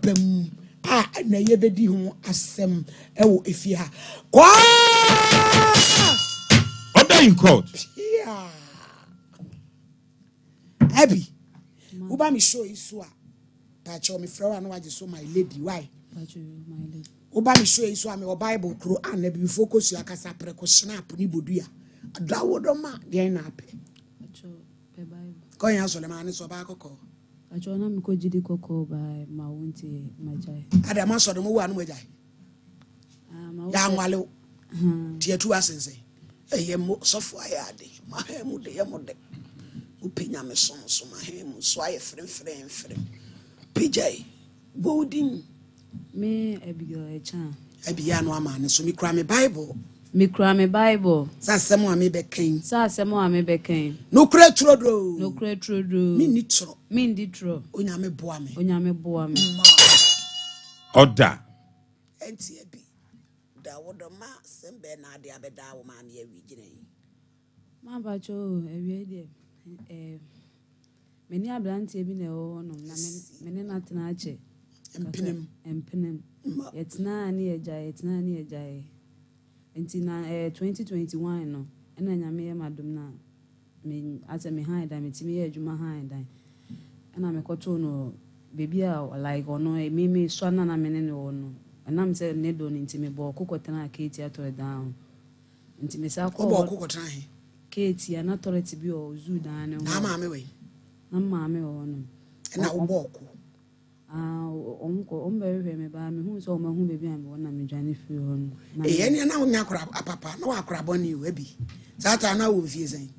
abam na yebedi ho asem ewo efie ha kwa order in court. Yeah. Abi uba mi show isu a pacho me frawa na waje so my lady why pacho my lady uba mi show isu a me Bible Quran na bi focus ya kasa preko snap ni bodua adawodoma de na ape pacho pe Bible ko yan so le ma ni so ba kokko pacho na mi ko jidi kokko ba ma wonte majai ada ma so de mo wa no majai ma ya nwale tie tu asense eyemo sofo ayade ma hemu de yemode upenya me so ma hemu so aye frem pijai bolding me Abigail Echan abia no ama ne so mi kra me Bible sa asemo a me beken no kra trodo mi ni tro onyame boa me Order. enti abi da wodoma sembe na ade abeda wo ma ne awi gine ma pacho ewie de meni ablante bi na wo no na meni na tena ache empinem yetna ni ejaye enti na 2021 no ena nyame ye madum na me ase me han da me timi ye adwuma han da ena me koto no baby a like ono me so na meni no no ena me se ne do ni ntimi bo kokotena aketi atore down ntimi sa ko bo kokotena he keti ana authority bi o zu dan no na maame we na maame o no na wo boko ombe me ba me hu so ma hu baby am wona me dwane fi ho no ene na wonya kora apapa na wa kora boni we bi sata na wo fie sen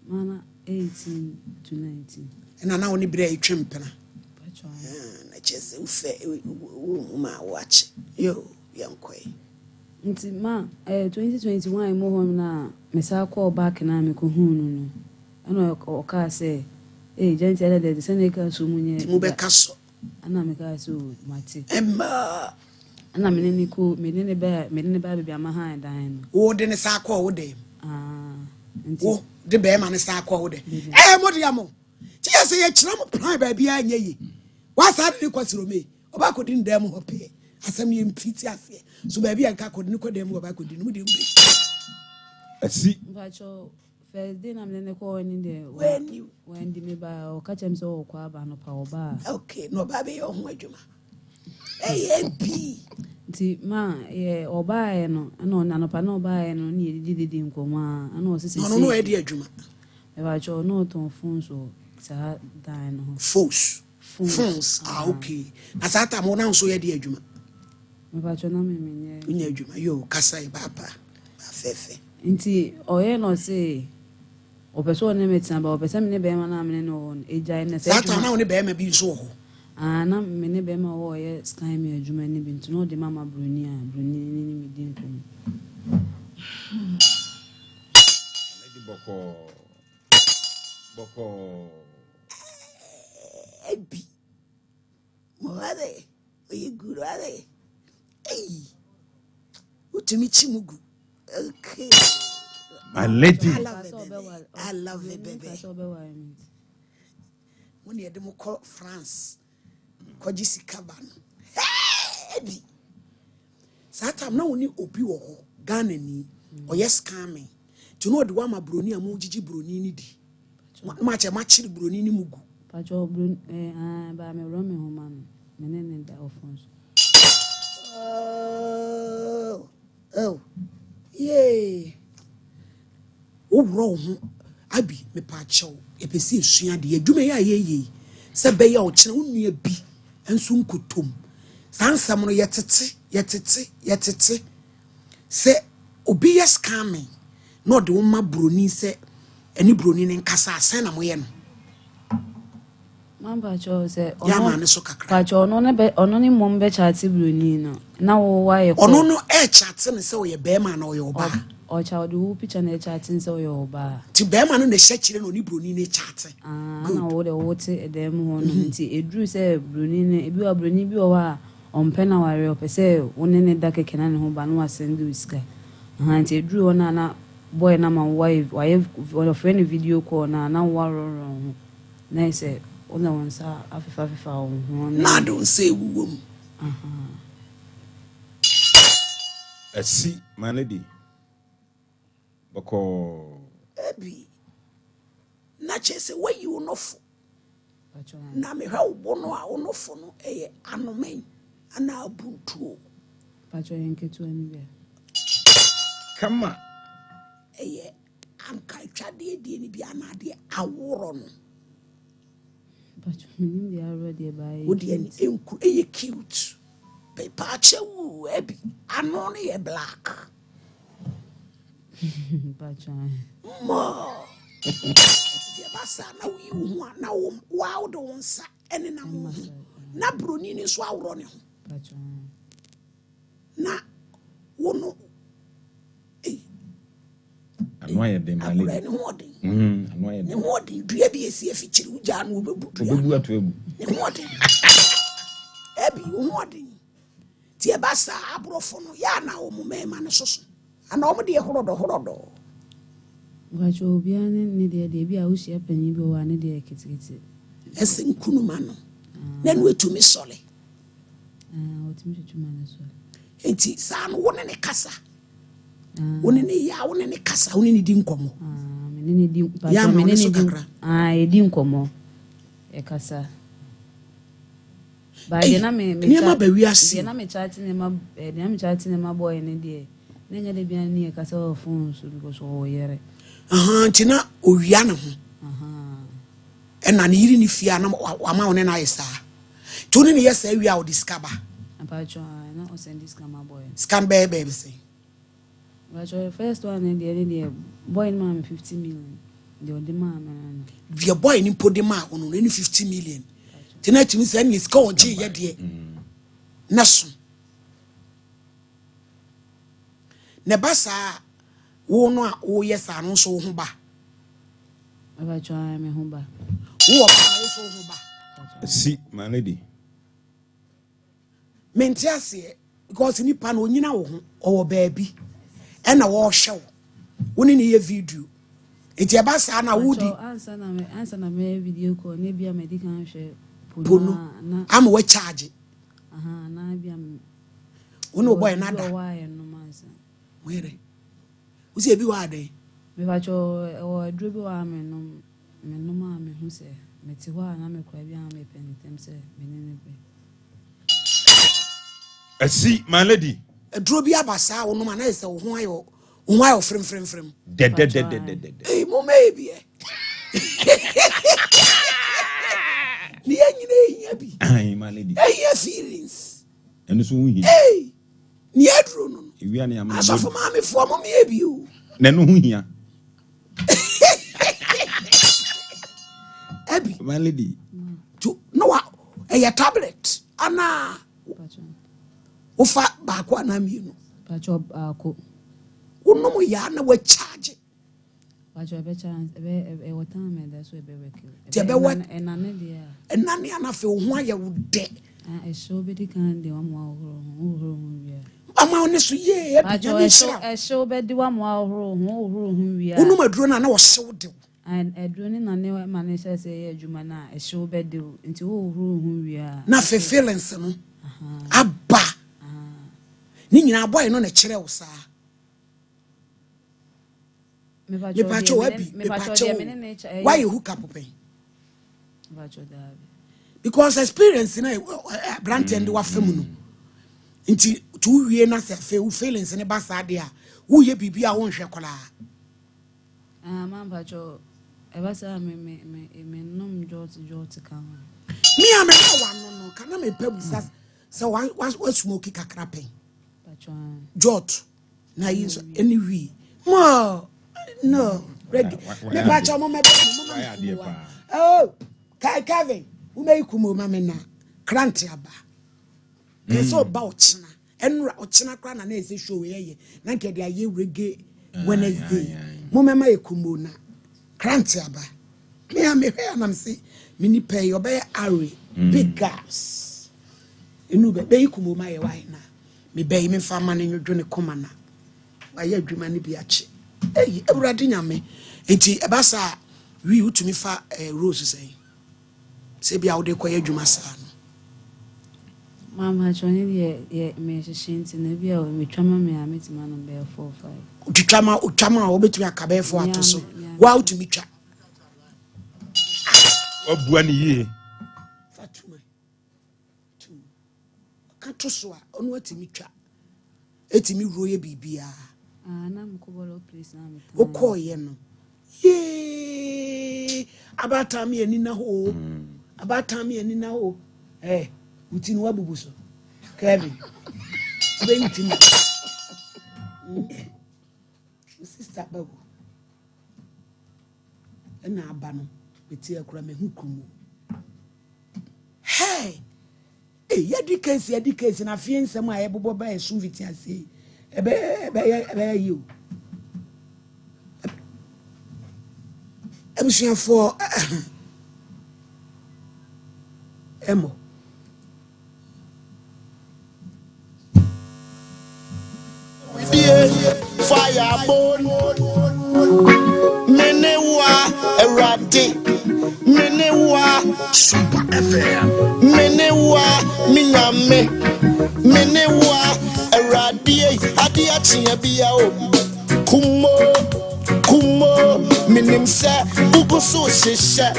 mana 18 to 19 ena na woni bire etwempena pacho na chese ufe wo ma watch yo yankoi nti ma 2021 mo ho na me sa call back na me ko hu no ana o ka say gente ela de seneka so munye mu be kaso ana me ka so mate emma ana me ne ba be ama han dan wo de ne sa call wo de nti wo de be ma ne sa call wo de mo de amo ti ya say ye kira mo plan ba bia anya yi wa sa de kwasiro me oba ko din dem ho pe asem ye mpiti afi so ba bia ka ko din ko dem oba ko din mu de mbe asi pacho first day na me ne ko ni de when di me ba o ka chem so ko aba no pa oba okay no ba be yo ho adwuma bi nti ma ye oba ye no na no pa no oba ye no ni didi nkoma ana o sisi no e di adwuma e ba cho no ton phone so sa dan no phones okay na sa ta mo na so ye di adwuma me ba cho na me nye nya adwuma yo kasa e baba afefe nti oye no say o person ne metina ba o person me ne be ma na me no ejai na say sa na woni be ma bi so ho na me ne be ma wo ye sky me adwuma ne bi nti no de mama broni ni me din ko lady boko ebi mo ade oye guru ade utimi chimugu okay my lady I love it baby when you dem call France koji sikaba no ebi satam na woni obi wo ho Ghana ni oye scamming to no de wa ma broni am gigi broni ni di ma che ma chiri broni ni mugu pacho broni ba me ro me ho ma no me ne da offense oh yeah wo abi me pa chew e pesi esua de adwuma ya ye se be ya o kire onua bi enso nkotom sansam no yetete se obi yes scamming no de woma broni se eni broni ne nkasa asen na moye no mamba cho se ya ma ne so kakra pacho ono ni mombe chati broni no na wo wa ye ko ono no e chat ne se o ye be ma na o ye oba o cha do picture na chat nse o ye oba ti be ma no ne hye no ni broni ne chat na wo de wo te edem ho no nti edru se broni ne ebi wa broni bi o wa ompena ware opese woni ne da keke na ne ho ba no asende uska nti edru ona na boy na ma wife wa friend video call na waro na say Ona wonsa afifa on. Na don't say wom. Asi my lady. Bako Ebi. Na chese where you no fo. Na me ha obono a ono fo no eye anomen ana abuntuo. Pacho yenketu ani be. come on. Eye anka twade die ni bia na de aworo no. Pacho minim de already by. Wodi ani enku eye cute. Pe pache wu ebi ano ne ye black. Pacho. Mo. Dia basa na wi hu na wo wow do nsa ene na mo. Na broni ni so aworo ne ho. Pacho. Na wono Anoye dem my lady. Anoye ne dem. hodi dua bi esi afichiri uja na obebu dua. Obebu atu ebu. Ne hodi. Ebi hodi. Ti e basa abrofo no ya na o mema ne soso. Ana o mo de horodo. Pacho obi ani ne de bi a wo hia panyi bi wa ne de kitikiti. Ese nkunuma no. Na nu etumi sole. Otimi twetuma ne so. Enti sa no wone ne kasa. Wone ne ya wone ne kasa wone ne di nkomo. Menene di Pacho Ya menene so di. kakra. Edi nkomo. E kasa. Ba de na me Niema ba wi ase. de na me chat ne ma de na me chat ne ma boy ne de. Na nya de bia ne e kasa o phone so because o yere. Ntina owia ne ho. Ena ne yiri ni fia na wama wone na yesa. Tuni ne yesa wi a o discover. Pacho na o send this kama boy. Scan baby say. Pacho first one the boy man 50 million. The man. The boy ni podi ma ono ni 50 million. Tina timi say ni ska oje ye de. Naso. Ne basa wo no a wo yesa no so ho ba. Pacho me ho ba. Wo ba so ho ba. Asi my lady. Mentiase because ni pa no nyina wo ho owo baabi. E na wo hwew. Woni ne ye video. Eti e ba sa na wudi. Answer na me video call ne bia medical hwe Pono. Am we charge. Na bia me. Woni boy na da. Why no mansa. Where? Usi ebi wa de. Me Pacho o dro bi wa me no ma me hu se me ti ho na me kwa bia me penitem se me ne be. Asi my lady. Dro bi abasa wo no ma na ese wo ho ayo frem. De. Eh mo maybe eh. Ni anyine hia bi. Ai my lady. Eh feelings. Eno so hu hi. Eh. Ni adro no. Ewi an am. Asofo ma me fo mo me bi o. Na no hu hia. Ebi. My lady. To no wa eh tablet. Ana Pacho. Ufa ba kwa na mienu. Pacho ako. Wono mo ya na we charge. Pacho be chance e wotan me da so e be work. Ti be work. Enane dia. Enane ana fe ho aye wo de. E show be di kan de wamo ohoro wi. Ama oni so ye e bi Pacho e show be di wamo ohoro wi. Wono maduro na wo hyew de. Edrone na ne ma ne se ye adwuma na e show be di nti ohoro wi. Na fe feelings no. Aba. Ni nyina boy no na kire wo saa. Me pacho abi. Me pacho. Why you hook up open? Pacho da. Because experience na brand and wa fam no. Nti to wie na se fe wo feelings ne ba saa de a wo ye bibia wo nhwe kola. Man pacho e ba sa me nom jot kan. Me am na wa no kana me pa busa so wa smoke kakra pen. Pacho. Jot na yin so anyway. Mo no ready. Me pacho mo me oh kai Kevin wo me ikumo ma me na grant aba. Keso ba ochina enra ochina kra na ese show ye na nke de aye reggae Wednesday mo me ma ikumo na grant aba. Me am me hwe am say me ni pay obey are big gas enu be ikumo ma ye why na me be me fa ma ne dwene koma na wa ye adwuma ne bi ache eyi ewurade nyame enti ebasa wi utumi fa rose say se bia wo de koye adwuma saa no mama choni de me shinti na bia me twama me ametima no be 4 5 utwama wo betumi akabefo ato so wa utumi twa Obua ni ye. Fatuma tu kato so a ono atimi twa etimi roye bibia na mkobolo place na me okoye no ye abatami ani na ho abatami ani na ho utini wabubuso Kevin bentini sister babu na abano beti akura me hukumu yadi case na fie nsem a yebobo ba esu viti ase ebe you ebusia for emo firebone menewa erade menewa Sompa FM menewa minyame menewa erade ade atia bia o kumo minimse uguso sheshe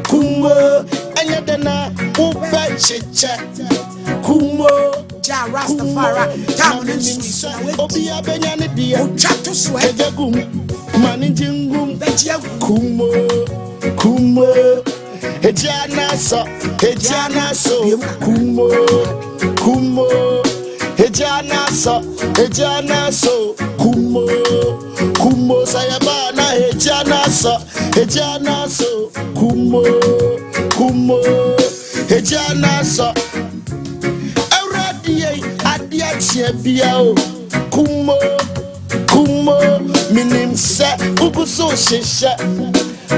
kumo enyedena ube cheche kumo ja Rastafari dominant sweet obi abenyane dia chato sweat egum manijingum bejia kumo ejana so kumo ejana so kumo sayaba na ejana so kumo ejana so adia tie bia o kumo minimse uguso shesha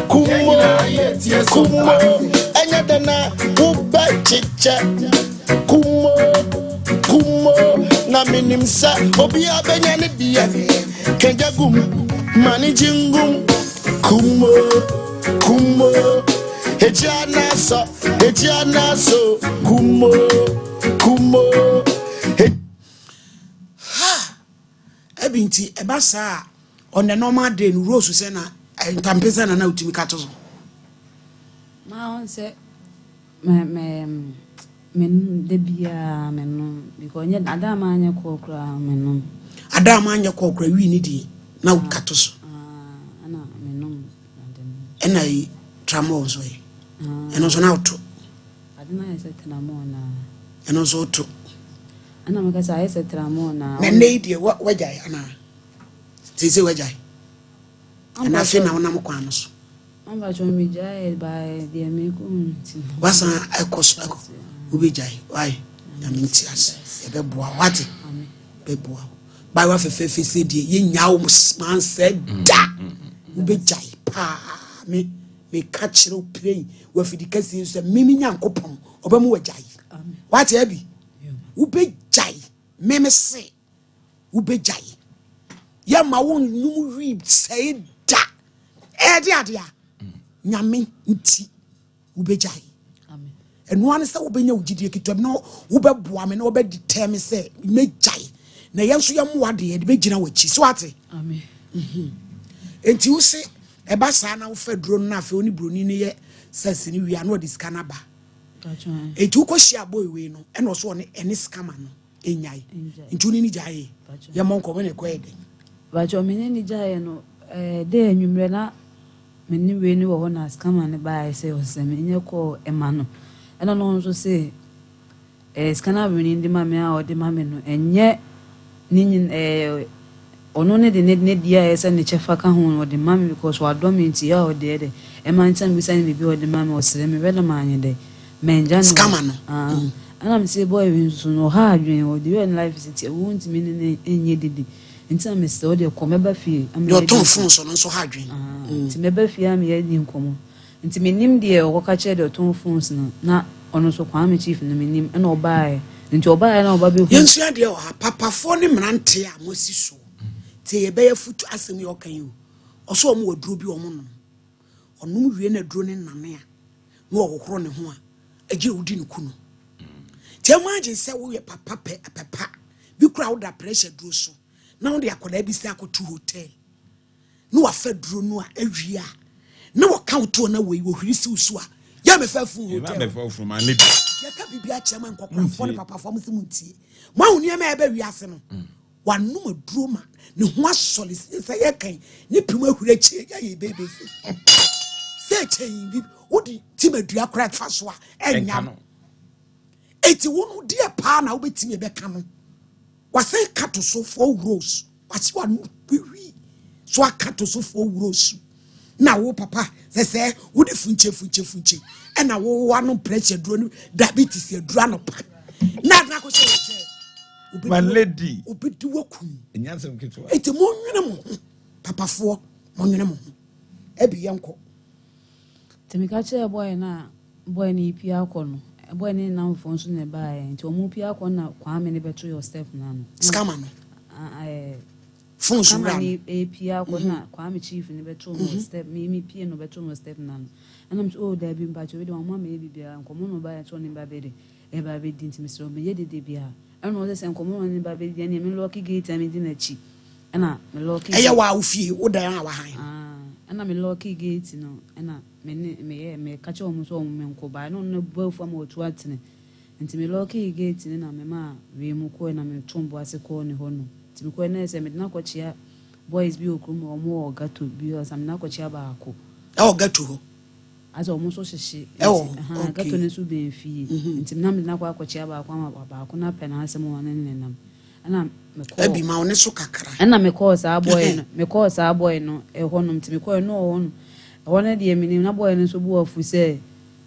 kumo enyadana uba chiche kumo na minimse obi abenyane dia kengagum manijingum kumo ejana so kumo ebinti ebasa on the normal day no rose say na ntampesa na utimi kato so ma on say men de bia men because nya adama anya kokra men adama anya kokra wi ni di na kato so ana men ena yi tramo so yi eno so na uto adama ese tramo na eno so uto ana makasa ese tramo na ne die wajai ana tise wajai ana fe na wonam kwa no so amba jo mi jai by the mekunti wasa ekoso ubi jai why na minti as ebeboa wate beboa by wa fefe se die ye nyawo man said da ubi jai pa me catch no play wa fidi kasi so mimi nyankopon obamu wajai wate abi ubi jai meme se ubi jai ya ma won num read say da dia nyame nti ubejai amen eno an se wobenya ugidie kitom no wobeboa me no wobedeteme se mejai na yenso yamwa de de begina wachi so ate amen enti wo se eba saa na wo fa duro na afa oni broni ne ye sase ni wi ana odi skana ba enti wo kohia boy we no eno so ne ene skama no enyai enti oni ni jaye ya monko me ne koede bacho me ni jaye no de anwumre na meni we ni wo na skama ne ba ese o se me nye ko ema no eno no nso se skana we ni ndi mame a o de mame no enye ninyin ono ne de ne dia ese ne chefa ka ho o de mame because wa dominant ya o de ema ntan bi sane bibi o de mame o sere me wele manye de menja no skama no ana me se boy we nso no ha adwen o de we life city won't me ne enye didi nti me se o de ko meba fie yo ton fun so no so ha adwen nti meba fie am ye di nkomo nti menim de o ka che de ton phones no na ono so kwa me chief no menim na obae nti obae na oba be hu yensu ade o papa fo ne mrante a mosi so te ye be ya futu asem ye okan yo oso o mo waduro bi o mo no onum wie na duro ne nane a no ohoro ne ho a agye wudi ne kunu temaje se wo ye papa papa bi kura wo da pressure duro so na wo de akoda bi se akoto hotel no wa fa duro no a awia na wo count to na we wo hwiri si usu a ya me fa fu hotel me fa fu man lady ya ka bibia chema nkokora fo ne papa fo mo se muntie ma wo ne ma e ba wiase no wanum aduro ma ne ho asole se ye kan ne pim ahura chi ya ye bebe se chen bi wodi timadua kora fa so a enya eti wonu die pa na wo betimi be ka no wase kato so 4 rows wase wanu wi so akato so 4 rows na wo papa se wodi funche e na wo wanu pressure duro diabetes e duro no pa na ko se man lady obedi wakum enyasem ketwa eti mo nwene mo papa fo mo nwene mo ebi yanko temika che boy na boy ni pia akono boy ni na mfo nso ne bae nti omu pia akono na kwa me ne beto your step na no scammer no phone so ran e pia akono na kwa me chief ne beto mo step me pia no beto mo step na no anam so da bi mba che we de mama me bibia nkomo no bae to ne ba be de e ba be di nti misro me ye de bia ano se nkomo no ne ba be di ne me lucky gate am di na chi ana me lucky eya wa ofie wo dan a wa han ana me lucky gate no ana me kacha omu so omu menko ba no no bofu am otu atene nti me lucky gate ne na me ma we mu ko na me tombo ase ko ne ho no nti me ko na se me na ko chia boys bi okrum omu ogato bi o sam na ko chia ba ako ogato ho aso omu so hyehe gato ne su be fie nti na me na ko akochia ba ako ba ako na pe na asem won ne nam ana me ko abi ma one so kakra ana me ko sa boy no e ho no nti me ko no ho no wona de emi na boy no so bu afu se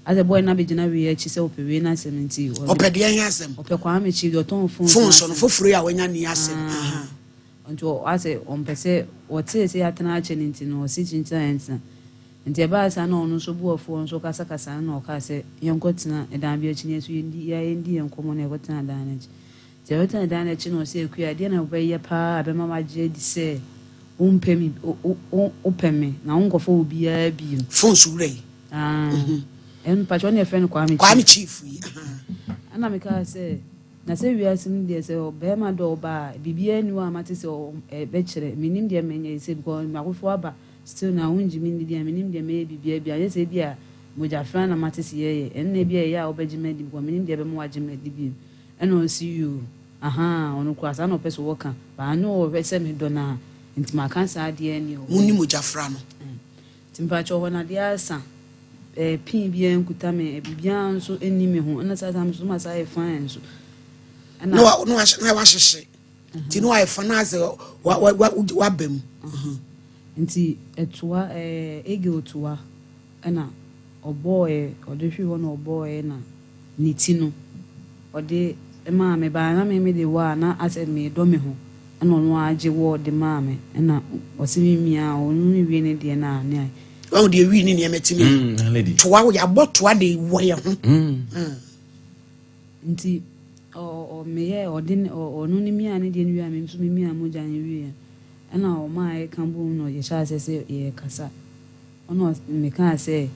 ase boy na begina wi achi se opewe na asem nti opede yan asem ope kwa me chi do ton phone so no foforo ya wanya ni asem nti ase ompese wote se atena ache nti no si chinta entina nti eba sa na onu so bu afu nso kasa na o ka se yenkotina edan bi achi ne so yendi yenkomo na yekotina dan achi Jeweta dan achi no se ekua de na obaye pa abema maje di se umpemi upemi na ungofo obi a bi phone so rei en pacho ne friend kwa mi chief ana me ka se na se wiasim de se obema do ba bibia ni wa mate se be kire minim de menye se because makofo aba still na unji mi de minim de me bibia bia ye se bia moja friend na mate se ye en na bia ya obejima di because minim de be mo wajima di bi en o see you ono kwasa no peso woka ba no o pese me do na ntima kansa de ani o muni moja fra no timpa cho wona de asa pin bia nkuta me bibia nso eni me ho na sa sam so ma sa e fan so no wa hyehe ti no wa fa na ze wa bam nti etua ege otua na oboy odehwi ho na oboy na nitino ode ma me ba na me de wa na ase me do me ho na no age wo de ma me na osimi mia onu ni wi ne de na ne o de wi ni ne metimi lady toa wo ya botoa de wo ye ho nti o me ye odin onu ni mia ne de ni wi a me nso me mia mo jan wi na o ma e kan bu no ye sha se ye kasa ono me kan se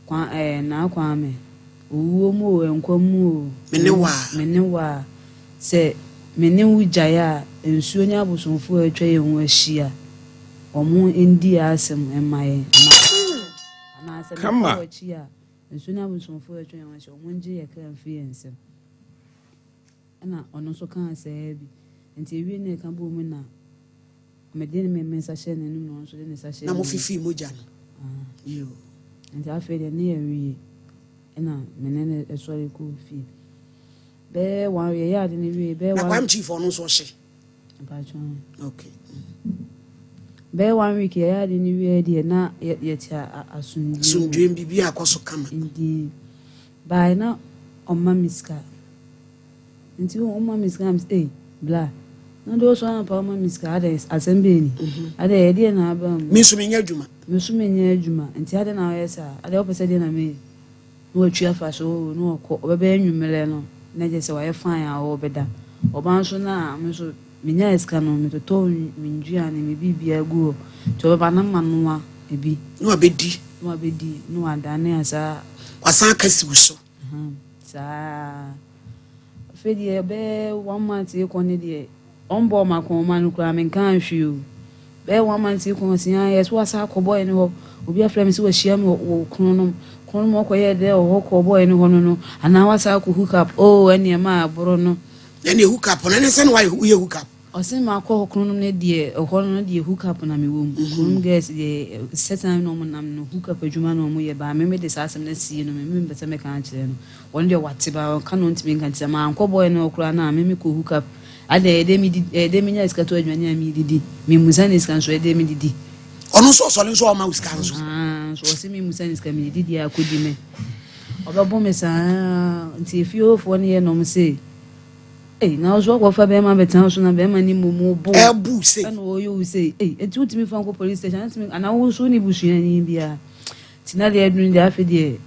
kwa na kwa me uwo mu enkomu mene wa se mene wujaya ensuo nya abosonfo atwa ye ho ahia omo ndi asem emaye ana asem ko achia ensuo nya abosonfo atwa ye ho ahia omo nje ye kan fi ensem ana ono so kan se bi enti ewie ne kan bu mu na medeni me mensa ne no so de ne sa na mo fifi moja no yo enti afi de ne ewie na menene esori ku fi be wan ye ya de ni wi be wan na kwam chief onu so hye okay be 1 week ye ya de ni wi de na ye ti asundwe bibi akoso kama ndi by na omma miska nti omma miska am bla na do so am pa omma miska ade asembe ni ade ye de na ba mi so menya adwuma nti ade na ye sa ade opese de na me no atwa fa so no ko obebe anwumele no na je se wa ye fan a obeda oban so na me so menya eska no me to winjua ne me bibia gu to baba na manoa ebi no abedi no adane asa wasan kasi wuso sa fedi be 1 month e kone de onbo makoma no kura men kan hwiu be 1 month e kon sia yes wasa akoboy ne ho obi afra me se wa hia me wo kronom okoye de o koboy ne ho no ana wasa akọ hook up oh ene ma aboro no ene hook up na ne se no wa ye hook up osin ma akọ kronom ne de ho no de hook up na me wom kronom guys de setan no nam no hook up adwuma no mo ye ba me de sasem na sie no me be se me kan kire no won de wate ba kan no ntimi kan kire ma anko boy no okura na me ko hook up ade de mi nya iskato adwani mi didi me musa ne iskan so de mi didi ono so so le so o ma iskan so so osin me musa ne iskan mi didi akodi me obabo me sa nti fio fo ne ye no me se na ozo go fa be ma betan so na be ma ni mumu bo ebu se na oyo se enti utimi fa ko police station enti ana wo so ni busua ni bia tina de adun de afi de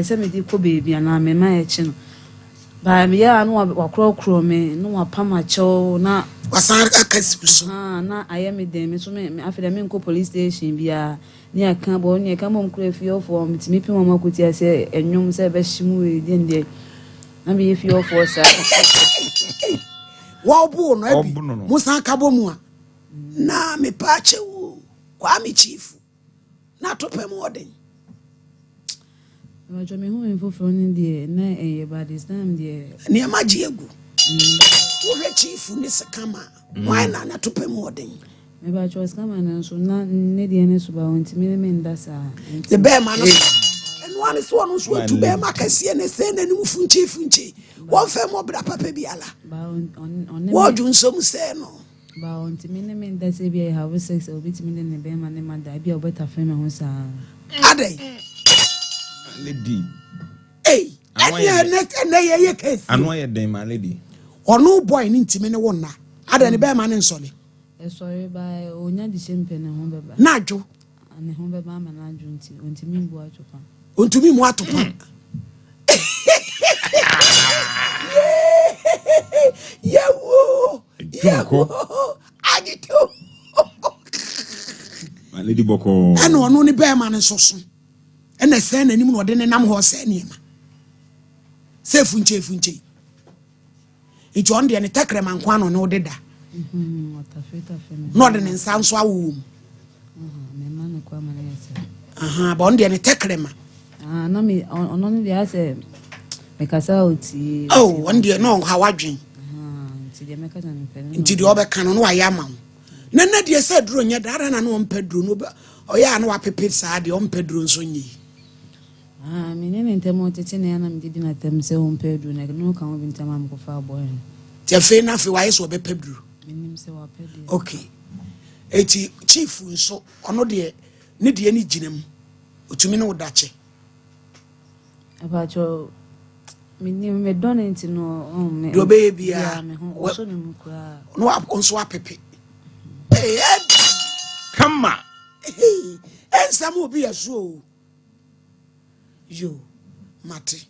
se me di ko baby ana me ma e chi no ba me ya no wa kro me no wa pama cho na wasan akasi wuso na aye me de me so me afi de me ko police station bia ni aka bo ni aka mo kro fi ofo me timi pi mo makoti ase enwum se be shimu e de na me fi ofo sa wa obu no abi musa kabo mu a na me pa chewu kwa me chief na topem oden ma jo me hu info from de na by this time de ni amaji egu wo he chief ni sekama why na topem oden me ba cho sekama na so na ne de ne so ba wonti me ndasa the bear man enu an so no so tu bear makase ne se na ni mu funche won fe mo bra papa biala ba on wo ju nsom se no ba wonti me ndasa bi have sex obi ti me ne bear man ne ma da bi obeta fe me ho sa adai lady ene ye case anu ye den ma lady onu boy ni ntimi ne wonna adai ne bear man ne nsole sorry ba onya di chempe ne ho beba na adwo ne ho beba ma na adwo nti ontimi mbu atopa ontumi mu atopa yawo agito lady boko ana ono ne bear man nsoso ena se na nim no de ne nam ho se ne ma se funche iti on de ne tekre man kwa no no deda no de ne nsa nso awo me ma no kwa ma na yesa ba on de ne tekre ma na me ono ne dia se me kasa oti on de no hawadwen nti de me kasa me pe nti de obeka no wa ya ma na de se duro nya dara na no mpeduro no oya na wa pepe sa de on peduro nso nyi me ne ntemo tete na na me didi na tem se on peduro na no kan obi ntama am ko fa boy te fe na fe wa yeso be peduro menim se wa peduro okay eti chief nso ono de ne de ni ginam otumi ne wodache abacho menim me donent no me do be bia me ho so ne mukura no onso apepe kama ensam obi yaso yo mate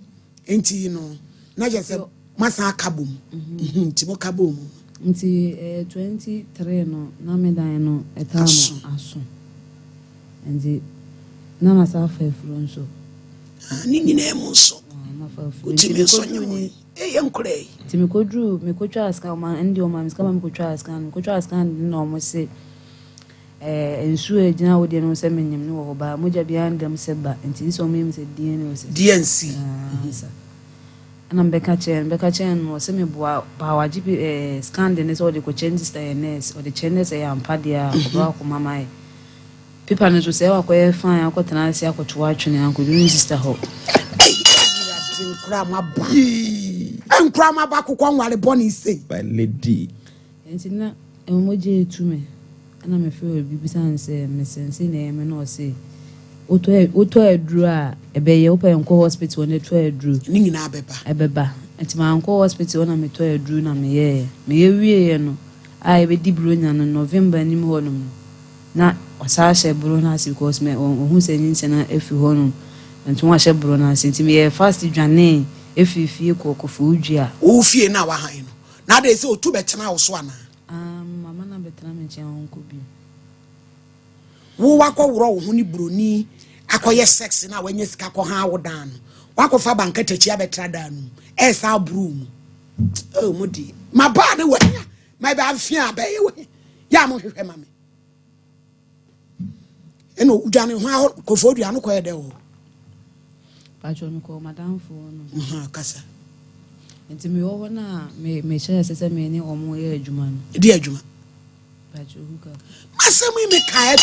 enti no na je se masa akabom nti mo kabom nti 23 no na me dan no etamo aso nti na masa fa furu nso ni nyina emu so na fa furu uti me so nyi yenkrei nti me kodru aska ma ndi o ma me ska ma me kodru aska no mo se ensu ejina wo de no se menyem ne wo ba moja bia ndam se ba nti so me se DNC ana mbeka chen no se me boa ba wa gp scan de ne so de ko change stylness o de change se ya mpadia ko ko mama e pipa no so se wa ko e fan ya ko tana se akotwa atwene an ko dun sister ho enkra ma ba kokwa nware boni sei by lady nti na emoje etume ana me fe obi bisan se me sense na me no se oto aduru a ebeye opa enko hospital ne to aduru ni nyina abeba nti ma enko hospital na me to aduru na me ye wie no a ebe di bronya no November ni mo honum na osashe bro na because me ohun se nyin na efi honum nti wa she bro na nti me ye fast dwane efifie kokofo udua o fie na wa han no na de se otu betena wo so ana mama na betena me nche onko bi wo wakɔ woro wo ho ni broni akɔyɛ sex na wanya sika kɔ ha wo dan no wakɔ fa banka tachi abetra dan no esa brum oh mudi ma ba ne wanya ma ba afia abaye we ya mo hwehwɛ ma me eno udwane ho kofodua no koyɛ de wo pacho mi ko madam fo no kasa enti mi wo na me share sese me ni omo ye adwuma no di adwuma pacho huka masɛm me kae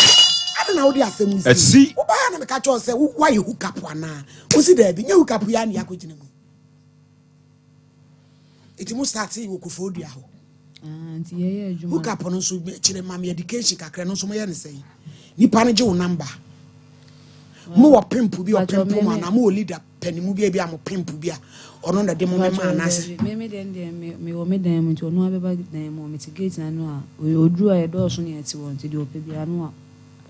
I don't know the assembly. See, Oba na me catch us say why you hook up wana. O si there bi nye hook up ya na yakogina mu. Iti mu start yi wokofodua ho. Nti ye adwuma. Hook up no so chire mam education kakra no so mo ye ne sei. Nipa no je wo number. Mo wo pimpu bi o pimpu ma na mo leader panimu bi am pimpu bi a ono na de mo me ma na se. Me me wo me dan mu nti ono abeba dan mu mitigate na no a oduru a ye do so ne ati won nti de ope bi anu a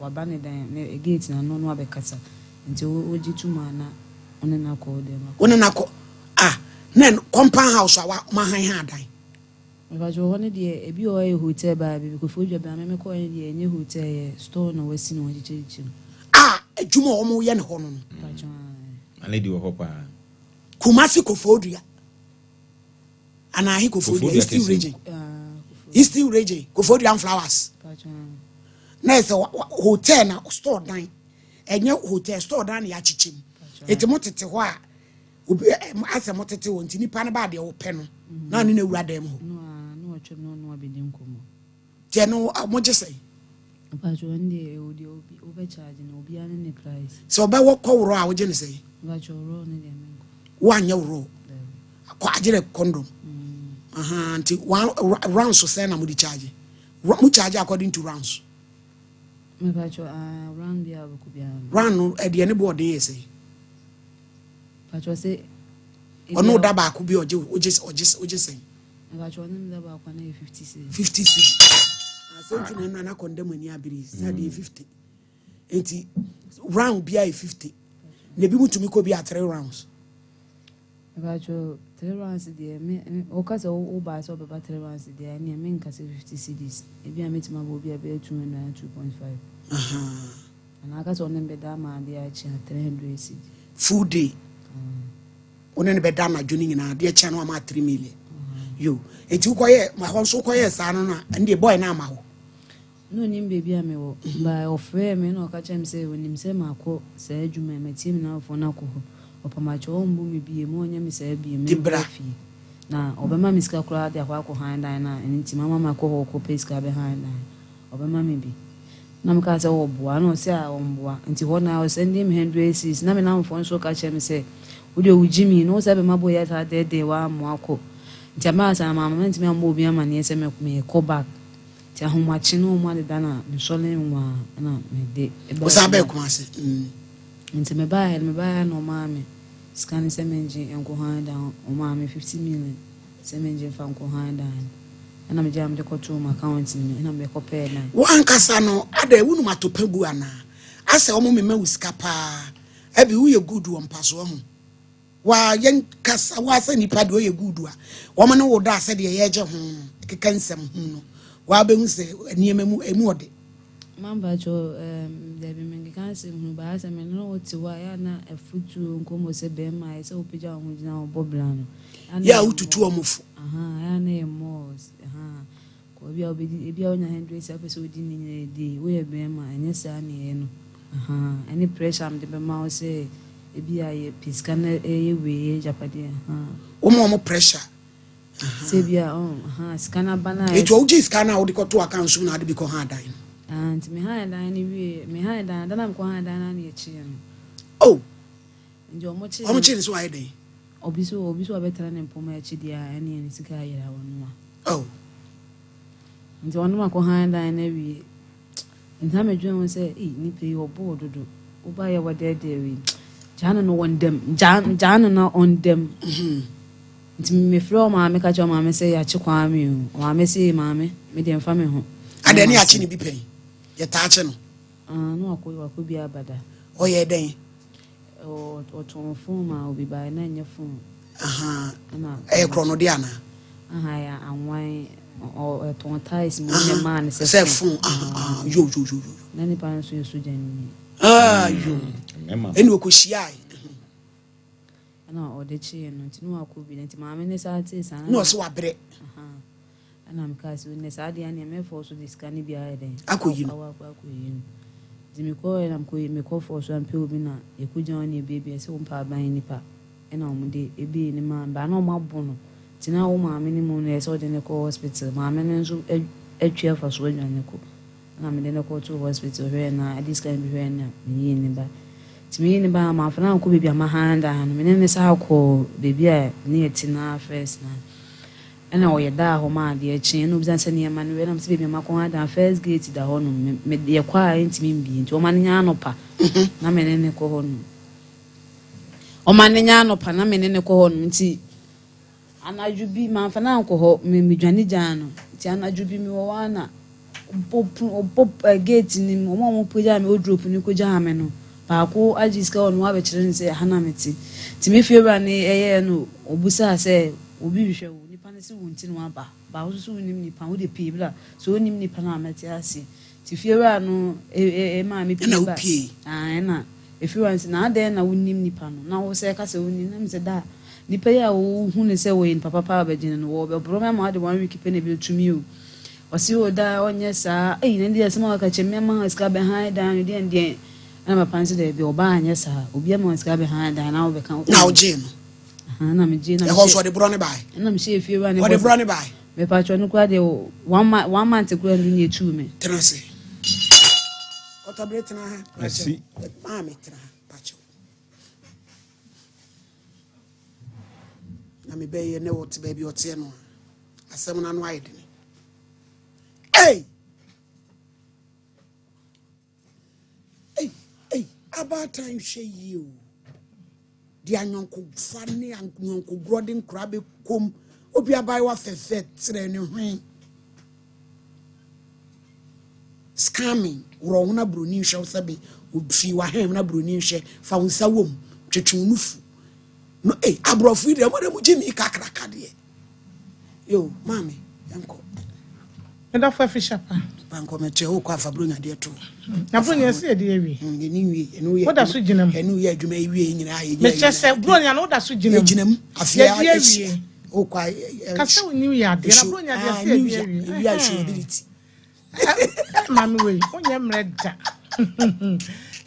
wabane dan ne gate na no abekasa nti ogituma na one na call dem one na ko na compound house a ma han han dan me ba jo one de ebi o ye hotel ba bi ko fo dwa ba me ko ye de enye hotel ye store na wasi no gichichi adwuma o mo ye ne ho no ba jo ale di wo hopa Kumasi kofodua ana hi kofodua is still raging is still raging kofodua and flowers ba jo na ese hotel na store dan enye hotel store dan ya chichim eti motete ho a obi ase motete wo nti nipa ne ba de wo pe no na ne na wura dem ho no otwem no abedim komo je no moje sei ba jo ndi odi obi charge na obi ane ne price so ba wo kowro a wo je ne sei ba jo ro ne dem wa anya wro ko agire condom nti rounds so say na mo di charge mo charge according to rounds me ba jo round bia bo kubia round no e de ne board dey say ba jo say ono da ba ku bi oje say ba jo ne da ba kwa na 56 asenti na na condemn ani abiri say dey 50 enti round bia 50 ne bi mutumi ko bi a 3 rounds ba jo 3 rounds de me o ka so o ba so ba 3 rounds de ani me nka say 50 cedis e bia metima bo bia be 2.5 and I got on them bed ma de a 300 cedis full day onen be da na dwoni nyina de cha no ma 3 million yo eti ukoye ma ho so koye sa no na ndi boy na ma ho no nim baby a me wo ba ofre me no ka chem say onim say ma ko sa adwuma me tim na fo na ko opama cho mbu me bie mo nya me sa bie me fi na obema miska kura de akwa ko han dan na nti mama ma ko ko peska be han dan obema me bi na mka say wo boa no say a omboa nti ho na o send him 100 cedis na me na mfo so ka chem say wo de ujimi no say be maboya ta de wa mo akọ nti ama sa mama nti me ambo obi ama ne say me ko back ti ahomachi no mo de dana me sole nwa na me de o sa be kuma se nti me ba no ma me scan semenji enko han dan o ma me 50 million semenji fa enko han dan na me jam de ko to my account ni na me ko pay na wo ankasa no ada ewunu matopa bu ana ase omo me mawusika pa abi wo ye good wo mpaso ho wa yen kasa wa se nipa de wo ye good a wo mo ne wo da se de ye je ho keka nsem ho no wa be hu se niema mu emu ode mamba jo de be me kan se hu ba se me no oti wa ya na afutu nkomo se be ma se opija ho gina obobla no ya ututu omufu ya na emo ko bia obi bia onya 100 se apese odi ni nyina di wo ye be ma enye sa na ye no any pressure am de be ma o se ebi aye piska na ye we japade o mo pressure se bia scanner bana it wo ji scanner o de ko to account so na de bi ko ha dan and me ha dan ni we me ha dan na ko ha dan na ye chi no oh njo mo chi so aye dan obi so abetra ne mpoma chi dia ene ni sika ayira wonu oh njo wonu ma ko ha dan na we nta me dwen se ni pe obo dodo oba ye wade de we jana no on them jana no on them nti me fro ma me ka cho ma me se ya chi kwa me o ma me se ma me de mfa me ho ada ni achi ni bi pen ye ta achi no no akọ bi abada o ye den o to phone ma obi ba na nye phone na e krono dia na ya anwan or ties me man say phone yo na ni pa so yesu jani yo eni okohia na o de chi no ntinu akobi nti maame ne sa ate sa no so wabre ana mkasi ne sa de ane me for so diskani bia eden akoyi dimiko na mko for so ampe obi na ekuja oni baby se umpa aban nipa ena omude ebi ni ma ba na o mabo no tina wo maame ni mu na so de ne ko hospital maame ne nso atwa fa so adwane ko na me de ne ko to hospital hwe na diskani bi hwe na mi ni ba timi ni ba ma fana ko baby ama handa no me ne sa ko baby a ne tina first na ena o yeda ho ma de achi no bizan se ne ma no we na mse baby ma ko handa first gate da ho no me de kwa ntimi mbi nti o ma ne nya no pa na me ne ko ho no o ma ne nya no pa na me ne ko ho no nti anajubi ma fana ko ho me dwane jano nti anajubi mi wo wana pop gate ni mo puja me o drop ni ko ja me no pa ko ajiska on wa be kire ni se hana meti ti me fiebra ni eye no obusa se obi hwehwe wo nipa ne se wonti no aba ba wo so nim nipa wo de pibla so nim nipa na ameti ase ti fiebra no ma me pibla na efiwansi na aden na wonim nipa no na wo se ka se wonim na me se da nipa ya wo hu ne se wo yin papa ba gine no wo be broma ma de 1 week pe ne bi tumi o osi o da onye sa ne ndi asema ka che mema ska behind down de ndi na ma panse de bi oba anya sa obi ama ska behind down na wo be kan na o gym na me gym na e ho so de brone bai na me she efie wa ne wo de brone bai me pa cho no kwa de 1 month kwa ni etu me tenase otabret na ha asi ma me tra pacho na me be ye ne wo te ba bi o te no asem na no ayede ni hey about time she you the anyonko fane anyonko broading crab kom obi abai wa fefe tre ne hwen scamming ro na broni hwe sabe obi wa hem na broni hwe fa unsa wom twetwe nufu no abrofu de mo de mu gimi kakraka de yo mami yanko enda fa fishapa banko mete ho kwa fabronya de to na bronya se de wi enu ye oda so ginam enu ye adwuma wi nyina aye me chese bronya na oda so ginam afia wi o kwa kasa new year de na bronya de se de wi assurability mami we onye mreda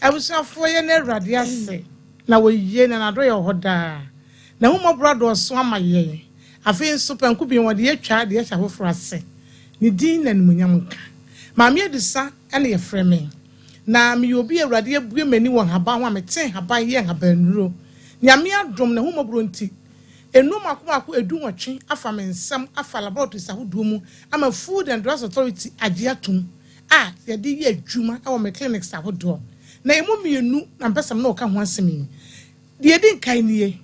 abusafo ye na awrade ase na wo ye na do ye hoda na hu mo brado so amaye afi nso panku bi wode ye twa de ye hya hofra ase ni din na nmunyam nka maami edusa ene ye freme na mi obi awrade abue mani won haba ho amete haba ye haba nuro nyame adom na hu mo bronti enu makomako edu nwotwe afa mensam afa laboratory sahudu mu ama food and drugs authority agiatum ye de ye adwuma awo me clinics sahudu na emu mienu na mpesam na oka ho asemi de ye din kan nie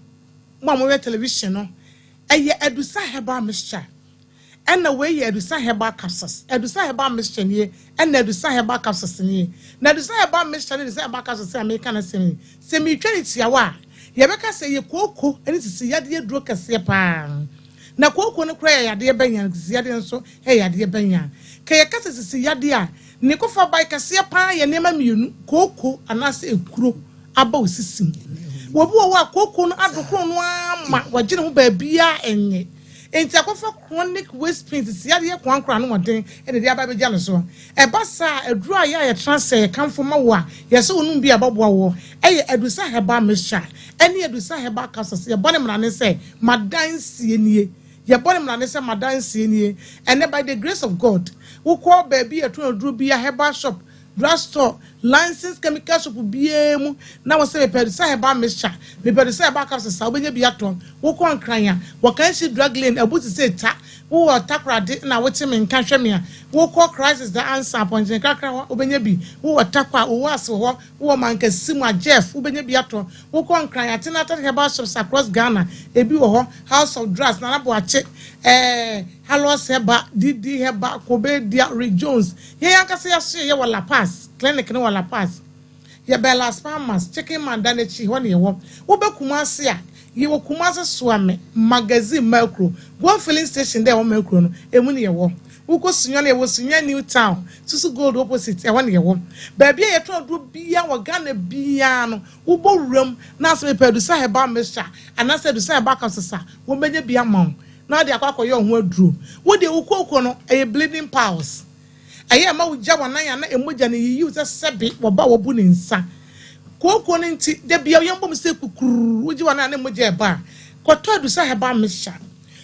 mo we television no eye edusa Herbal mixture ena we ye edusa Herbal capsules edusa Herbal mixture nie ena edusa Herbal capsules nie na edusa Herbal mixture ne edusa Herbal capsules American asemi semi twani wa yebeka se ye koko eni sisi yade eduro kase pa na koko ne kura yade benya sisi yade nso yade benya ka ye kase sisi yade a ne kofa bai kase pa ye nema mienu koko anase ekuro aba osisim wobi wo wa koko no adokro no ama wagine ho ba bia enye enti akofa chronic waist pain sisi yade kwankra no moden ene de aba beja no so e basa eduro a ye transfer kanfo ma wo a ye se onum bi ababoa wo eye edusa Herbal mixture eni edusa Herbal capsules ye bone mrane se madansie nie ye bone mrane se madansie nie ene by the grace of God wo call baby eto aduro bi a Herbal shop drugstore licensed chemical shop biemu na wo se me edusa Herbal mixture me edusa Herbal capsules sa obenya bi aton wo ko ankranya wo kan si drug lane abuti se ta wo takrade na wote me nka hweme a wo call crisis the answer point kakra obenya bi wo takwa wo ase ho wo manka simu Jeff obenya bi aton wo ko ankranya tenata Herbal shops across Ghana ebi wo ho house of drugs na bo ache Hello Seba Didi Herbal Kobe Dia Jones ye yankase ya ye wala pass clinic no wala pass ye Bella Farmers chicken man danechi ho ne wo be kuma ase a ye wo Kumasi Swame magazine macro go filling station there on macro no emu ne ye wo Uko Sinyana ye wo Sinya New Town Susu Gold opposite e wan ye wo baby ye tro do bia wo Ghana bia no wo bo wram na so producer Herbal mesha anase producer Herbal kasasa wo menye bia ma na de akwa koyo ho aduro wo de ukoko no e bleeding pulse aye ma wo gya wanan ya na emogya ne yi use sebe wo ba wo bu ne nsa koko ne nti de bia yembo me se kukuru wo gyi wanan na emogya e ba koto producer Herbal mesha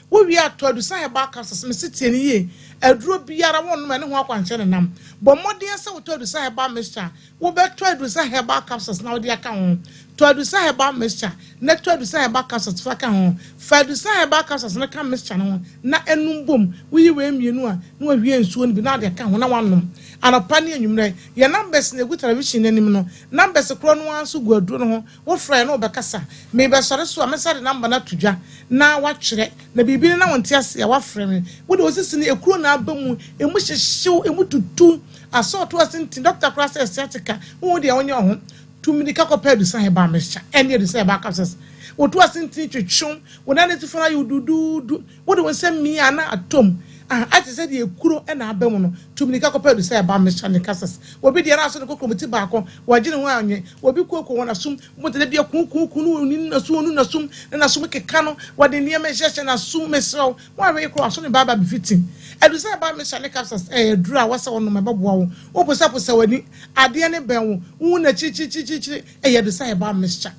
wo wi ato producer Herbal kasasa me sitie ne ye aduro biara won no ne ho akwanche ne nam bo modern se wo to producer Herbal mesha wo be to producer Herbal capsules na wo de aka ho to producer Herbal mesha na to producer Herbal capsules fa ka ho fa producer Herbal capsules na ka mesha no na enum bom wo yi we mienu a na wo hwie nsuo no bi na de ka ho na wanom anopa ne anwumre ye numbers na gu television nanim no numbers kro no anso gu aduro no ho wo fra no be kasa me be sore so a me sare number na tudwa na wa kyerɛ na bibi na wonte ase ya wa fra me wo de osisi ne ekuro na abamu emu hyehyew emu tutu asɔɔto asinti Dr. Krasa estatica wo de onye ho tumidika kopɛ du san Herbal mesha ene du san Herbal capsules wo to asinti twetwom wo na ne tifana yududu wo de wonsɛ mi ana atom ati said ye kuro na abamu no tumidika kopɛ du san Herbal mesha ne capsules obi de na so ne kokromoti baako wagine ho anye obi koko wona sum mo de bia kunkunku no ni na sum na sum keka no wade niam hyehye na sum mesrew wo awe kro aso ne baba be fitin edu say Herbal mesha ne capsules dura wasa wono mebeboa wo oposaposa wani ade ne ben wo na chi edu say Herbal mesha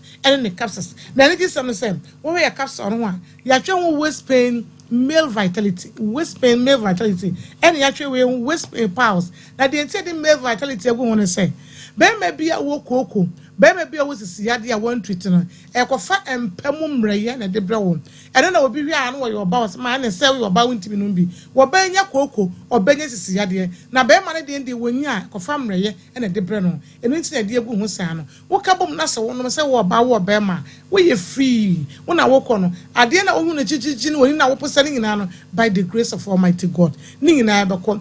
ne capsules na ne gisam say wo we capsule no a ya twa wo waist pain male vitality waist pain male vitality any actually we waist pain pulse na the entire male vitality go won say be ma bia wo koko be ma bia wo sisi ade a won treat no e ko fa empemu mreye na de brewo ene na obi hwe anu wo your boss ma na say your ba wintimi no bi wo ba nya koko obenya sisi ade na be ma ne de wonya ko fa mreye na de bre no eno nti na de egu ho sa no wo ka bom na se wo no se wo ba wo be ma wo ye free wo na wo ko no ade na wo hu na chichichi no woni na wo posare nyina no by the grace of Almighty God ni nyina be ko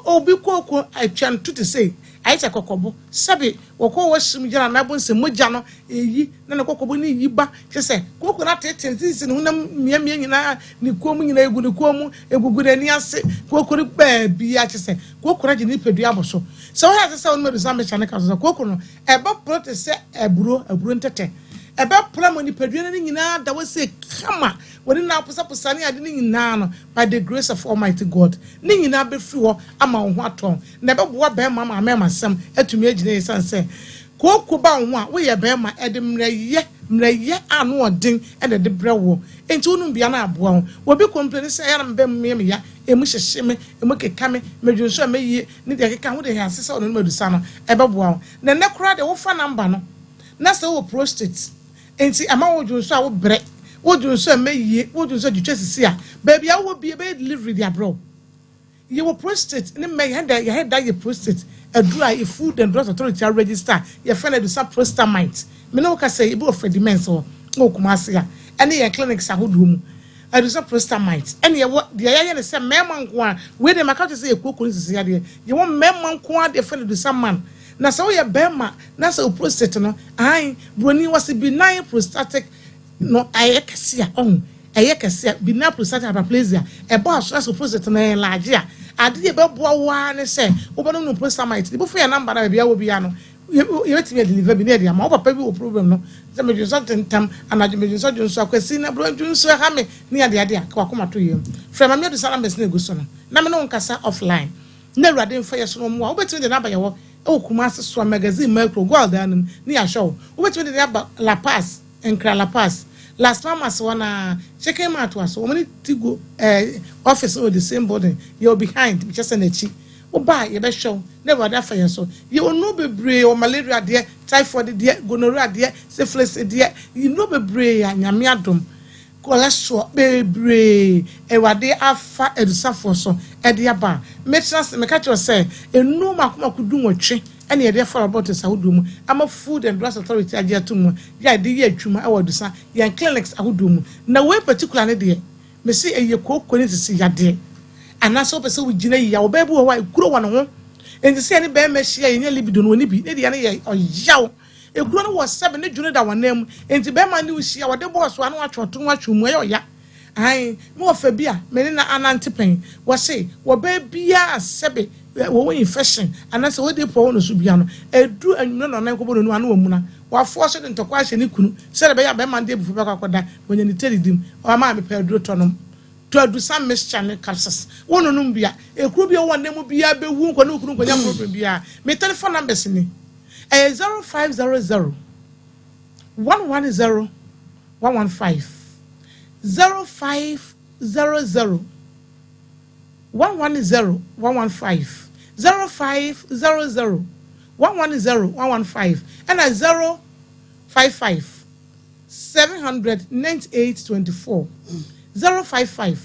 obi koko atwa nto to say aita kokobo sabe woko washim jana na bonse moja no eyi na ne kokobo ni yiba kese koko na tete sisi no na miamia nyina ni komu nyina egu ni komu egugu ni ase koko ni ba bia kese koko raje ni pedua boso so ha se sa no medusa me chane ka so koko no eba prote se eburo ntete eba plamo ni pedua ni nyina da wose kama woni na posa ne ade ni nyina no by the grace of Almighty God ni nyina be free ho ama wo ho aton na be boa be mama masem atumi agine yesan se koko ba wo a wo ye be ma ede mreye anu odin ede de brewo enti wonu bia na aboa ho wo bi complain se ya na be me ya emu hyehyeme emu kekame medwunso ameyi ni de keka ho de ya sesa onu medusa no ebe boa ho na ne kura de wo fa number no na se wo prostate enti ama wo dwunso a wo bre wo dwunso ameyi wo dwunso dwetwe sisi a baby a wo bi be delivery dia bro ye wo prostate ne me ya da ye prostate adura e Food and Drug Authority register ye fa na do sa prostamite me no ka say e be of demens o Kumasi ya ene ye clinics ahodo mu adusa prostamite ene ye wo de ye ne se mema nko a we de maka to say ekoko ni sisi ya de ye wo mema nko a de fa na do sa man na so ye bema na so prostate no ai broni was benign prostatic no ayeksia on ayeksia benign prostatic hyperplasia e bo aso prostate na large a ade ye be boa wa ne se wo bo no prostamite bo fa number na bia wo bia no you let me deliver bi na dia ma wo papa bi wo problem no se me junso tentam anaje me junso akwasi na bro junso ha me ni ade ka wakoma to yem from me do sala mes na egu so no na me no nkasa offline na urade mfa ye so no mo wo betimi de na ba ye wo Kumasi so magazine micro gold dan ni ya show wo betimi de na La Paz enkra La Paz last mamas wana checking out was so many tigo office with the same building you're behind just an echi o ba ye be show never that for so you no bebre o malaria there typhoid there gonorrhea there syphilis there you no bebre anyame adom cholesterol bebre ewade afa edusafo so e de aba metrans me catch you say enu makoma kudu nwotwe ene ye dey for about sahudu mu ama Food and Drug Authority agiato mu ya de ye atwuma e wadusa yan clinics ahudu mu na we particular ne de me see eye kokko ne sisi yade anaso pese wo gina yi ya wo ba bu wo kuro wo no ho enti se ne be ma hia ye nya libido no ni bi ne de ye oyaw ekuro no was 7 ne dwune da wonam enti be ma ne usia wo de boss wa no atwoto no atwumu ya ai mo fa bia me ne na anantepen wo se wo ba bia sebe wo infection anase wo de po no so bia no edu anwuno no nan kobo no anu amuna wa force de ntokwa hye ne kunu se be ya be ma de bufu be kwakoda wonya ni teridim o ma me pa duro tonom to do some mischief calces wono no bia ekuru bia wonam bia be hu nko ne kunu nko nya problem bia me telephone numbers ni 0500 110 115 0500 110 115 0500 110 115 and 055 79824 055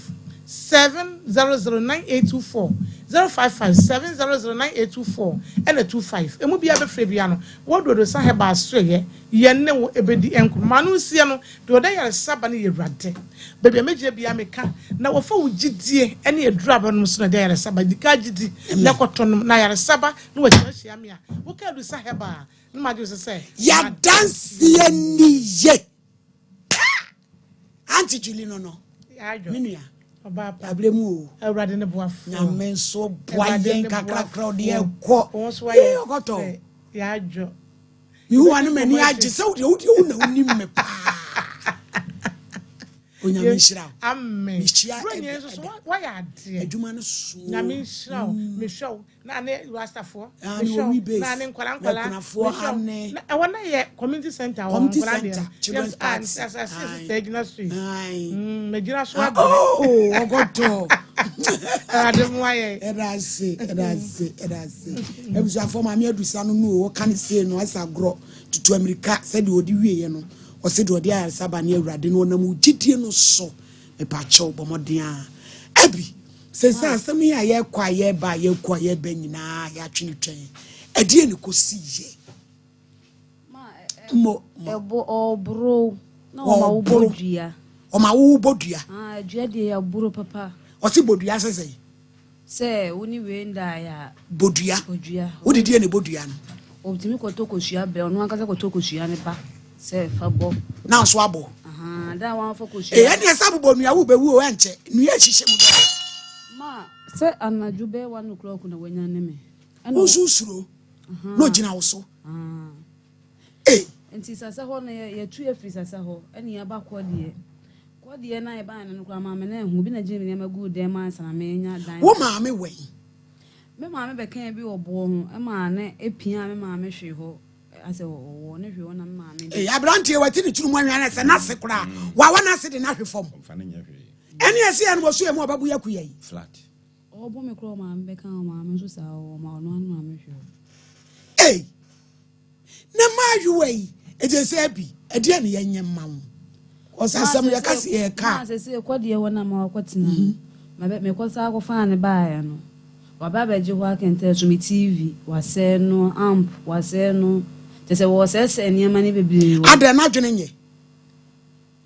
7009824 055 7009824 and a 25 emu bia be frebia no wodo do sa Herbal stroye ye ne wo ebedi enko manu sie no de oda yare saba ne yewrade bebia meje bia meka na wo fa wo gidie ene eduraba no so na de yare saba dika gidi na kotono na yare saba no wa hia me a wo ka do sa Herbal no ma do se ya dance ye ni ye Auntie Julie no Minua Oba ablemu awrade ne boaf nyame so boayen kakrakra de ekọ ogoto ya ajo mi hu anu mani age se wo na unim me pa onyame nshira amen mishia so why ade adwuma no so nyame nshira me show na ne rastafo me show na ne nkwala na wona ye community center children's park stage na street me gira so ogoto adem waye edase ebusa form ami adusa no no wo kan se no asagro tutu america se de odi wieye no o se de odi asaba ne awrade no na mu gidie no so me pa chew bomoden a abi se sa asem ya ye kwa ye ba ye kwa ye ba nyina ya twene twen edie ne kosiye mo ebo obro na o ma wo bodua dua de ya buro papa o se bodua se woni we nda ya bodua wo de die ne bodua no obtimi ko tokosua be ono anka se ko tokosua ne ba se fa bo na so abo da wan fa kosua ene sabu bo nua wo be wu o enche nua hihye mu do ma se anaju be 1 o'clock na wanya ne me o susuro no gina wo so enti sasa ho na ye tu efri sasa ho ene ya ba kode na e ba na nkwa ma me na hu bi na je me na magu de ma ansana me nya dan wo ma me we me ma me be kan bi obo ho e ma ne epia me ma me hwe ho ase wo ne hwe wo na me ma me abrantie wati ni turu mu anwa na se na se kura wa wana se de na hwe fom ene ese ya no so e mu ababu yakuyai flat obo me kro ma me be kan ma me so sa o ma no anu ma me hwe na ma yuwei e je se bi e de ne yenye mawo osasam ya kasi e ka na se kwade ye wona ma kwatina me kwasa akofan ne ba ya no wa baba je ho akente so mi TV wa se no amp wa se no te se wo se niam ne bebre wo ade na dwene nye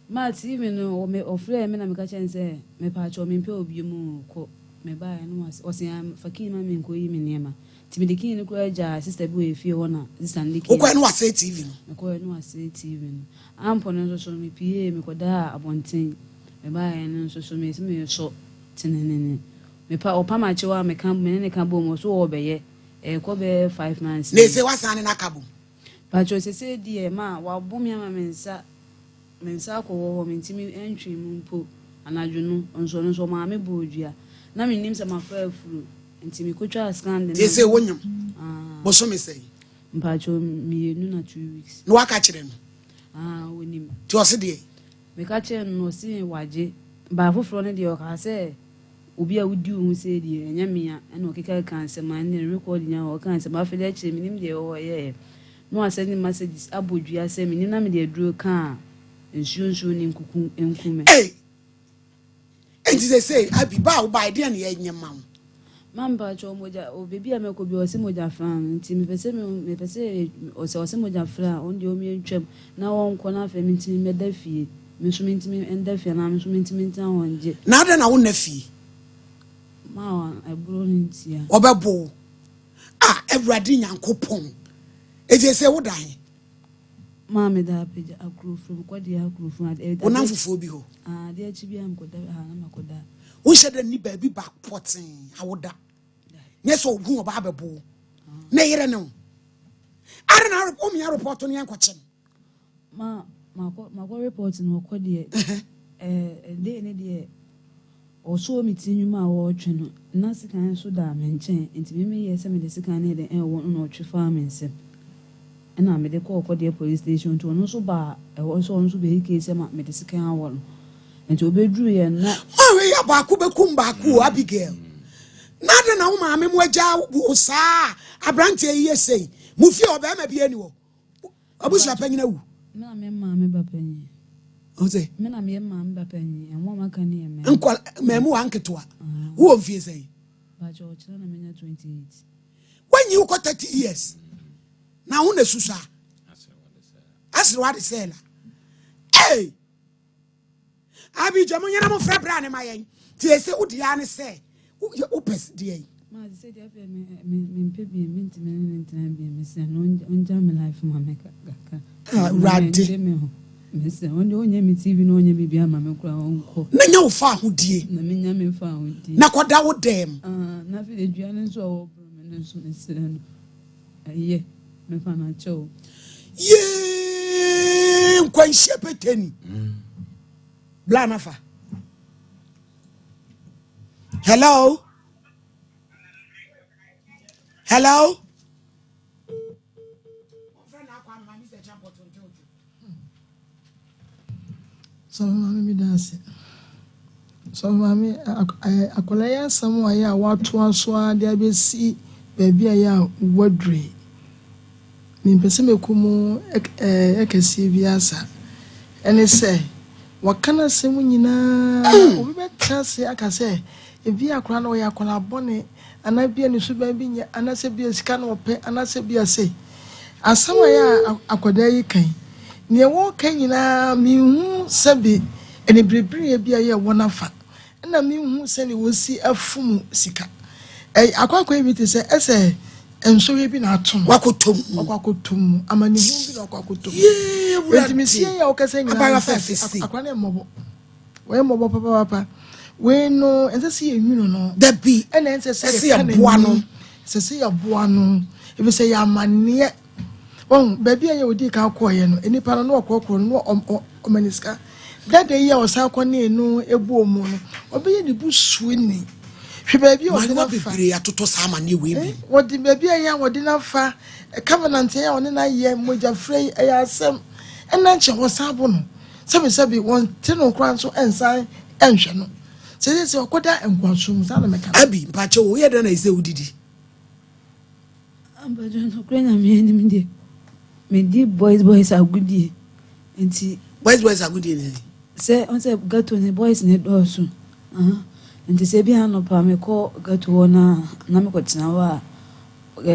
ma TV no me ofre me na me ka chense me pa cho me mpe obi mu ko me ba ya no o se fakini ma me nko yi me niam timidiki ni ko ja sister bi efie wona sister ndiki o ko no wa se TV no ko no wa se TV no ampo no so me pie me ko da abonten me ba ya no so me so tinenene me pa opa ma chewa me kan me ne kan bo mo so obeye ko be 5 months ne se wasane na kabo pa cho se die ma wa bo me ama me nsa ko wo me ntimi entwi mu mpo anadwo no so ma me bo odua na me nim se ma fa afuru ntimi ko twa scan de ne se wonyam bo so me sei mpa cho me nu na 2 weeks no waka kire no wonim ti o se de me ka kire no si waje ba foforo ne de o ka se obi a wudi hu se de enya mia na okeka kan se man ne record nya o kan se ba fe de kire minim de o ye no asend messages abodua se minim na me de duro kan nsuo ni nkuku enkume enti they say abi ba wo ba ide na ye nyema mamba cho moja o bebi ameko bi o se moja fran nti me pese o se moja fran on de o mi ntwam na won ko na fa mi ntimi meda fie me so mi ntimi enda fie na me so mi ntimi ntan wonje na da na wo na fie ma wa ebro ntia obebo everybody nyankopon eje se wo dan Mammy, that page a crew from Quadia crew from Onamphobia. Ah, dear Chibiam could have Hamakoda. We said the baby back potting. I would that. Yes, or who about a boo. Nay, I know. I don't know. Oh, me, I report on your question. My reports in Quadia. Day in a day. Or so meeting you my watching. Nancy can so damn and chain. And to me, yes, I mean, the second head and won't know what you farming. And I made a call for the police station to also bar. I also want to be a case about me the second one. And to be drew and not. Maria Baku, Abigail. Nada na uma me moja usa abrante ye say mufi oba ma bi aniwo abusua panyina wu Na me maame ba panyi o say me na me maame ba panyi en wo maka ne me enko memu anketoa wo mfie say ba jo chira na menya 28 when you got 30 years na wo na susa asre what say la hey abi jamo nyana mo fra bra ne mayen tie se udia ne say wo pes die ma se dia pe me pe bi me ntime ne ntina bi me se no onja me life ma me ka rade me se onye mi tv no onye bibia ma me kura onko na nya wo fa hodie na me nya me fa hodie na koda wo dem na fi edua ne so wo bro me ne so me se no aye me fa na cho ye nkwanhye peteni bla na fa hello So mami mi dance. So mami akola ya samu aya watu aso ade abesi baby aya wadre. Mi pese mekumu ekesi biasa. Ene se wakana semu nyina obi betase aka se ebi akora na oya akora bone anabia ni so ba bi nya anase bia sika na ope anase bia se asama ya akoda yi kan ne wo kan nyina mi hu sabe ene brebere bia ye wonafa na mi hu se ne wosi afum sika akwakwa ebi te se ese enso ye bi na atom wakotom amani hu bi na wakotom enti mi sie ya okase nyina akwa na mmobo we mmobo papa we no ense ye nwunu no da bi ena ense se ya boa no se ya boa no ebi se ya amane won baby aye odi ka akoye no enipa no okokoro no omaniska dade ye osa akone no ebu omu no obiye di busu ni hwe baby o de na fa bibire atoto sa amane we bi wodi baby aye wodi na fa covenant ye one na ye moja frey aye asem ena nche wosabo no sebi won te no kran so ensan enhwe no se okoda enkwansum sa na meka abi mpache wo ye da na ise udidi ambajo no kwenya me ni mde me di boys are good enti boys are good in say on say gato ne boys ne do so enti se bi ano pa me ko gato na me ko tina wa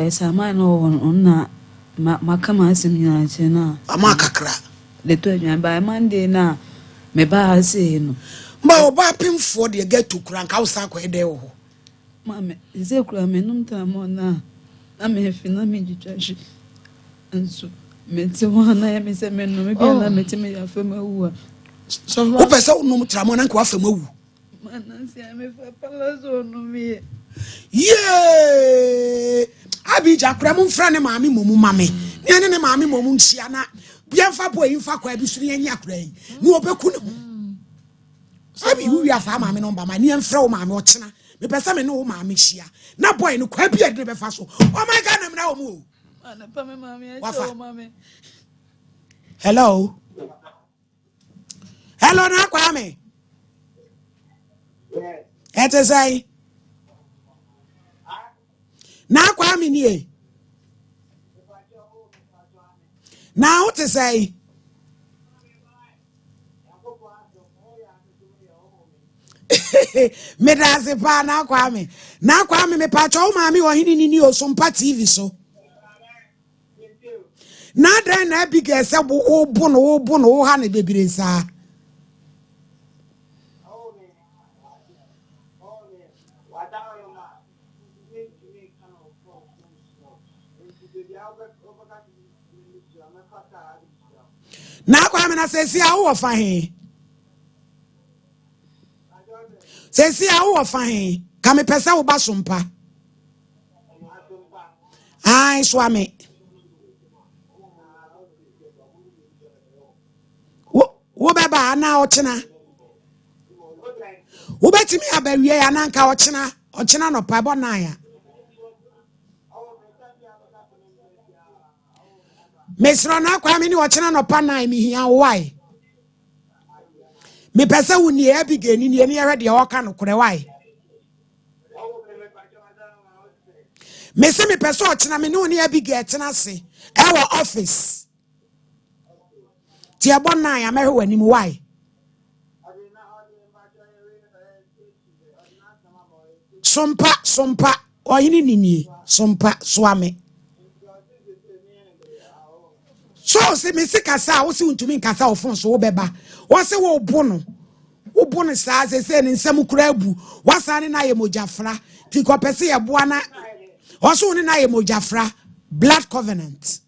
sama no on na makama asim nyina che na ama kakra le to adwan ba Monday na me ba ase no ma oba pimfo de gato kura nka wo sa ko ede wo ho ma me ze kura me num ta mo na me fi na me jitwashi enso me ti wana ya me se me no me bi na me ti me ya fa ma wu so wo pese unum tramo na nka wa fa ma wu mana si me fa palazo no me ye abi jakura mu mfra ne maami momu mame ne ne maami momu nchia na bia mfa boy mfa kwa bi suru yen yakura yi ni obeku ne abi wu ya fa maami no mba ma ne mfra wo maami o chena me pese me no wo maami hia na boy no kwa bia de be fa so oh my god na me na wo mu ana pa me maami ya cho maami hello na kwa me ete sai na kwa me nie na what to say me daze pa na kwa me me pa cho maami wo hini ni o Sompa TV so na dan na big se wo bu no wo ha na bebire sa Na kwa me na sesi a wo fa he. Sesi a wo fa he. Ka me pesa wo ba Sompa. Ai swame. Wo beba na ochina. Wo betimi abawie ya na nka ochina no pa bo na ya. Mesro na kwa me ni ochina no pa na mi hia why. Me pesa wo ni Abigail ni e hwede o ka no kore why. Me se me pesa ochina me ni Abigail tena se e wo office. Ti e bo na ya me hwe wani mu why. Sompa oyini nini Sompa swame. So se me se kasa wo se untumi kasa ofon so wo beba wo se wo bono sa se ne nsam kura abu wasa ne na ye mojafra ti ko pese ye boa na wo so ne na ye mojafra blood covenant.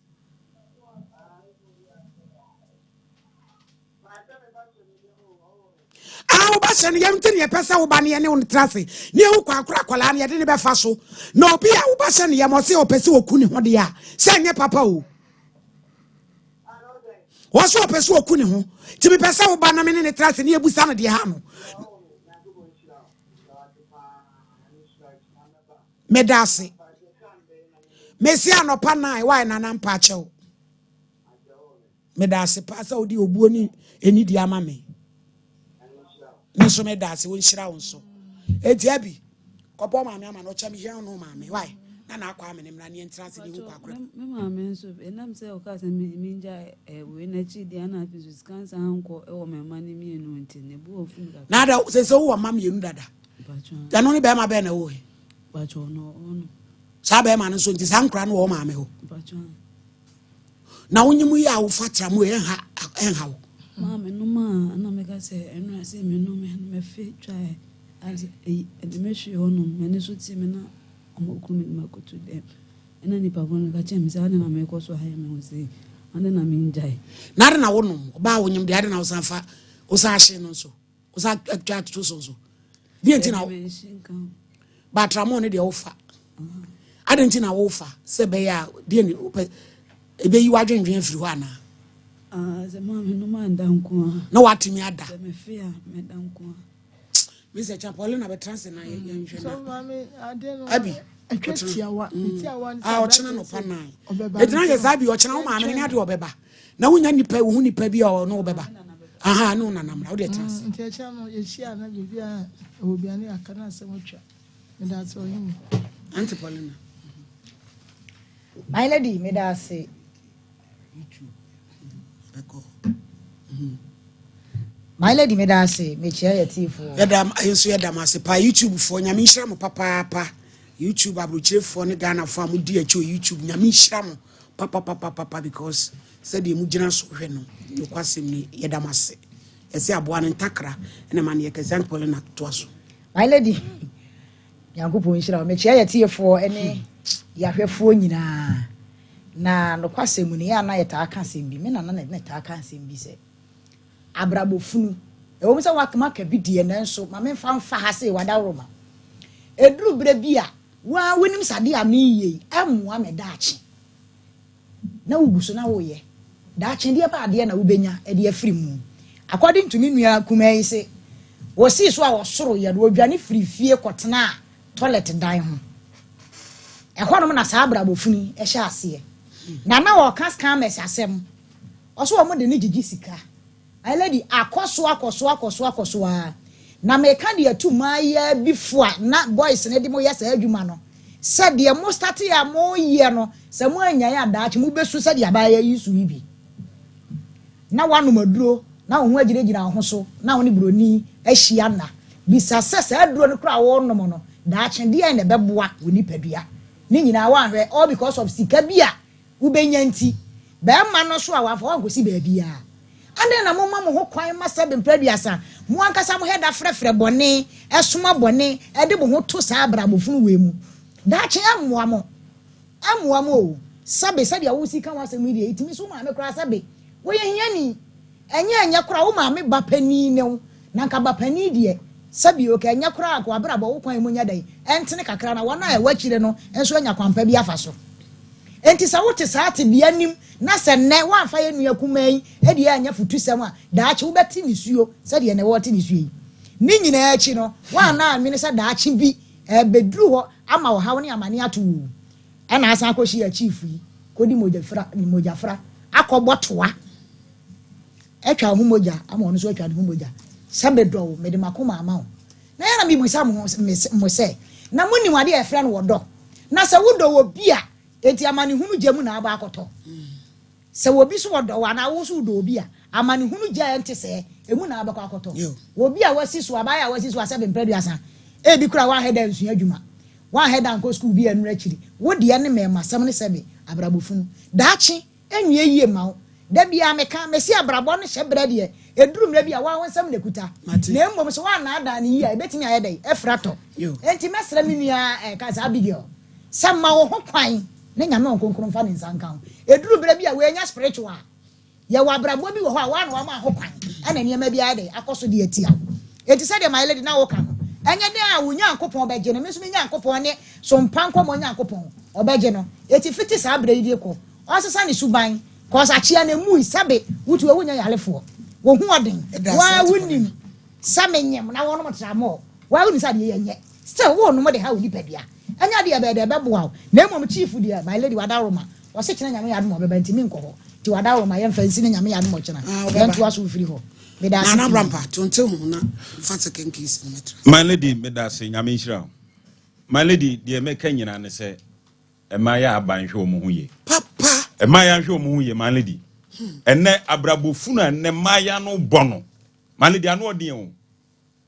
Wo ba se ne yam tini ye pese wo ba ne ne on trase ne wo kwa akura kwala ne ye de ne be fa so na obi a wo ba se ne ye mo se o pese wo ku ne ho de ya se nye papa o. Waso opeso oku ne ho ti me pesa wo ba na me ne trase ne ebusa no de ha no medase mesi anopa nai why na na mpa chew medase pasa odi obuo ni eni di ama me nso medase won hira won so eti abi kopo ma me ama no cha me hia no ma me why na akwa me ne mra ne entrance ne hu kwakura me ma me nso enam se o ka se me nja we na chi dia na afisus cancer anko e wo me ma ne mi enu nti ne bu ofu ga na da se wo ma me enu dada da no ne be ma be na wo he bacho no ono sa be ma no so nti sankra no wo ma me ho bacho na wonyimu ya wo fatra mu enha wo ma me no ma na me ka se enu ase me no me fe twa as e de me hwe ono me ne so ti me na omokumi makoto dem ena ni papa no ka chem se ade na me ko so ha me ho se ade na me njai na ade na wo no ba wonyim de ade na wo sanfa wo sa hye no so wo sa atwa to so di enti na ba tramo ne de wo fa ade enti na wo fa se be ya di ni ebe yi wadwendwen afiri ho ana ze ma me no ma ndanko na watimi ada ze me fe a me danko Mr. Chapolin na be trans na ye nhwe So mami ade no abi atwatiawa tiawa ochena no pa nai edina ye sabi ochena wo ma me ne ade obeba na wonya nipa wo hu nipa bi o no obeba aha no na namra wo de trans nti echa no ye hia na bibia obiane akana asem otwa me da so yin Auntie Paulina my lady me da say YouTube beko my lady me da say me chia ye tifo yedam ayenso yedam ase pa YouTube fo nyame nhira mo papa YouTube abrochire fo ne Ghana fo amudi acho YouTube nyame nhira mo papa because said de mu gina so hwe no nokwasem ni yedam ase ese aboa ne ntakra ene ma ne yekazan Paulina to aso my lady yankopo nhira me chia ye tifo ene yahwefo nyina na nokwasem ni ya na yeta aka asem bi me na ta aka asem bi se abrabofunu e wo mse wakama ka bidie na nso ma me fa ha se wada roma eduru bre bia wa wonim sade amiye amoa me daache na wuguso na wo ye daache de ba ade na wubenya e de afiri mu according to me nua kumai se wo si so a wo soro ye do odwane firi fie kotena toilet dan ho e honom na sa abrabofunu e hye ase na wo kaskan mes asem oso wo mo de ne gigi sika I lady akoso na me ka de atu maya before na boys ne de mo yesa adwuma no said de mo start ya mo ye no se mo anya ya daache mo besu said ya ba ya yisu bibi na wanu maduro na wo ho agire ho so na wo ne broni ahia na bisa sesa aduro ne kra wo no mo no daache de ya ne beboa woni padua ni nyina wa hwe all because of sika bia wo benya nti be ma no so a wa fa wo gosi ba bia ande na mo ho kwan ma sebe mpradua mo ankasa mo heda frefre bone esoma bone ede bo ho to sa abrabofunu we mu daache amoa mo o sabe sabe a wo sika wa asem ide itimi so ma me kra sabe we hiani enya kora wo ma me ba pani ne na nka ba pani de sabi o ka enya kora akwa abrabo wo kwan mu nya dai entene kakra na wona e wachire no enso enya kwampa bi afa so enti sa wote sa ate bia nim na se ne wa afa ye nua kuman e de anya futu sem a daache wo beti ni suo se de ne wote ni suo ni nyina achi no wa na amene se daache bi e beduru ho ama wo hawo ne amane ato ana asa akoshi ya chief yi kodi moja fra akọgbọtoa etwa hu moja ama onu so etwa hu moja sabe do me de makoma ama o na ya na mi musa mo se na muni wade e fra no wodo na se wodo wo bia enti amane hunu gyamu na aba akoto se wo bi so wodo wa na wo so do obi a amane hunu gya ente se emu na aba akoto wo bia wasi so aba ya wasi so asabe mpreduasa e bi kura wa heda nsu adwuma wa heda anko school bi anu akiri wo de ne mema sam ne sebe abrabofunu daachi enwie yie ma da bia meka mesi abrabo ne hyebre de eduru mra bia wa wonsam ne kuta na mmom so wa na ada ne yia ebetimi ayedai efrato enti mesra mi nua kasa abigio sama wo ho kwan ne nyame onkonkron fa ne nsanka ho eduru bra bia we nya spiritual ye wa abrabo bi wo ho a wa na wa ma ho kwan ana niema bia ayedai akoso de atia enti se de my lady na wo ka no enye de a wo nyankopon obeje no meso nyankopon ne so mpanko mo nyankopon obeje no eti fiti sa abra yi ko osesa ne suban cause achia na mu isabe wutu ewu nya yalefo wo hu oden wa wunim samenyem na wono mtramo wa wuni sa de yenye still wo no mo de ha wuni pedia anya de be boa na emom chief dia my lady wadaroma wo se kina nyame yadom obeba ntimi nkoho ti wadaroma ye mfansi ne nyame yadom okina yentu aso firi ho me da na brampa tonte hu na fata kenkis ne metra my lady me da se nyame nhira my lady de me ka nyina ne se emaya abanhwe omo hu ye papa emaya nhwe omo hu ye my lady enne abrabofunu enne maya no bono my lady anu odin o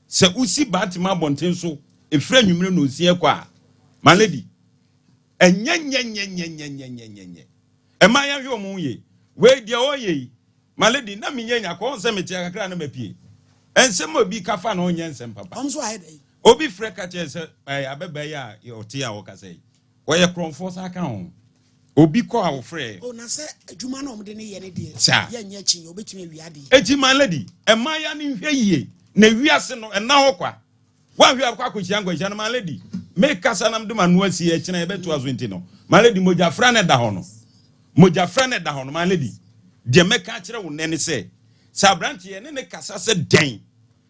se usi batima bonten so efra nwumre no osie kwa my lady enyenyenyenyenyenyenyenyenye emaya nhwe omo hu ye we dia oye my lady na minyenya ko nse metia kakra na mapie ensem obi kafa na onye ensem papa omso ayedai obi freka chese abeba ya otia wo kasai woye kronfo saka ho obi ko awo frɛ o na se adwuma na omde ne ye ne de ye nya chin obetumi wiade eti my lady emaya ne hwɛ yie na wiase no ɛna hɔ kwa wa hwɛ akwa akochia ngwa na my lady me kasa nam de manu asi e kyena ebeto azo nti no my lady moja fra ne da hɔ no my lady de meka kyerɛ wo nene se sabrante ye ne kasa se den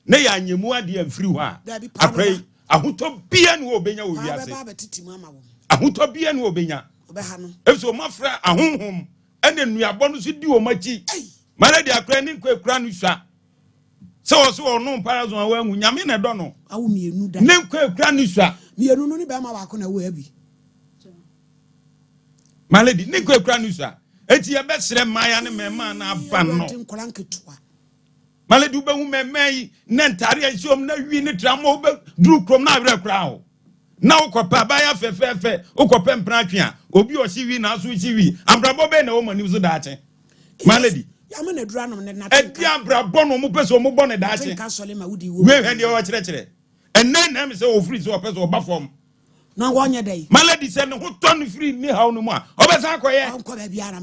ne ya anyemu ade amfiri hɔ a akrai ahoto bia ne obenya wo wiase ahoto bia ne obenya obeha no efso mafra ahonhom ene nuabɔ no so di o machi maladi akra ni kwekura no sua se wo so ono parazon awu anwu nyame ne dɔ no awu mienu da ne kwekura no sua mienu no ni ba ma ba ko na wo abi maladi ne kwekura no sua eti ye besere maya ne mema na aba no maladi ube hu memai ne ntare ansiom na wi ne tramo ube duru krom na awre kra ho na ukopa baya fefefe ukopa mpratwe obi o siwi na aso siwi abrabo be na o mani so daache malady ya me na dura no ne na edi abrabo no mo pese o mo bo ne daache ka sole ma wudi wo we hwe o kire enen na me se o free so o pese o ba form na wonye dai malady se ne ho ton free ni hawo no mu a o be san koye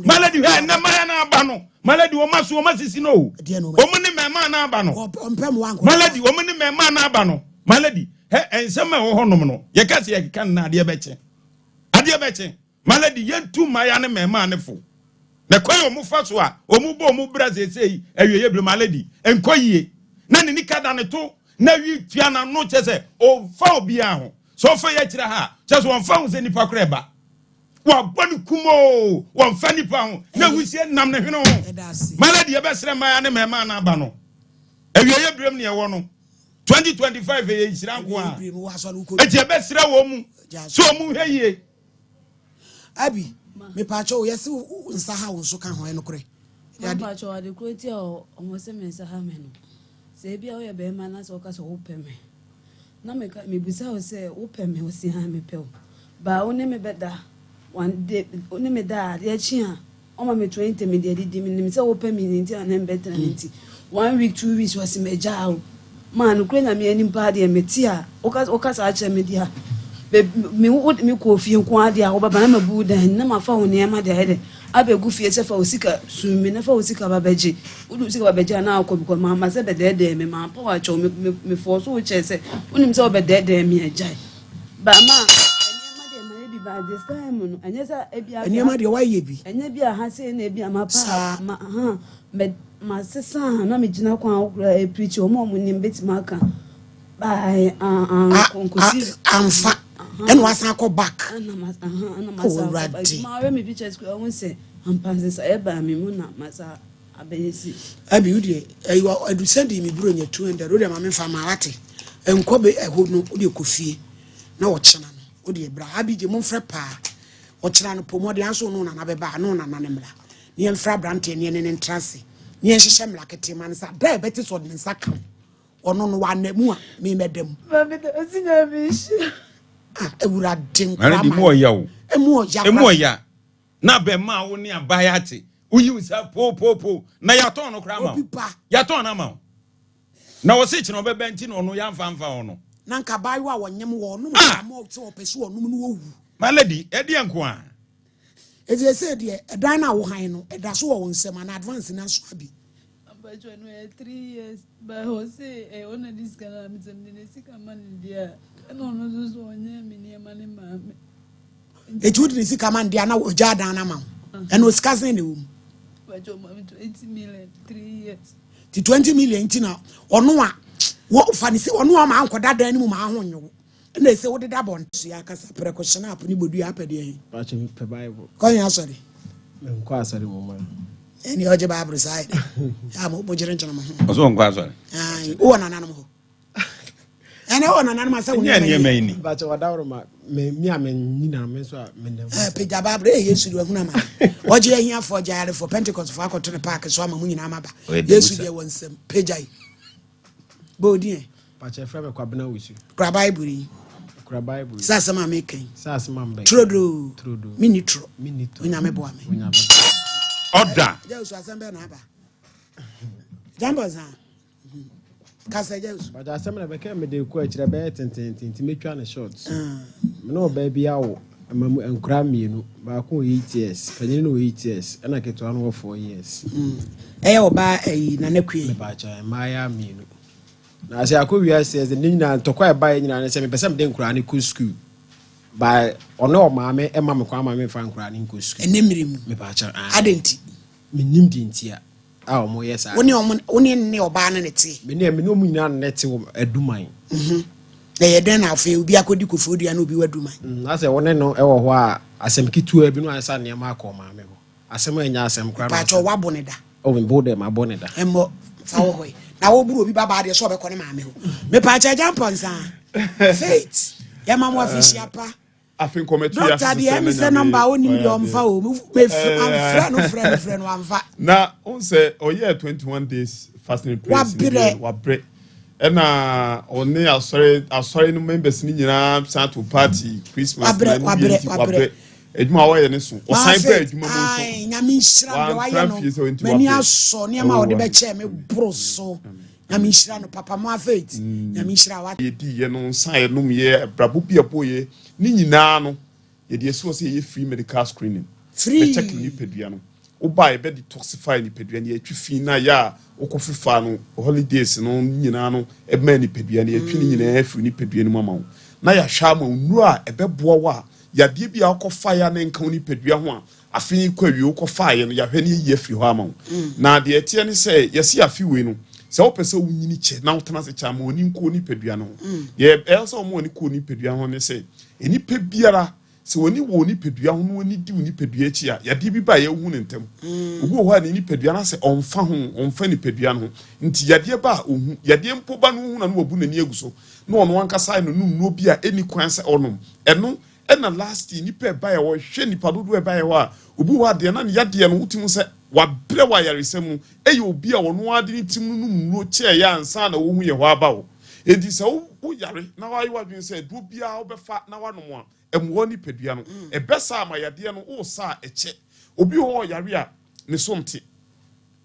malady hwe na maya na aba no malady o maso o masisi no o mo ni mema na aba no malady o mo ni mema na aba no malady ensema wo honom no ye kase ye kan na ade beche malady yentu maya ne mema ne fo na koy o mu fa so a o mu bo o mu bra sesei awieye bre malady enkoyie na ne nikada ne to na wi tua na no chese o fa obi aho so fa ye kira ha chese won fa hu se nipa koreba wa boni kumo won fa nipa ho na wusie nam ne hwene ho malady ye besere maya ne mema na aba no awieye brem ne ye wo no 2025 ye isiranko a eje besira wo mu so mu hweye abi me pacho yesi nsa ha wo so kan ho eno kore ya pacho ade kroti o mo se me nsa ha me no se bia wo ye be ma na so ka so wo peme na me bisa wo se wo peme wo si ha me pe ba wo ne me beda one day wo ne me da ya chi a o ma me 20 me de di mi se wo peme ni nti na betra nti 1 week 2 weeks was me jao man kure na me anim pa de metia oka sa ache me dia me ko fie nko ade a wo baba na mabu dan na mafa wo ne ma de hede abegu fie se fa osika sumi na fa osika babeji unu osika babeji na akọ biko ma se bedede me ma pa wa cho me for so che se unim se obedede me ajai ba ma enema de ma ebi ba this time no anyesa ebi enema de wa ye bi enya bi ha se na ebi ma pa ma ha ma se sa na me gina kwa okura e preach o mo nim betima aka ba konkosi amfa and was I back. My me pictures go on say I'm passing eba me muna masa abesi. Abi udi I do send me bro nya 200 odi ma me fa ma wate. Enkobe ehod no odi ekofie. Na wo chena no odi ebra abi je mo mfre pa. Wo chena no pomode anso no na beba no na ne mra. Ni emfra brante ne ne entrance. Ni enhyehyɛ mla kete man sa da beti so de nsa kan. Ono no wa na mu a me medam. Ba me to sinya bishi. Ewura den kwa ma mo ya o emu ya na be ma wo ne abayate uyi usa po na ya ton no kra ma ya ton na ma na wo se kino be benti no no ya mfa ono na nka bayo a wonyem wo no ma o te opese wo no no wu maladi e de nko a e je se de edan na wo han no e da so wo nsem na advance na so abi abajo no 3 years ba ho se e ona this kana mi tem ne sika man dia no no so onye mi ne ma ne ma me e tu de sika man dia na o ja dan na ma e no sika sen ne wo abajo ma 20 million 3 years ti 20 million ti na ono a wo fa ni se ono ma ankoda dan ni mu ma ho nyo na se wo de da bon so ya kasa precaution up ni bodu ya pede hin ba che pe bible ko yan sorry nko asari mo ma eni oje bible side ya mo jere nchana ma ho oso nko asori ai o na nanam ho ene o na nanam asa wo ni me ni ba che wadawro ma me mi a me nyina me so a me nem peja bible yesu do huna ma oje ahia for jare for pentecost for akoto ne park so ama mu nyina ma ba yesu de wonsem peja yi bodi ba che fra me kwa bena wusu kra bible sa sama mekan sa sama mbe trodo minitro onya me boa me order yesu asembe na aba jambo za kasa yesu ba ja semna be ka me de ku akire be tententi metwa na shorts me no ba bia wo amamu enkura mienu ba ko 8 years panyin no 8 years na keto anu 4 years oba na nakue me ba cha maya mienu na se akowia says the nyina ntokwa eba nyina na se me pese me de enkura ne ku school ba ono o maame e ma me kwa maame fa enkura ne ku school enemremu me ba cha adenti me nim di ntia a o mo yes a woni ne oba na neti me ne no mu nyina neti aduman na ye den na afi obi akodi kofodua na obi waduman na se woni no e wo ho a asem kitu abi no ansa ne ma akọ maame ho asem anya asem kra ba cho wabo ne da o me bo de ma bo ne da emmo fa wo hoy na wo buru obi baba de so be ko ne maame ho me pa cha jamponsa faith ya mama afishi apa afin kometu ya doctor de em say number oni mi o mfa o me friend no amfa na on say o year 21 days fasting prayer wa bre ena oni asori no members ni nyina santo party christmas wa bre eduma wa ye ne so o sign bre eduma mo so ai nyame nhira wa ye no mani aso ne ma o de be che me bro so nyame nhira no papa mo faith nyame nhira wa ye di ye no sign no ye brabo bia boye ni nyina no ye de so say ye free medical screening free check ni pedua no o buy be detoxify ni pedua ni atwi fi na ya okofifa no holidays no nyina no e ma ni pedua ni atwi ni nyina free ni pedua ni mama na ya hwa ma onuru a e be boa wa ya de bia okofa ya na nka ni pedua ho a afin kwawi okofa ya no ya hwe ni ye free ho ama na de etie ni say yesi afi we no se o pese wunyini che na utana se cha ma oni nko ni pedua no ye elso mo oni ko ni pedua ho ne say eni pe biara se woni wo ni pedua ho no oni di ni pedua chi a ya de bi ba ye hu ne ntem obi ho a ni pedua na se onfa ni pedua no nti ya de ba ohu ya de mpo ba no hu na no wabu na ni eguso no ono ankasa no no bi a eni kwan se onom eno ena last ni pe ba ye wo hwe ni padodo e ba ye wa obi ho ade na ya de no utimu se wa bre wa yaresemu eye obi a wono ade ni tim no muro che ya ansa na wo hu ye ho aba wo edi se wo yare na wa yi wa dwen se do bia wo befa na wa no mo emwo ni pedua no e besa amayade no wo sa eche obi ho yare a ne somte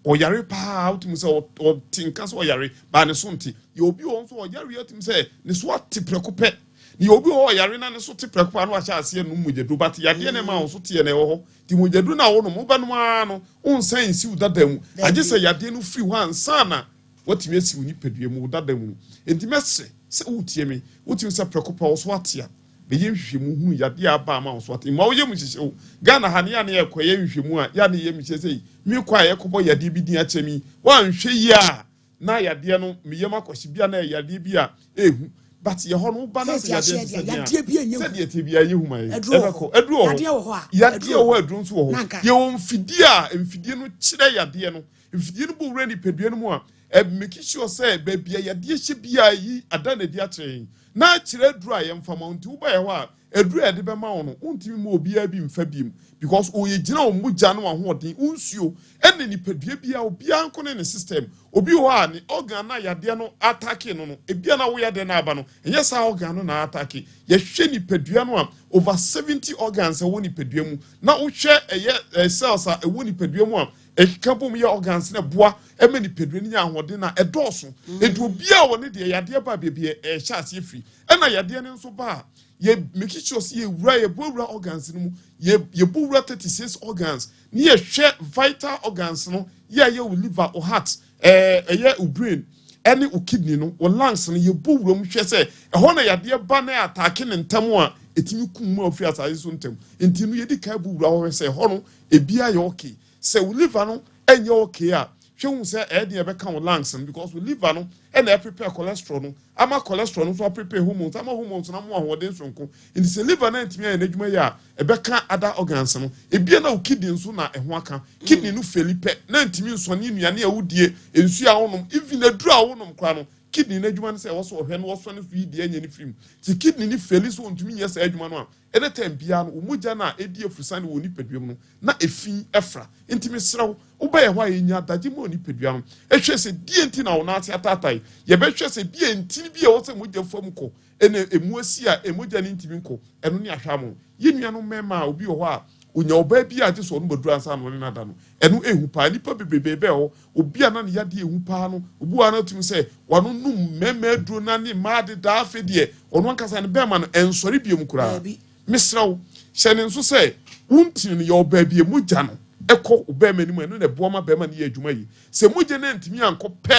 o yare pa utimu se o tinka so yare ba ne somte ye obi ho so yare atim se ne so ati prekope ni obi ho yare na ne so te preko no acha ase no mujadu but yade ne ma wo so te ne wo ti mujadu na wo no mo ba no ma no unsan si udadamu agye se yade no free ho ansa na watimi asi wo nipadua mu udadamu enti messe se utie me uti se preko pa wo so atia be ye nhwehwemu hu yade aba ma wo so atia ma wo ye mu hyehye Ghana ha ne ya ne ekoye nhwehwemu a ya ne ye mi hyehye mi kwa ye kobo yade bi din achemi wan hwe yi a na yade no meyema kwashi bia na yade bi a ehu but ye ho no ba na yade bi enye said ye te bia ye hu mai ebeko edu ho yade ho edu nso ho ye wo mfidi a mfidi no kire yade no mfidi no bo ready pedua no mu a make sure say bia yade hye bia yi adana di akire na kire duru a ye mfama nti wo ba ye ho a eduru ede be ma wo no untimi ma obi a bi mfa biem because oye gina o mugya no ahoden unsuo ene ni pedua bia obi anko ne system obi ho a ni organ na yade no attack no no ebia na wo yade na aba no enye sa organ no na attack ye hwe ni pedua no a over 70 organs e wo ni pedua mu na wo hwe eye cells a e wo ni pedua mu a ekabom ye organs na boa e ma ni pedua ni ahoden na edoso edu obi a wo ne de yade ba bebie e hya ase free ena yade ne nso ba ye make sure see ye bowura organs no mu ye bowura 36 organs ni ye hwe vital organs no ye liver or heart ye brain any kidney no or lungs no ye bowura mu hwe se e ho na yade ba na attack ne ntam a etimi kum mu ofri asase so ntam enti no ye di kai bowura ho se ho no ebia ye okay se liver no enye okay a hwe say e de be kan lungs because we liver no and I prepare cholesterol no ama cholesterol no so prepare hormones ama hormones na mo ahoden sonko in the liver na ntimi ya n'adwuma ya e be kan other organs no e bia na kidney nso na eho aka kidney no felipe na ntimi nso ne nuane a wodie ensu a wonom even aduru a wonom kwa no kidney na adwuma no say wo so ohwe no wo so ne so yi die anya ni film ti kidney ni feli so ntimi nya say adwuma no a anytime bia no omugya na edi afusane wo ni paduam no na efi efra ntimi srew wo ye ho anya daje mo ni paduam ehwe se die nti na wo na ate atatai ye be hwe se die nti bia wo se mugya fam ko ene emu asi a emugya ni ntimi nko eno ni ahwa mo ye nua no mema obi ho a onya oba bia ate so no badura ansa no ne nada no eno ehu pa nipa bebebe ho obi ana ne yade ehu pa no obu ana tumi se wano num mema duro na ne maade da afedie ono ankasa ne bema no ensori biem kura misraw hyene nso se wuntin ne yo ba bie mugya no ekọ obema ni mu eno ne booma bema ne ye adwuma yi se mugye na ntimi anko pe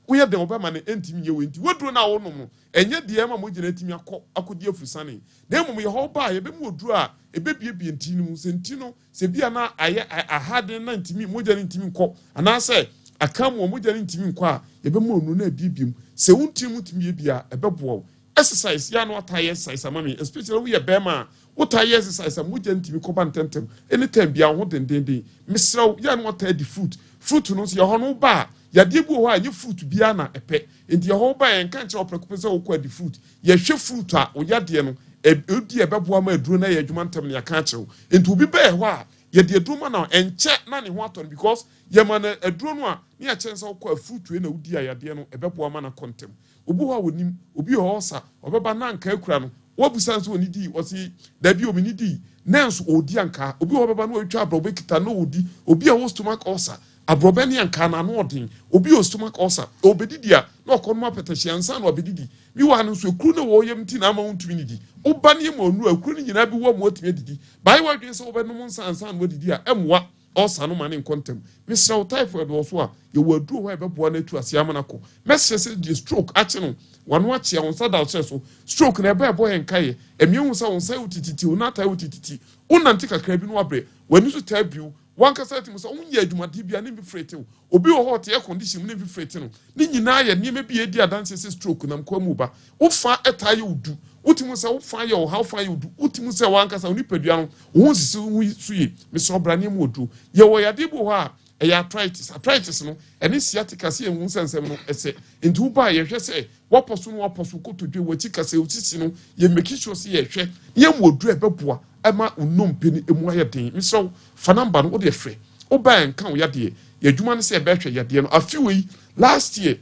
wo ye de obema ne ntimi ye wenti woduro na wo no enye de ma mugye na ntimi akodi afusane na emum ye ho ba ye be mu oduro a ebebie bie ntini mu se ntino se bia na aye ahade na ntimi mugye na ntimi nko ana se akam wo mugye na ntimi nko a ye be mu onu na bibiem se wuntin mu ntimi ye bia ebeboa exercise ya no ataye exercise amami especially we ye bema what I exercise am mugye ntimi ko ban tentem anytime bia ho dendenden misraw ya no ata di fruit no so ye ho no ba ya de bu ho anye fruit bia na epe enti ye ho ba ye nka nche oprekopese wo kwa di fruit ye hwe fruit a wo ya de no odi ebeboa ma aduro na ye adwuma ntem ne ya ka chew enti obi ba ye ho a ye de aduro na enche na ne ho aton because ye ma na aduro no a ne ya chense wo kwa fruit we na odi a ya de no ebeboa ma na kontem obi ho a wonim obi ho osa obeba na nka akura no wobusan so oni di osi da bi omi ni di nenso odi anka obi wo baba no otwa abrobe kita no odi obi a wo stomach ulcer abrobe ni anka na no odin obi o stomach ulcer obedidi a na okonoma petahye ansa na obedidi mi wa no so ekuru na wo yem ti na ama wontumi ni di oba ne mo nu ekuru ni nyina bi wo mo otumi didi bai wa dwen so obedno mo ansa na odidi a emwa ulcer no ma ne kontem misra typhoid wo so a ye waduru ho ebeboa na tu ase amana ko mesese di stroke ache no wano ache on sa da so stroke na ebe boy enkaye emihu sa on sa utititi unata utititi unanti kakra bi no abre wani so tabiu wankasa timu sa unya adwumade bia ne bi frete obi wo hot air condition ne bi frete no ni nyina ye ne bi edi adanse se stroke na mkwa mu ba ufa etaye udu utimu sa ufa ye o how far you do utimu sa wankasa oni padua no wo sisi wo suye meso brane mu odu ye wo yade bo ho a arthritis no ene sciatica se ehun sensem no ese enti wo ba ye hwe se woposo no woposo kotodwe wachi kase otisi no ye make sure se ye hwe ye mu odu ebeboa ema unompe ni emu aye den nso fa number no wo de hwe wo ba enka wo yade ye adwuma no se ebe hwe yade no afiwe last year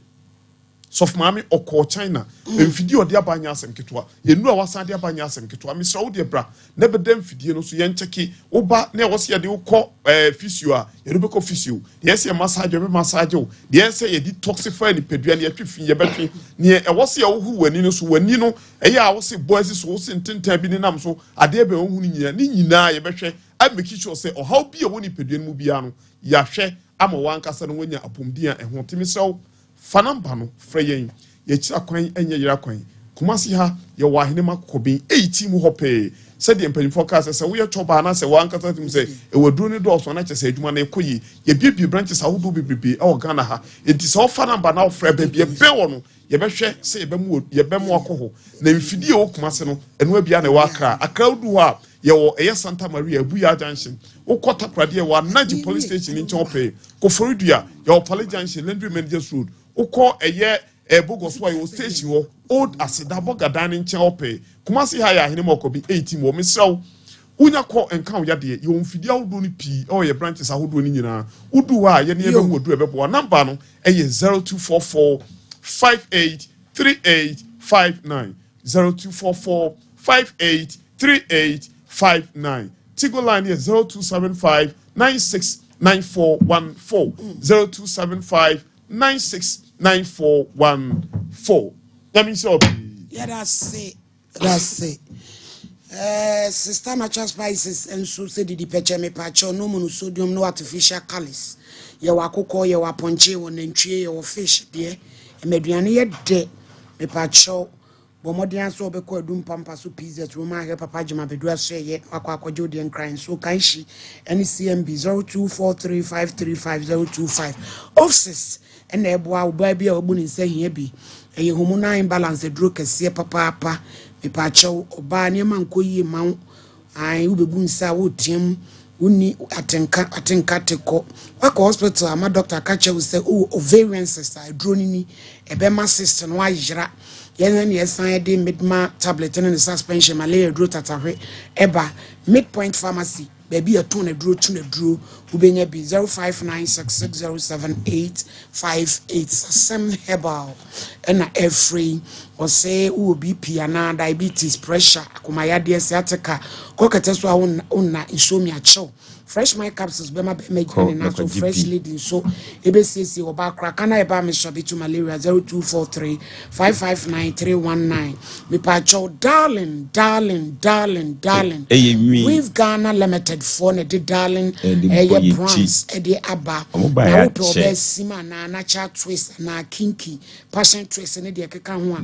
soft mami oko China mfidie odi abanya asem ketwa enu a wasade abanya asem ketwa misra wo de bra na bedam fidie no so yen cheki oba na wo se ye de ukọ physio a ye do beko physio de ye se massage be massage wo de ye se ye detoxify ni pedua ne atwi fi ye betwe ne e wo se ye wo hu wani no so wani no eye a wo se boys so wo se ntenta bi ni nam so ade be wo hu ni nyina ye behwe I make sure say or how be a woni pedua mu bia no ya hwe ama wankasa no wonya apomdia ehho timisew fanamba no freyen ye kira kwan enye yira kwan kumasi ha ye wa hene makobin 18 mu hope said the empanyi forecast say we choba na say wankasa tim say e waduru ne do so na chese adwuma na ekoyi ye bibie branches ahodo bibibi e Ghana ha enti so fanamba na ofre ba bie be wo no ye behwe say ye be mu akoho na mfidie wo kumase no eno abia na wa akra udu ha ye wo eye Santa Maria Buya Junction ukota prade wa Naji police station in Chope ko Foridua ye wo police junction Landry Managers Road uko eye Bogoswa yo station wo old Asidabo Gadan in Chope kumasi ha ya hene mokobi 18 wo misraw unya ko enka wo yade ye mfidi ahodo ni pi o ye branches ahodo ni nyina udu ha ye ne ebe mu odu ebe bo number no eye 0244 583859 0244 583859 Tigo line is 0275 969414 0275 969414. That means yeah, that's it. Sister natural spices and so said the peche me pacho no monosodium no artificial colors. Your wakoko, your waponche, one entry, your fish, dear, and mediani yet de me pacho. Bomodian so be called dum pampa so pizza to my papa jama be do say yet aqua jodian crying so can she any CMB 0243535025 offices and the boy baby or bunny say here be a hormonal imbalance a drug a see papa me pacho or bany man ko ye mount I will be boon sa wood team uni atenka teko wako hospital ama doctor catch will say oh ovarian sister I drone ni a bema sister no ajra yen yes I did midma tablet and the suspension malaria drew tatahwe eba midpoint pharmacy baby a tone a drew ubenya be 0596607858 some herbal and every or say who be piana diabetes pressure akumaya dear sciatica kokateswa una insomnia chill fresh my capsules be my making and so fresh leading so ebcc oba krakana eba me shobi to malaria 0243 559319 me pacho darling we've Ghana limited for the darling brands ede aba na wo be sima na natural twist na kinky passion twist ne de keka ho a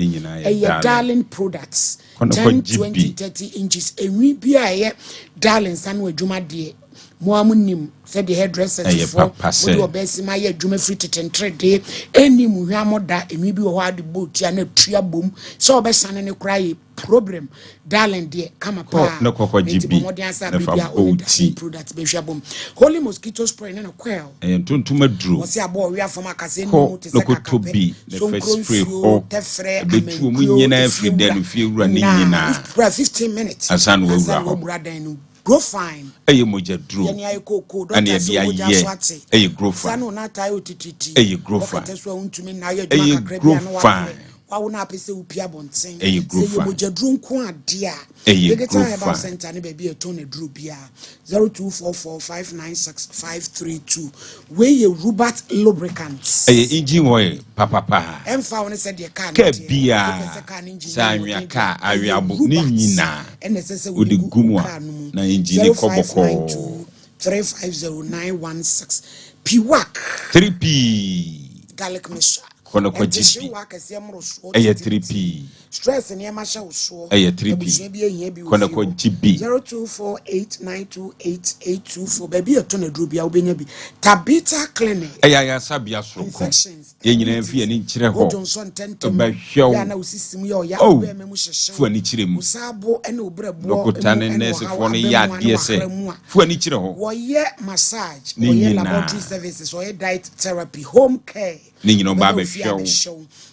darling products 10 20 30 inches enwi bia ye darling san adwuma de Moamunim said the hairdressers for the obesima ye jume free tetentre de any muhamoda and maybe what the boat and a tria boom so obesan and cry problem darling dear come apart no coco GB products be shabum holy mosquito spray and a quail and tuntuma drew was ya boy we are from a casino no to be the first spray ho betu mu nyina every day no feel running na 15 minutes asan wo grow fine eye moja drew yani ay koko and ye eye grow fine sanu na tayo tititi eye grow fine teso untumi na ye dwuma kakra no wa wona apese upia bonten eye grow fine moja drew nko ade a eye grow fine center ne baby e ton e drew bia 0244596532 we ye Rubat lubricants eye engine oil papa emfa wona said ye car ka bia sanwa ka awiabo ni nyina odi gumu na engine koboko 350916 Piwak 3P garlic mixture kono kwa GP eye 3P stress ni ma sha uso eye 3P kono kwa GP 0248928824 baby e to na duro bia obenya bi Tabita clinic eye ya sabia soko ye nyina mfi ani nkire ho ba hwew ya na usisim ya ya be memu hyehye fu ani kire mu usabo ene obrebo dokotane nurse fo no ya de se fu ani kire ho wo ye massage wo ye laboratory services wo ye diet therapy home care ni nyina ba ba hwew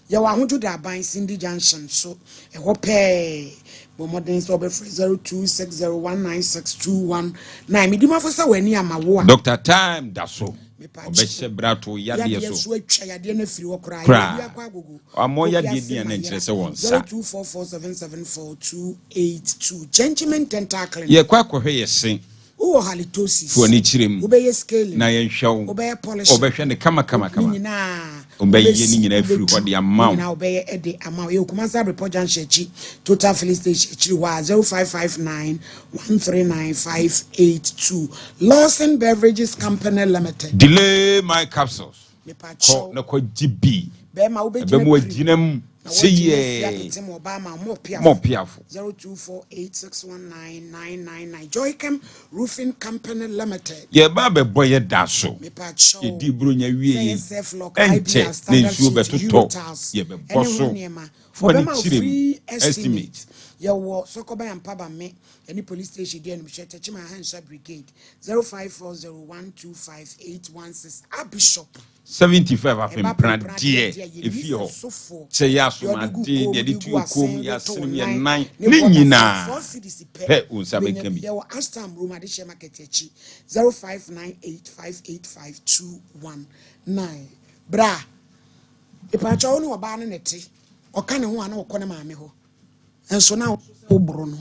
ya wa hoju da ban Cindy Junction so e ho pe bo modern so be 0260196219 midima for sa wani amawo Dr. Time da so obehye brato yade so so atwa yade na firi wo kra Kra. ya kwa agogo amo yade dia na nkyere se won sa 0244774282 gentleman tentacle ye kwa kohwe ye sen wo halitosis fo ni kirem obeye scaling na ye hwew obeye polish obehwe ne kama nyina obeye ni nyina firi ho de amount nyina obeye e de amount ye Kumasi report junction chi total filling station chi wa 0559139582 Lawson Beverages Company Limited delay my capsules me pa ko na ko GB be ma be mo aginam seye mo piafo 0248619999 Joycam Roofing Company Limited ye ba be boye da so me pa cho e di bro nya wie ente ne nsuo betoto ye be boso for ni free estimate estimate yawo sokoba yampaba me any police station there no chete chima Hansha Brigade 0540125816 Bishop 75 afem pradie efi ho che ya so ma de de tu kom ya sinem ye nan ni nyina pe unsa be kan bi yawo Ashtam room ade share market echi 0598585219 bra ipacha onu oba ne nete oka ne ho ana okọ ne maame ho enso na wo bro no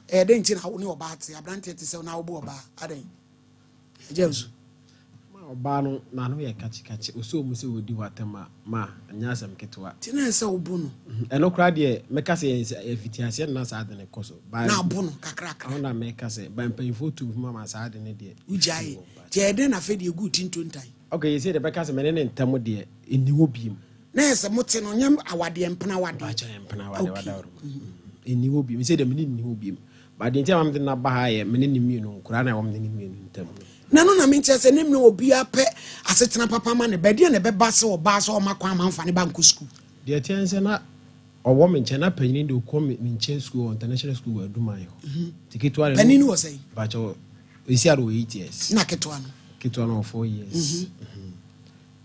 de nti na wo ne oba ate abrante te se na wo bo oba adan ejesu oba no na no ye kachi oso mu se wodi watama ma anya asem ketwa ti na se wo bo no eno kra de meka se efitiase na sa ade ne koso ba na bo no kakra na meka se ba mpanfo tu ma sa ade ne de ujaye ti ede na fe de gu tintontai okay you say the meka se menene ntam de eniwo biem na se mote no nyam awade empena wade ba cha empena wade wadawro eniwo biem say de menene eniwo biem ba de ntia mam de na ba ha ye menene mienu nkura na wam de ne mienu ntam na no na minche se nim no obi ape asetena papa ma ne bede na beba se oba se o makwa manfa ne banku school de tiense na owo menche na panyin de ko menche school international school aduma yo ticket wa panyin wo say ba cha isi aro 8 years na ketwa no 4 years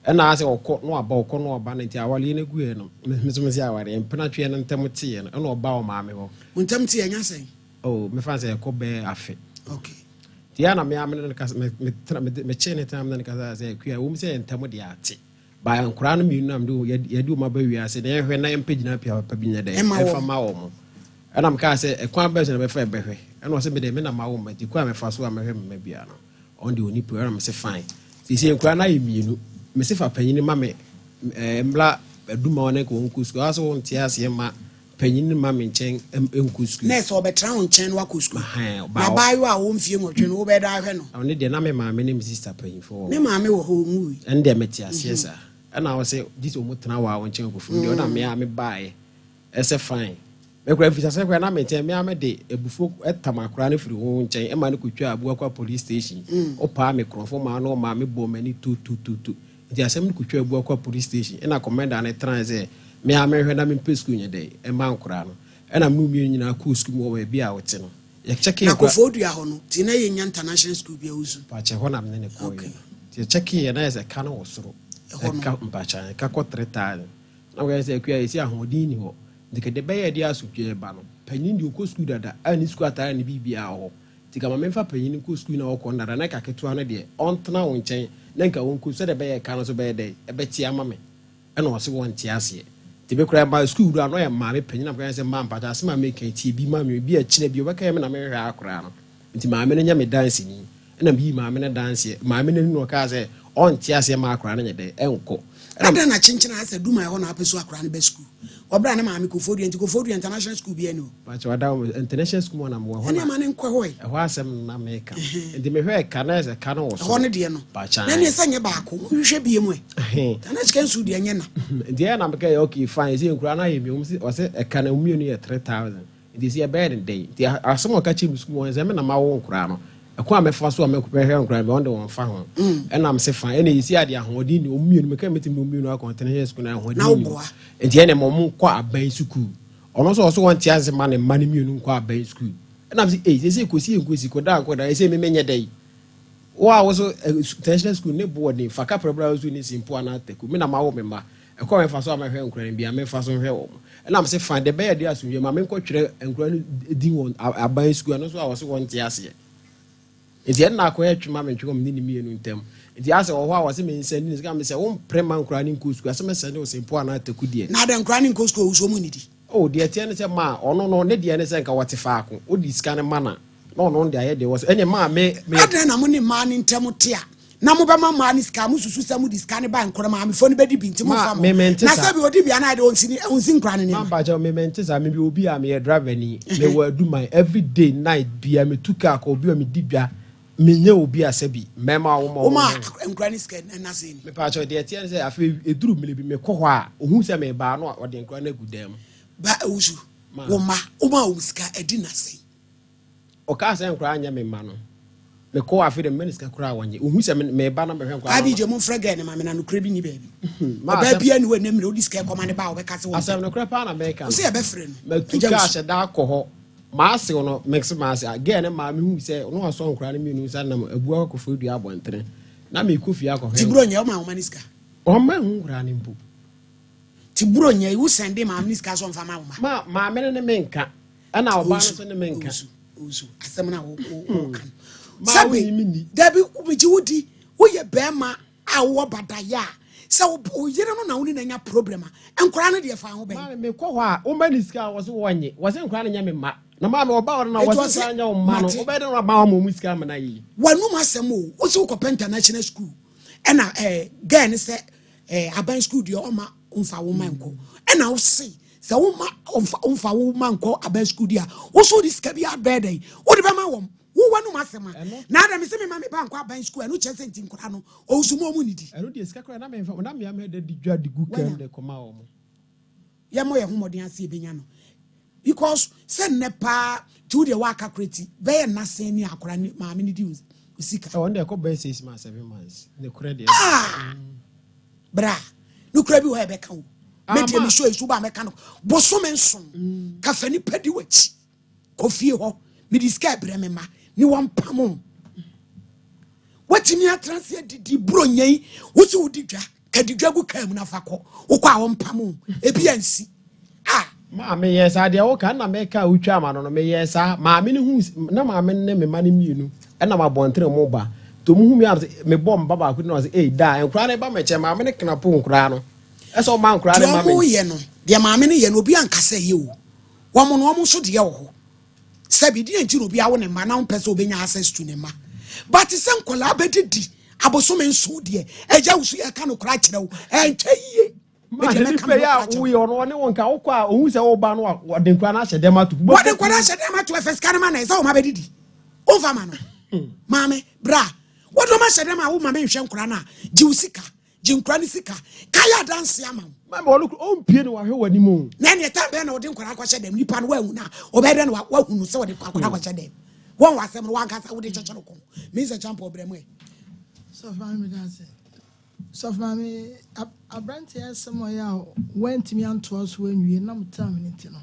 ena ase okọ no aba okọ no aba na nti awale na gu e no me se aware empena twe na ntam tie no ena oba o maame ho ntam tie anya say oh me fa se ko be afe okay tiana me amene na kasa me chene tam na kasa se kwa wo se ntam de ate ba nkura no mi nam do yadi o ma ba wi ase na ehwe na empagina pia papa bi nya de efa ma wo mo ena me ka se ekwan ba se na be fa behwe ena o se me de me na ma wo ma ti kwa me fa so amehwe me bia no on the oni pro ena me se fine ti se nkura na yemienu me se fa panyin ma me mbla aduma one ko nkusku aso won ti ase ma panyin ma me nchen nkusku na so be tra won nchen wa kusku na bayo a wo mfie nwotwe no wo be da hwe no oni de na me ma me ne me sister panyin fo ne ma me wo ho nwu en de me ti ase sa ana wo se this o mutena wa won nchen kofu de na me a me bae ese fine me kura fisa se kura na me nchen me a me de ebufu etamakura ne firi wo nchen e ma ne kotwa abu akwa police station o pa me krofo ma no ma me bo mani tu di asem ne kotwa abu akwa police station ena commander na tran se me a me hwe na me pesku nya de e ma nkura no ena mu mi nyina ku school mo we bia wote no ye check na kofodu ya ho no ti na ye nya international school bia uzu pa che ho na me ne ko ye ti check ye na ye ka no wosoro e ka mpacha ka ko 3000 na we se kwa esi ahodin ni ho ndike de be ye dia asutwe ba no panyin di ko school dada ani school atare ni bibia ho ti ka ma me fa panyin ko school na ko ndara na ka ketua no de ontena won chen na nka won ku se de be ye ka no so be ye de e be ti ama me e no se won ti ase ti be kura ba school do no ye ma me panyin na ka se ma mpacha se ma me kan ti bi ma me bi a kire bi o be ka me na me hwe akura no nti ma me nya me dance ni na bi ma me na dance ma me no ka se on ti ase ma akura no ye de enko ada na chinchina ase duma ho na apeso akura ne be school obra ne maame kofodu international school bi eno ba cha wada international school na mo ho na ma ne nkwa ho e ho asem na meka ndi me hwe ka na ese ka no wo so ho ne de no ba cha na ne sanye ba ko hwehwe bi emu e na chicken school de anya na ndi na meka okay fine say nkura na yemi o se e ka na mu no ye 3000 ndi se e bed day ndi asem o ka chi school won se me na ma wo nkura no ekwa me fa so me hwe nkura me on de won fa ho e na me se fine e na yisi ade ahodi ni omienu me ka metim no omienu akon international school na ahodi ni ndi ene mo nkwa aban school ono so won ti ase ma ne mienu nkwa aban school e na me se se kosi enkosi ko da ko da e se me menye dai wa wo so international school ne board ni fa ka probra so ni simpo ana teku me na ma wo me ma ekwa me fa so ma hwe nkura ni bia me fa so hwe wo e na me se fine de be ya de asunwe ma me nkotwere nkura ni di won aban school no so a wo so won ti ase enti na akọ atwuma me ntwom ni mienu ntem The answer was me sending this guy say one preman crying coast as a send was important to Kudia. Now then crying coast was community. Oh, the attendant ma or no the NSN what if I could this kind of manner. No, the idea was any man may then I'm only man in Temotia. Namubama man is Camus who some with this cannibal and Corama before anybody being to my memento. I don't see it. I was in crying. But mementos, I may be a mere driver. They were do my everyday night be a me took a or be a me dibia. Me will be a sebi. Mema and granny scared and nothing. Me patch of the attendant, I feel it drew me be me coa, who say me bar or the granny good them. But Usu, Oma Uska, a dinner say. O cast and crying me mano. Me ko afi the minister cry one year. Who say me ba na me hwe kwa. Abi je mo frega na me na no kra bi ni baby. Ba bia ni we na me odi ska command ba we kase wo. Asem no kra pa na me ka. Wo say e be frɛ no. Me tu cash da ko ho. Ma ase no mix ma ase. Again ma me hu say no aso nkra na me nu sa na abu akofo du abontere. Na me ko fi akofo. Tiburo nya o ma o maniska. O ma hu nkra ni mpo. Tiburo nya wo sende ma maniska so mfa ma wo ma. Ma me ne me nka. Ana oba no so ne me nka. Usu asem na wo kan. Sabi Debbie Ubiji Woody, we a bema, our badaya. So, you don't know any problem. And crying dear found me. Koa, Umaniska was 1 year, wasn't crying Yamma. No matter about no was a young man, or better about Mumiskamana. One no Massamo, also Copenta National School. And again, said, a bank school, your Oma, Umfa Womanco. And I'll see. So, Umfa Womanco, a bank school, dear. Also, this can be a bad day. What about my home? Who want to massama? Now, I'm saying, Mammy Bank, by school, and which I sent in Kurano, or some more money. I don't discuss when I'm from Namia made the judge good and the Comao. Yamoya Humodian Sibiano. Because send Nepa to the Waka Criti, they are not saying near Kurani, Mammy Dews. I wonder, go base 6 months, 7 months. The credit. Ah, bra, no crabby hair back home. Make me show you Suba Mecano, Bosomenson, Cafeni Pediwich, Coffee ho, Midiska Bremema. Ni wampamo watimi atranse didi bronye wosi wodidwa kadidwa gu kam na fakọ wokwa wampamo ebiansi ma me yesa de wo kan na me ka utwa ma no me yesa ma me ne hu na ma me ne me ma ne mienu e na ma bontre mo ba to mu hu me bom baba ku na say da enkura ne ba me che ma me ne kna po nkura no e so ma nkura ne ma me ye no de ma me ne ye no obi ankasa ye o wo mo no wo so de ye wo Sabi di enti no bia wo ne ma na mpese obenya access to ne ma but se nkola abedidi abosom enso de eja wusu ya ka no kra kire wo entwe yie ma de pe ya wo ye ono ne won ka wo kwa ohun se wo ba no de nkwa na hyede ma to wo de nkwa na hyede ma to efes kan ma na se wo ma bedidi over ma no maame bra wo do ma hyede ma wo ma me hwe nkora na ji usika ji nkora ni sika kaya dance ama mama olu o mpie no wa hwe wani mu na ne ta be na wo de nkora akwa hyede nipa no wa hu na obede no wa hu no se wo de akwa hyede won wasem no wankasa wo de chechero ko me se champo bremu e so family dance so family abranti asemo ya went me anto aso anwie na mutam ni ti no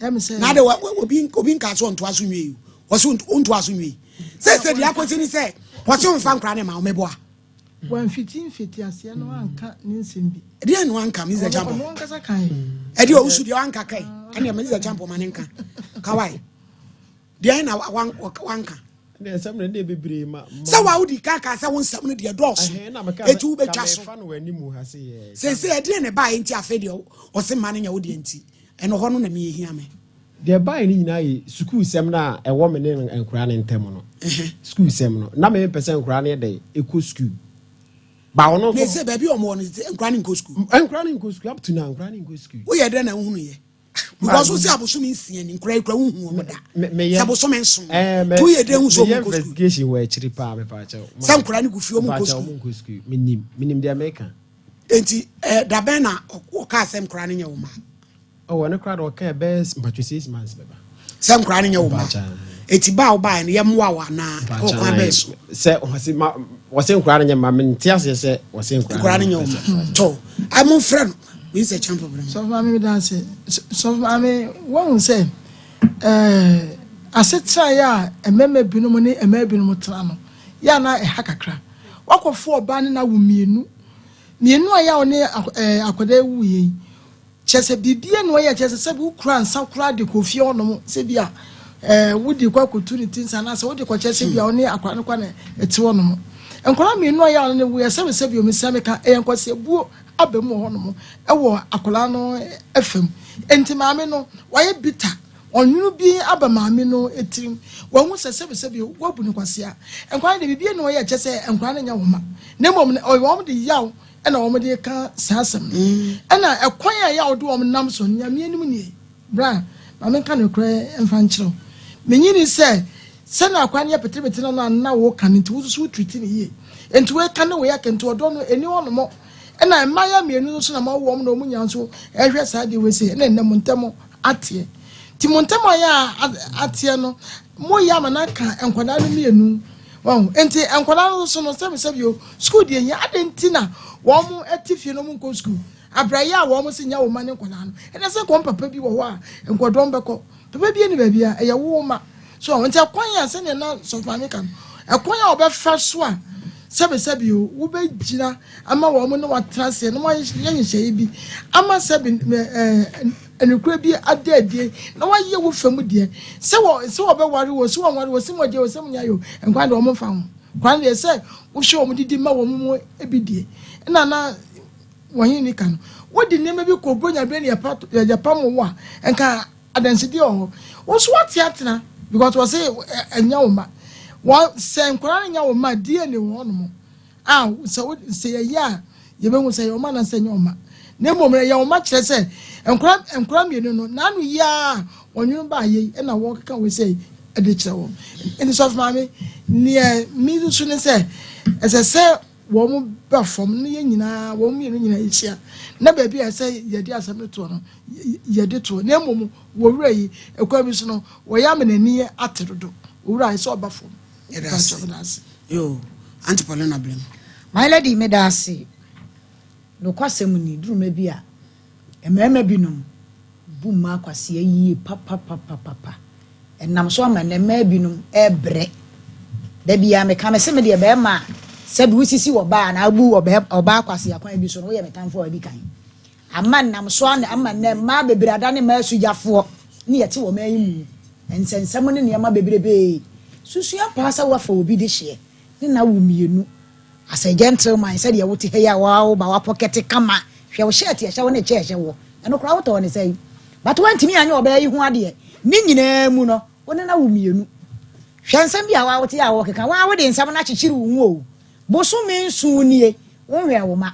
em say na de obi nka so onto aso nwie wo so onto aso nwie se dia kwesi ni se wo so mfa nkra ne ma wo meboa wan fiti ase no anka ni nsembi de no anka me se champo no anka sakan e de o su de anka kai ane me se champo manenka kawai de na wanka ne samre de bebre ma sa wa udi kaka sa won samre de dos eti u betwa so fa no animu ha se se de ne ba enti afa de o se ma ne nya odi enti eno ho no na me yehia me de ba ni nyina yi school sem na e wo me ne enkura ne ntem no school sem no na me pese enkura ne de eco school ba ono ne se ba bi o mo no enkura ne go school up to now enkura ne go school wo ye de na hunu ye because we see abosom nsia ni nkura ikura hu o da abosom nso to ye de hu so mo investigation we chiri pa me pa cha sa nkura ne gufi o mo go school minim de America enti da ben na o ka sem nkura ne nya wo ma o wona kra do ka best but 6 months beba sem nkura ne nya wo ma eti ba o ba ne ye moa wa na o kwa best se o se nkura ne nya ma me ntiase se o se nkura ne nya wo ma to am friend we say champ problem so mama dance so mama won say asetra ya ememe binom ne ememe binom tra no ya na e hakakra wakofo oba ne na wo mienu aya one akoda wu yi chese bibie no ya chese se bu kura nsa kura de kofi onom se bia wudi kwa opportunity nsa na se wudi kwa chese bia one akwa ne kwa na eti onom enkola me no ya no we se bi o me same ka enkwase buo abemu ho no mo ewo akola no efem enti maame no waye bita onwunu bi aba maame no etirim wahu se bi wabu ni kwase a enkola de bibie no ye kyese enkola no nya homa na mom o de yaw na o de ka sasam na ekwan a yaw de o nam so nya me anim ni bra maame ka no kra emfa nkyerɛ menyini se na akwan ye petrepete no na wo kan nti wo so treat ni ye enti we kan we yakento odo no eni wono mo na maya mienu so na ma wo mo no mu nya so ehwe sa de we se na nnem ntemo atie ti mo ntemo ya atie no mo ya mana ka enkwada no mienu wo enti enkwada no so no se o school de nya adenti na wo mo atifie no mu ko school abraya a wo mo se nya wo ma ne enkwada no ene se ko papa bi wo ho a enkwado mbeko papa bi ni ba bia eye wo ma so nti akwan ya se ne na so mame kan akwan ya obefa so a sebi o wo be gina ama wo mo no watrase no yenhye bi ama sebi enukura bi adadie na waye wo fam de se wo be ware wo se wo ware wo se mo je wo se mo nya yo enkwan de wo mo fa ho kwan de se wo hwe wo mo didi ma wo mo ebidie na wɔhin ni kan wo di neme bi ko bronya be ne ya pa mo wa enka adansidi o wo so atiatena because we say enya wo ma wo se nkora nya wo ma die ne wo no mo se ya ye be hu se yo ma na se nya wo ma na mo mre ya wo ma kire se nkora mienu no na anu ya onwunu ba ye na wo ka we say ade kire wo in so of mame ne mi so ne se se wo mo ba fom ne ye nyina wo mienu nyina ehia na ba bi se ye di asem to no ye de to na mo wo wura yi ekwa bi so no wo ya me nani atedodo wo wura se oba fom yo anti Paulina blem my lady me da ase no kwasem ni duru ma bi a emema binom bu ma kwase yi papa enam so ma na ma binom ebre da bia me ka me se me de be ma sabi wusisi wo ba na abu oba kwase akwan bi so no ye metamfo abi kan amma nam so na amma na ma bebrada ne ma sujafo ne yete wo ma yi mu ensensam ne ne ma bebrebe susua paasa wa fa obi de hye ne na wo mienu as a gentleman said ye wote heya wa ba wa pocket kama hwe wo shirt ye hye wo ne che wo eno kra wo to ne sei but wantimi anya oba yi hu ade ni nyina mu no wo ne na wo mienu hwe nsam bia wa wote ya wo keka wa wo de nsam na chichiri wo wo boso mensu nie wo hwe wo ma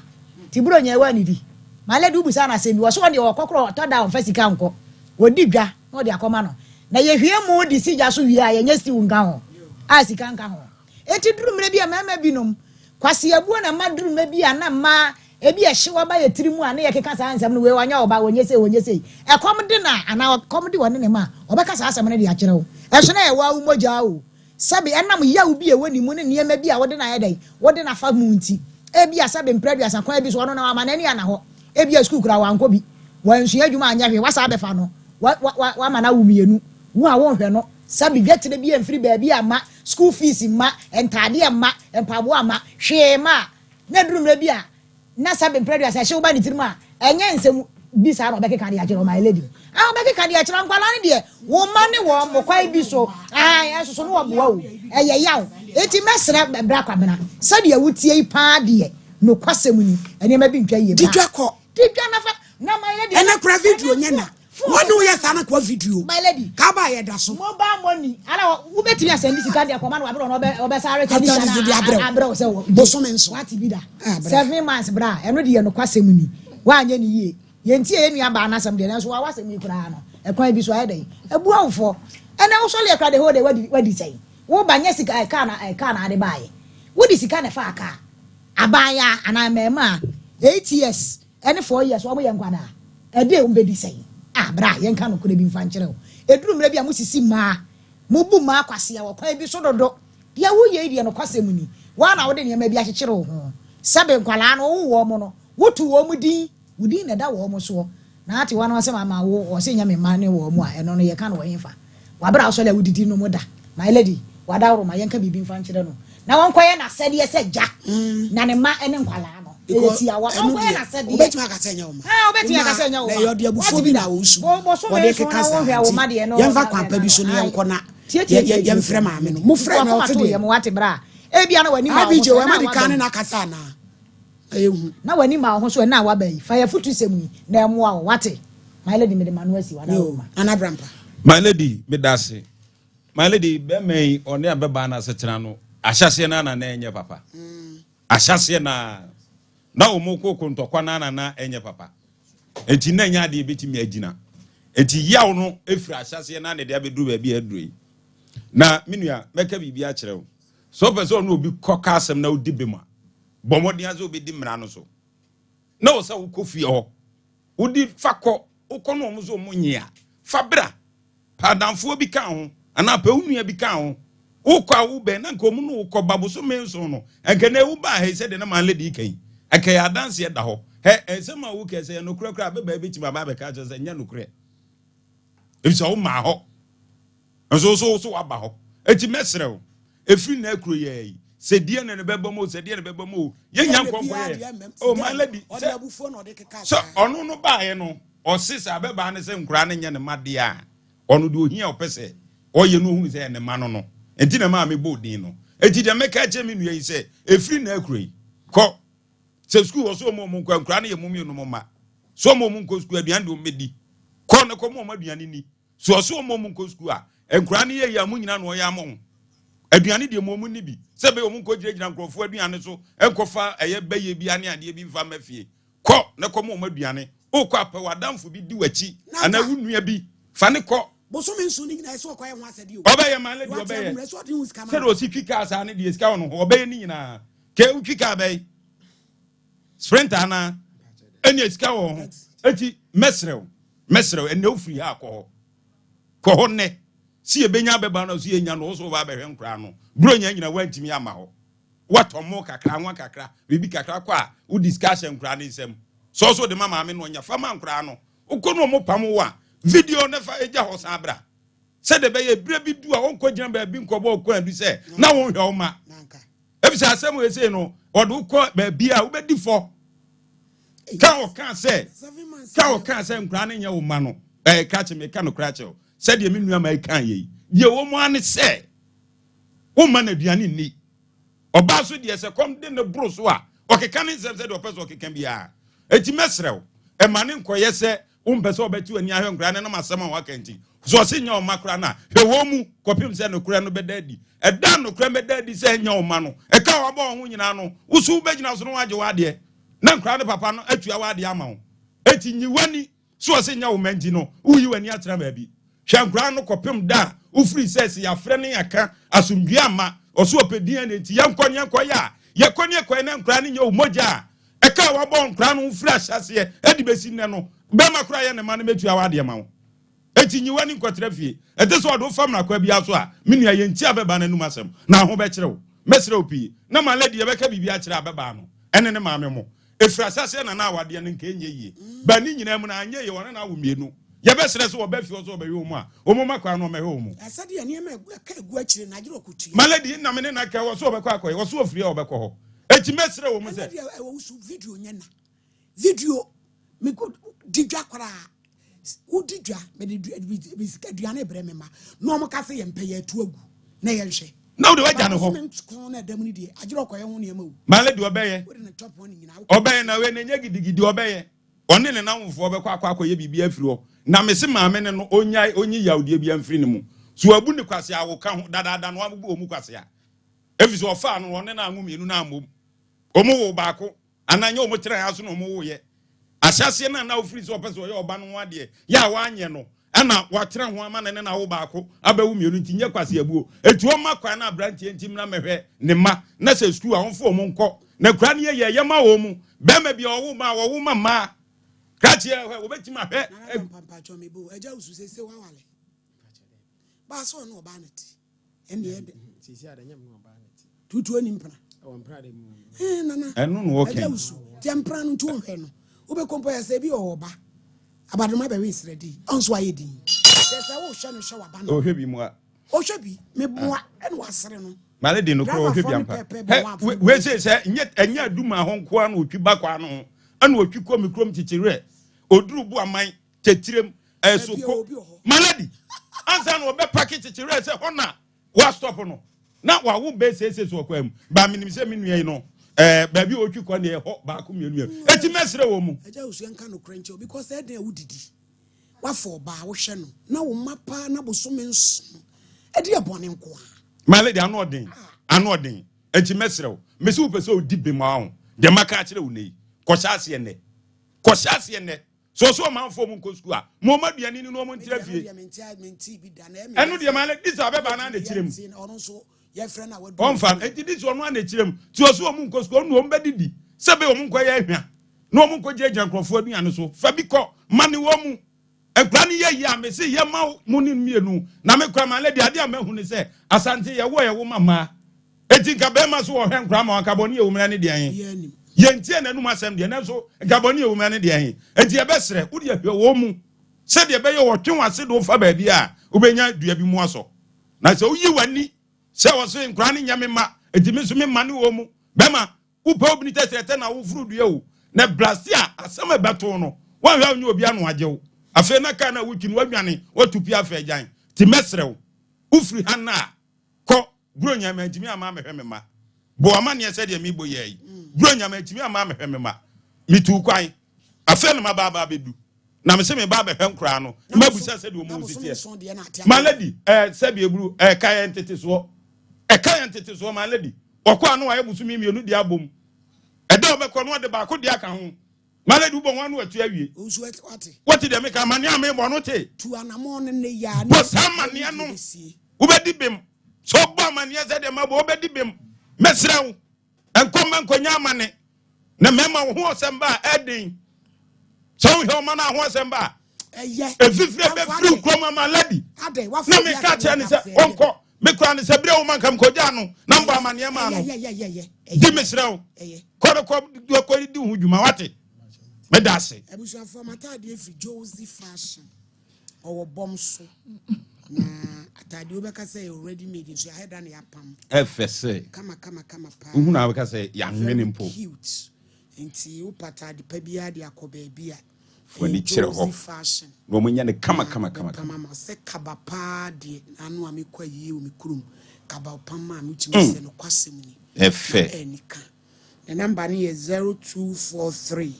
tiburo nya wa ni di male du busa na se bi wo so de okokro to da on fasika nko wodi dwa no de akoma no na ye hwie mu di sija so wi a ye nya si unga ho a sika nka ho eti duru mre bi a mama binom kwase abuo na maduru ma bi a na ma ebi a hyewa ba ye tirimu a na ye keka sa ansam no we wanya oba wonye sei ekom de na ana kom de wone ne ma obeka sa asam ne de akere wo eso na ye wa wu moja o sabe enam yawo bi e woni mu ne niema bi a wode na ye dai wode na fa mu nti ebi a sabe mpra asa kwa bi so no na amana ni ana ho ebi a school kra wa anko bi wansu adwuma anya hwe wasa abefa no wa mana wu mienu wo a wo hwe no sabe gwetere bi emfiri ba bi ama school fees ma entade ma empabo ama hwe ma na durumre bi a na sabe mpra asa hwe ba ni tirima enye nsem bi sa no bekeka dia kire my lady a bekeka dia kire nkwala ne de wo ma ne wo mokwai bi so so no wo boa o eye yaw eti mesra bra kwabena sabe awutie yi pa de no kwasem ni ene ma bi ntwa ye ba didwa na fa na my lady ene kra video nyana wonu we sana kwa video my lady ka ba ye da so mobile money ala wo betimi asendi sika de akoma no abro no obe sare tedi abro se wo boso menso what bi da 7 months bra eno de ye no kwasem ni wa anya ni ye yenti ye nua ba na sam de na so wa wasem yi kura no ekwan bi so aye dai ebu awfo ene wo so le kra de ho de wadi sei wo ba nya sika ka na ade baaye wodi sika na fa aka abaya ana mema 8 years ene 4 years wo mo ye nkwada ede wo be di sei bra yen ka no kure bi mfa nkyere wo eduru mre bi a musisi ma mo bu ma kwase ya wo kwan bi so dodo dia wo ye die no kwase mu ni wa na wo de ne ma bi a kyekyere wo ho sabe nkwala no wo mo no wotu wo mu din wudi na da wo mo so na ati wa no se mama wo o se nya me ma ne wo mo a eno no ye ka no wo yinfa wa bra so le wudidi no mo da my lady wa da wo ma yen ka bi mfa nkyere no na won koye na sede ye se ja na ne ma ene nkwala no eti awa koye na sede obetuma ka senya wo ma obetuma ka senya wo ma yo de bufo bi na wo su wo de keka sa yen fa kwampa bi so ne yen kona yen frɛ maame no mo frɛ na o te de mo wate bra ebia na wani ma abi je we ma di kan na kasa na ehu na wani ma ho so na wa bayi fa ya futu semu na emu a wate my lady me de manu asi wada o ma ana brampa my lady me dase my lady be me one abeba na sekira no ahyase na na enye papa ahyase na omuko kontokwa na enye papa enti na nya de betimi agina enti yaw no efiri ahyase na de abeduru ba bi aduroi na menua meka bibia kyerɛw so person no obi koka asem na odi bema bomodi azo obi di mra no so na wo sa wo kofie ho odi fakọ ukono omuzo munyia fabra padamfo bi kan ho ana pa unua bi kan ho ukwa wo be na nkomu no ukọ baboso menso no enke na wu ba he se de na man lady kan aka ya dance ye da ho he ensema wo ke se no kura be ba bi ti baba be ka je se nya no kura e so ma ho so aba ho eti mesrew efiri na akuro ye se die ne bebo mo se die ne bebo mo ye nya nkonko ye oh man lady so onu no ba ye no osisa abeba ne se nkura ne nya ne made a onu de ohia opese oye no hu se ne ma no enti na ma me bodin no enti de meka che me nua yi se efiri na akuro yi ko se school wo so mo nkura ne ye mumie no ma so mo nko school aduan de o medi ko ne ko mo aduan ni so mo nko school a nkura ne ye ya mu nyina no ya mo aduane de mo mu ni bi se be o mu ko gina nkrofo aduane so enkofa eye beye bi ane ade bi mfa mafie ko ne ko mo aduane o ko apa wadamfo bi di wachi ana wunua bi fa ne ko boso me nsu ni nyina so ko ye ho asade o obeye man lady obeye se do si twika asa ne de ska no obeye ni nyina ke twika bey sprinter na enya ska wo eti mesrew ene ofiri ha ko ho ne si ebenya beba na so yenya no so ba behwe nkra no bro nya nyina wantimi ama ho watomo kakra nwa kakra bibi kakra kwa u discussion nkra ne nsem so de mama me no nya fama nkra no ukono mo pam wa video ne fa eja ho san bra se de be ye bre bi du a wonko gina ba bi nkobo okọ adu se na won hwe o ma ebisa asem we se no odo ukọ ba bi a ubedi fo ka o kan se nkra ne nya wo ma no ka che me ka no kra che said ye minua mai kan ye ye wo mo ane se wo ma na duane ni oba so de se kom de ne bro so a okeka ne nsem se de opeso okeka bia eti mesrew e ma ne nkoye se wo mpese obeti ani ahwe nkra ne no masema wa kanti so se nya o makra na he wo mu kopim se no kra no bedadi e da no kra bedadi se nya o ma no e ka wa ba ho nyina no wo so be gina so no waje wa de na nkra ne papa no atua wa de ama wo eti nyiwani so se nya o manji no uyi wani atra ba bi shankra no kopem da ufri sesi ya frene yaka asumdua ama oso opedin ne nti yankonye ya yekonye na nkra ne nya umoja e ka wa bon nkra no ufri ahyase e di besi ne no be makura ye ne ma ne metua wa de ma wo eti nyiwani nkotra fie e de so do fam na kwa bia so a menua ye nti abeba na num asem na ho be kirew mesre opi na ma lady ye be ka bibia kire abeba no ene ne ma me mo efri asase na awade ne nka enye yie ba ni nyina mu na anye ye wona na wo mienu ya be sere so oba fi so oba yo mu a omoma kwa no me ho mu asade ya ne ma ka egu akire na agire okutu maladi na me ne na ka wo so oba kwa akoy wo so ofiri oba ko ho eti mesere wo mu se wo su video nyana video me ko digwa kwara wo digwa me de sika duane bre me ma no mo ka se ye mpe ye tu agu na ye hwe na wo de waja no ho ko na dam ni de agire okoye ho ne ma wu maladi obeye wo de na top one nyina obeye na we na nya gidigidi obeye one ne nanwofo obekwa akoye bibia afiri ho na mese maame ne no onyi yawde bia mfiri ne mu so abu ne kwase awo ka ho dadada no abu omu kwase a efisi ofa no one na anwu mienu na amom omu wo baako ananye omu tira aso no omu wo ye ahyase na ofiri so opese oye oba no ade ya wanye no ana watira ho ama ne na wo baako abawu mienu ntinye kwase abuo etu oma kwa na brantie ntim na mehwe ne ma na se school a honfo omu nko na kura ne ye ye ma wo mu be ma bia wo ma Kachi we beti ma he papa cho me bo eja usu se wa wale ba so no ba neti ende sisi ada nyam no ba neti tutu ani mpra o mpra de mu nana enu no okay eja usu ti mpra no tu hwe no ube kompo ya se bi o ba abadoma be we sredi onso aye din se wo hwe no hwe wa ba no o hwe bi mu a o hwe bi me boa ene wasere no male de no ko o hwe bi ampa we se enya aduma ho nko an otwi ba kwa no ana otwi ko mikrom chichire oduru bu aman tetirem esoko maladi ansa no be package chichire se hona wa stop no na wa wo be say so kwam ba minim se minua yi no baabi otwi kɔ ne ho ba ko mienu eti mesre wo mu eja usu enka no krenche because e dey wudidi wa for ba wo hwe no na wo mapa na bosome nso e dey bone nko a male de anoden eti mesre wo mesi wo pese odi be ma ho de maka kire wo nei ko hyase ne so man fo mu nko school a mo maduani ni no mo ntira fie enu de male dis abeba na na kirem onfam enti dis onu na kirem ti so mu nko school no mo bedidi sebe o mu nko ya hwa no mo nko jeje nkrofo aduane so fa bi ko mane wo mu ekra ni ye ya me se ye ma mu ni mienu na me kwa male de ade amahu ni se asante ye wo mama enti ka be ma so wo hwe nkra ma akaboni ye wo mra ni de an yentie nanum asem de na so gaboni ewuma ne de hin enti e besere wo de ahwe wo mu se de be ye wo twen wase do fa ba bi a ubenya dua bi mu aso na se uyi wani se wo so nkra ne nyame ma enti me so me ma ne wo mu be ma wo pa obini tete na wo furu dua wo na blasia asem ebeto no wo hwa onye obi anu agye wo afa na ka na wo twinu wadwane wo tupi afa agyan ti mesere wo ufri hana ko bronya ma ntimi ama mehwe me ma bo amane ese de mi boye bronya ma ntimi ama mehwe me ma mitu kwan afa na ma baba bedu na me se me baba hwe nkra no ma busa se de o mu sitie malady se bi ebru kaya ntete so malady okwa no wa busu mi mienu di abom eda obekọ no de ba ko di aka ho malady ubon wanu atu awie what de me ka mane ame bo no te tu anamo ne ya bo samane no ubedi bem so ba mane se de ma bo ubedi bem mesrew enkoma nkonya amane na mema wo ho semba edin so wo ma na ho semba efifre be fru kroma malady na me ka che ne se onko me kra ne se bre wo man kam koja no na mba amane ma no di mesrew ko di hu djuma wate me da se ebusu afomata de efi Josie fashion owo bomso na atade obeka say already made so head and yapam efese kama pa hu na obeka say ya hwene mpo cute enti upata de pa bia de akoba bia wani kire ho fashion no munya ne kama mama se kaba pa de anu amekwa yi o mikurum kaba pam ma mutimi se no kwasem ni efe enika the number is 0243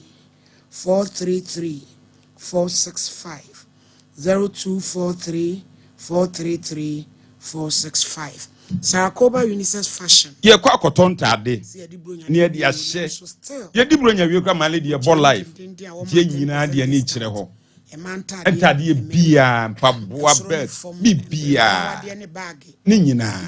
433 465 0243 433 465 Sarakoba Unisex Fashion ye kwa kotonta ade ne ye dia hye ye di bronya wie kwa male de bo life ye nyina de ne kire ho entade ye bia mpaboa bet bibia ne nyina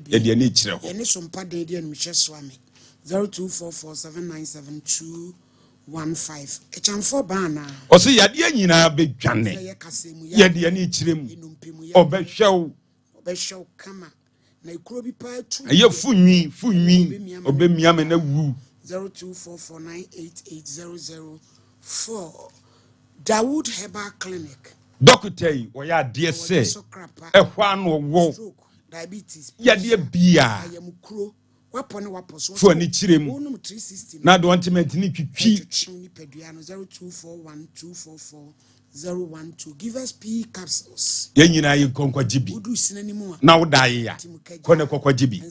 ye de ne kire ho ye ne sompa de ne mhye so ame 0244797215 echamfo bana o se ya de nyina bedwane ye de ne kire mu obehwew kama na ikuro bi pa tu ye funwi obemia me na wu 0244988004 Dawood Herbal Clinic doctor yi wo ya de se ehwa no wo diabetes ya de bia ayamukuro wapone waposo fo ni kirem onum 360 na do ointment ni twitwi 0241244012 give us P capsules ye nyina ye konkwa jibi udu sinanimu na wo dai ya ko ne kokwa jibi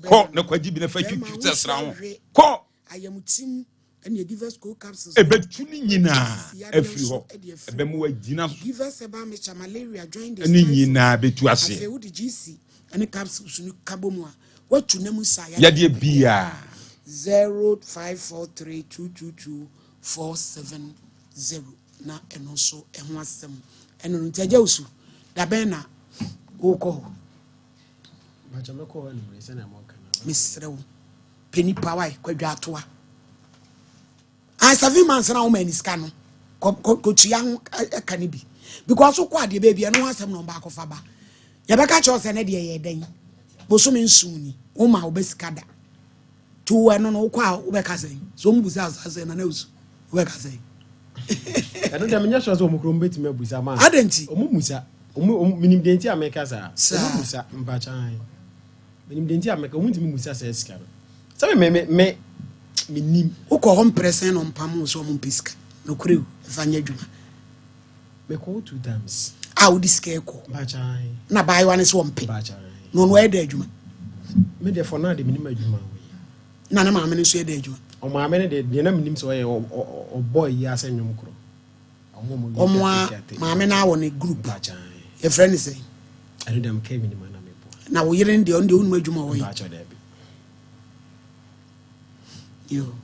ko ne kwa jibi ne fa twitwi tsesra ho ko ayamutim and give us co capsules ebetu ni nyina afiri ho ebemu wagina give us eba mecha malaria join the ni nyina betu ase afi udi GC and capsules ni kabomu a watu namu sa ya de bia 0543222470 na eno so eho asem eno ntaja usu da ben na woko bacha meko wani mrese na moka na misrew penny power kwadwa atoa I serve man na wo mani ska no ko tua ho eka ne bi because so kwa de baby eno asem no ba kofa ba ya beka cho se ne de ye dan boso me nsuni wo ma wo besikada to eno no kwa wo beka sen so mbuza asase na na usu wo beka sen I don't have any chance of Mukrumbe to me with a man. I didn't. Musa, minim denti America, sir. Musa, Mbachai. Minim denti America, won't Musa says, Scar. So me nim. Who call home present on Pamos or Mumpiska? No crew, Vanya Juma. Me call 2 times. I would scare call. Bachai. Na buy one is one pay. Bachai. No way there, Juma. me de for na de minimum adwuma na na maame no so yɛ adwuma o maame ne de na minim so yɛ o boy yi asɛnwom kro omo maame na wɔ ne group your friend is saying I do them came in man me na wo yere ndi on de onum adwuma wo yi yo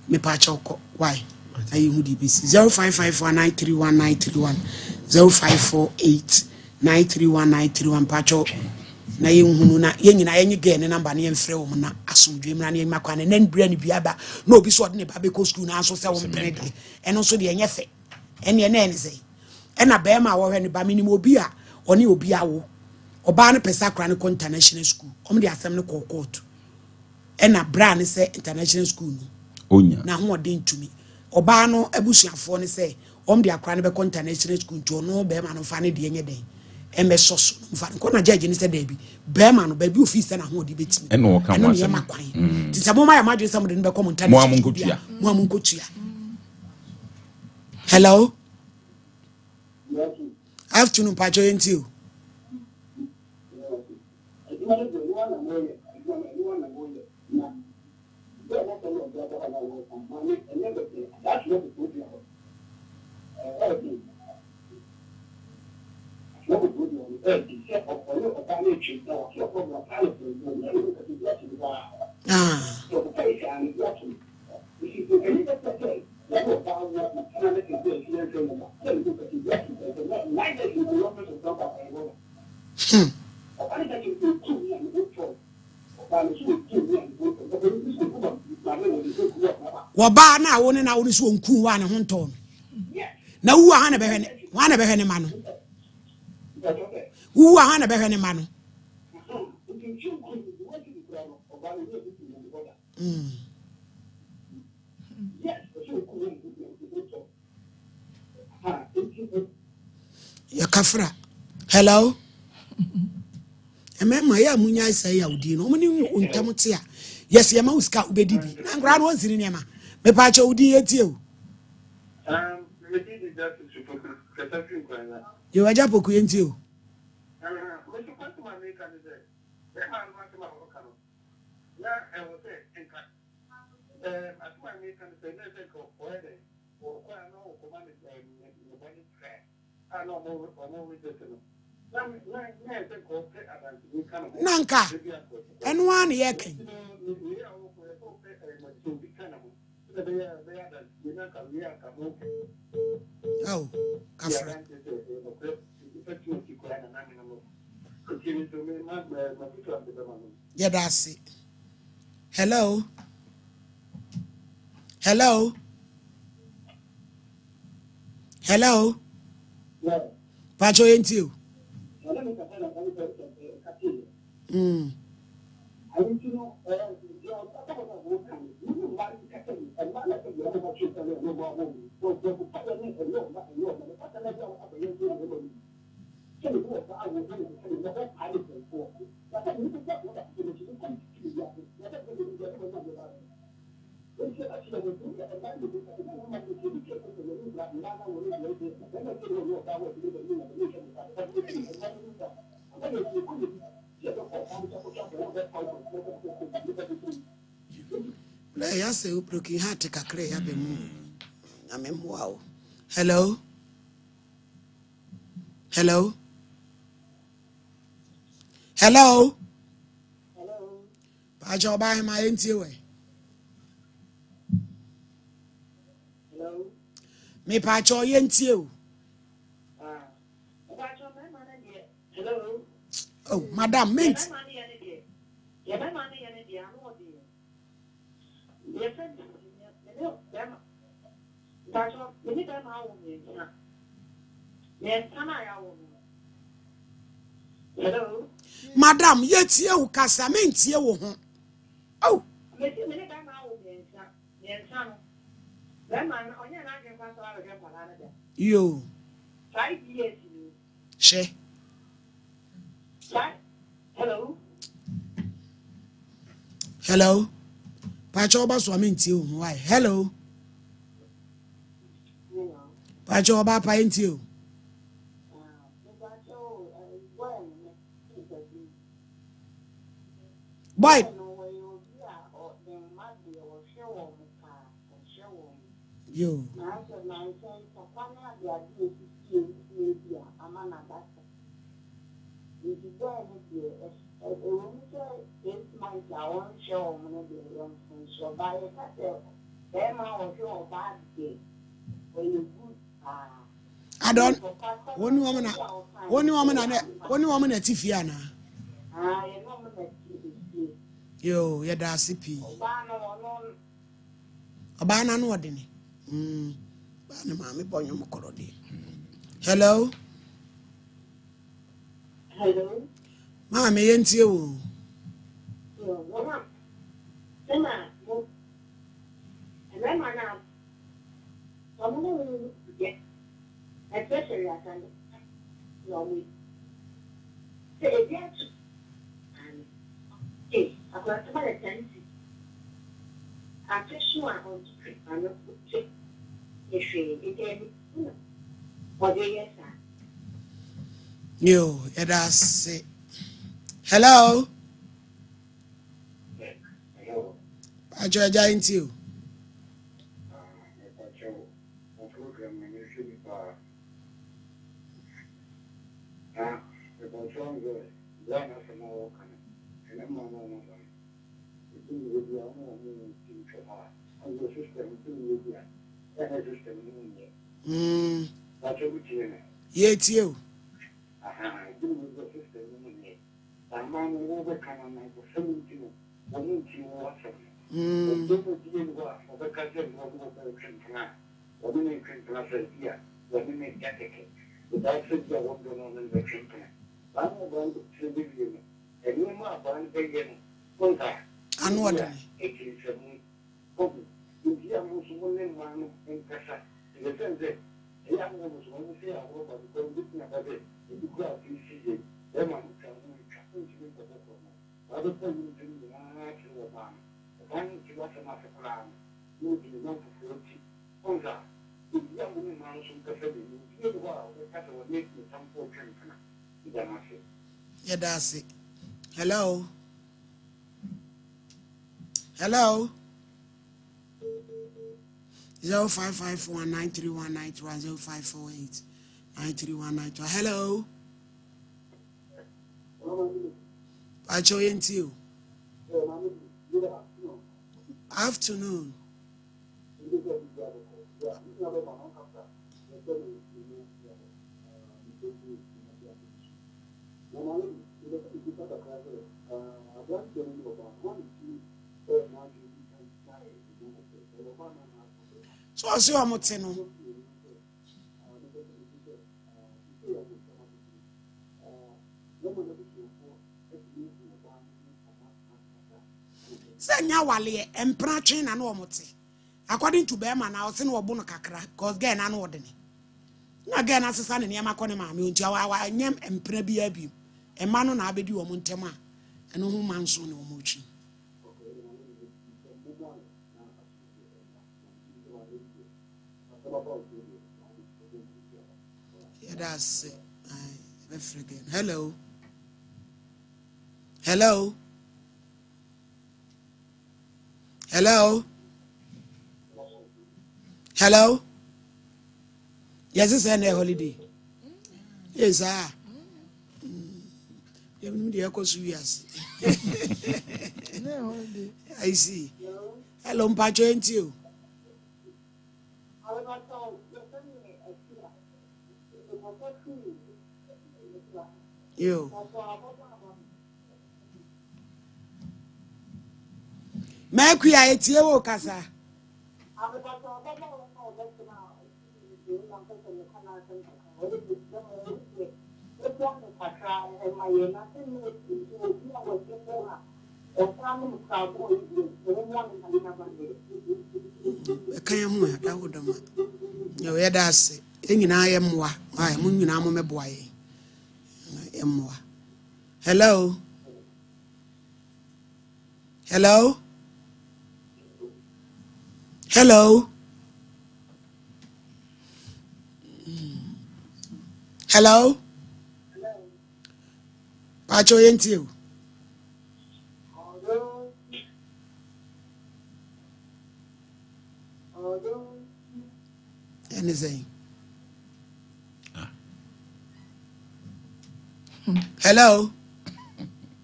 me pa cha okɔ why ayi hu di bc 0554931931 0548931931 pa cha na ye hunu na ye nyina ye nyege ne number na ye mfrɛ wo na asomdwe mra na ye makwa na nan bra ne biaba na obi so de ne ba be ko school na aso sɛ wo mpene de ɛno so de ye nyɛfɛ ɛne na ɛne sɛ ɛna bɛɛma wo hwɛ ne ba minim obi a ɔne obi awo ɔba ne pesa kra ne international school ɔm de asɛm ne kɔ court ɛna bra ne sɛ international school no onya na ho ɔde ntumi ɔba no abusuafoɔ ne sɛ ɔm de akra ne bɛ international school nto no bɛɛma no fa ne de nyɛ den ɛmɛ soso mfa ko na judge ne sɛ da bi bɛɛma no ba bi office na ho ɔde betimi ɛna ɔka mo asɛm ti sɛ mo ma ya madwe sɛ mo de ne bɛ kɔ international mo amunkotua hello afternoon pacho yentio Waba na woni na woni so nku wa ne ho nton na wu ha na behwe ne ma no wu ha na behwe ne ma no ya kafra hello emema ya munya isa ya udi no muni untamutia yes ya ma uska ubedi bi na ngra no nsiri ne ma me pa cha udi etie o me did that to katafi kwana yo aja poku entie o me so kwatu ma me kan ze be ma ma ma ko kan na e wo se enka atuma me kan se na se ko oede o kwa no ko ma me me bani tre no mo we de no nanka enu an ye ken oh kafra yeah that's it hello hello hello pacho yentio ya se o broken heart kakre ya be mu na memwa o hello hello hello hello pa jo ba ma entie we hello me pa jo yentie o pa jo me ma na die hello oh madam mint ya be ma na ye ne die anu odi yes Pacho, many time I will be. Yes, hello, madam. Yet you casamint ye wo ho. Oh, many time I will be. Yes, that man on your night and you 5 years. She. Hello. Hello. Pacho ba so aminti o why hello Pacho ba pa inti o Boy. Yo. I don't. One woman at Tifiana. Yo, yeah, that's CP. Abana no ordinary. Bana mami ponyo mokorodi. Hello. Hello. Mami yenti o. Especially at your week. Say again. And hey, I've got some attention. I'm just sure I'm going to treat my look. If you again, what do you say? Yo, yeah, that's it. Hello. Hello. I try giant you. Yet you. Yeah, that's it. Hello. Hello. 0554931921 0548931921. Hello. I join you. Afternoon. So I see I'm no. Say nya wale empra twen na no omote. According to Bema na o se no obo no kakra cause girl na no odene. Na girl na sesa ne niam akone ma me ontia wa nyem empra bi abi. Ema no na abedi wo ntem a eno ho manso ne wo mochi. Yeah, that's it. Again. Hello. Hello. Hello. Hello. Yes, it's a holiday. Yes, sir. I see. Hello, Mpacho, ain't you? You. Make I eat you, Casa. Yo, yeah, that's it. I am moi. I am Munamome boy. Hello. Hello. Hello. Hello. Pacho ain't you? ne say. Hello.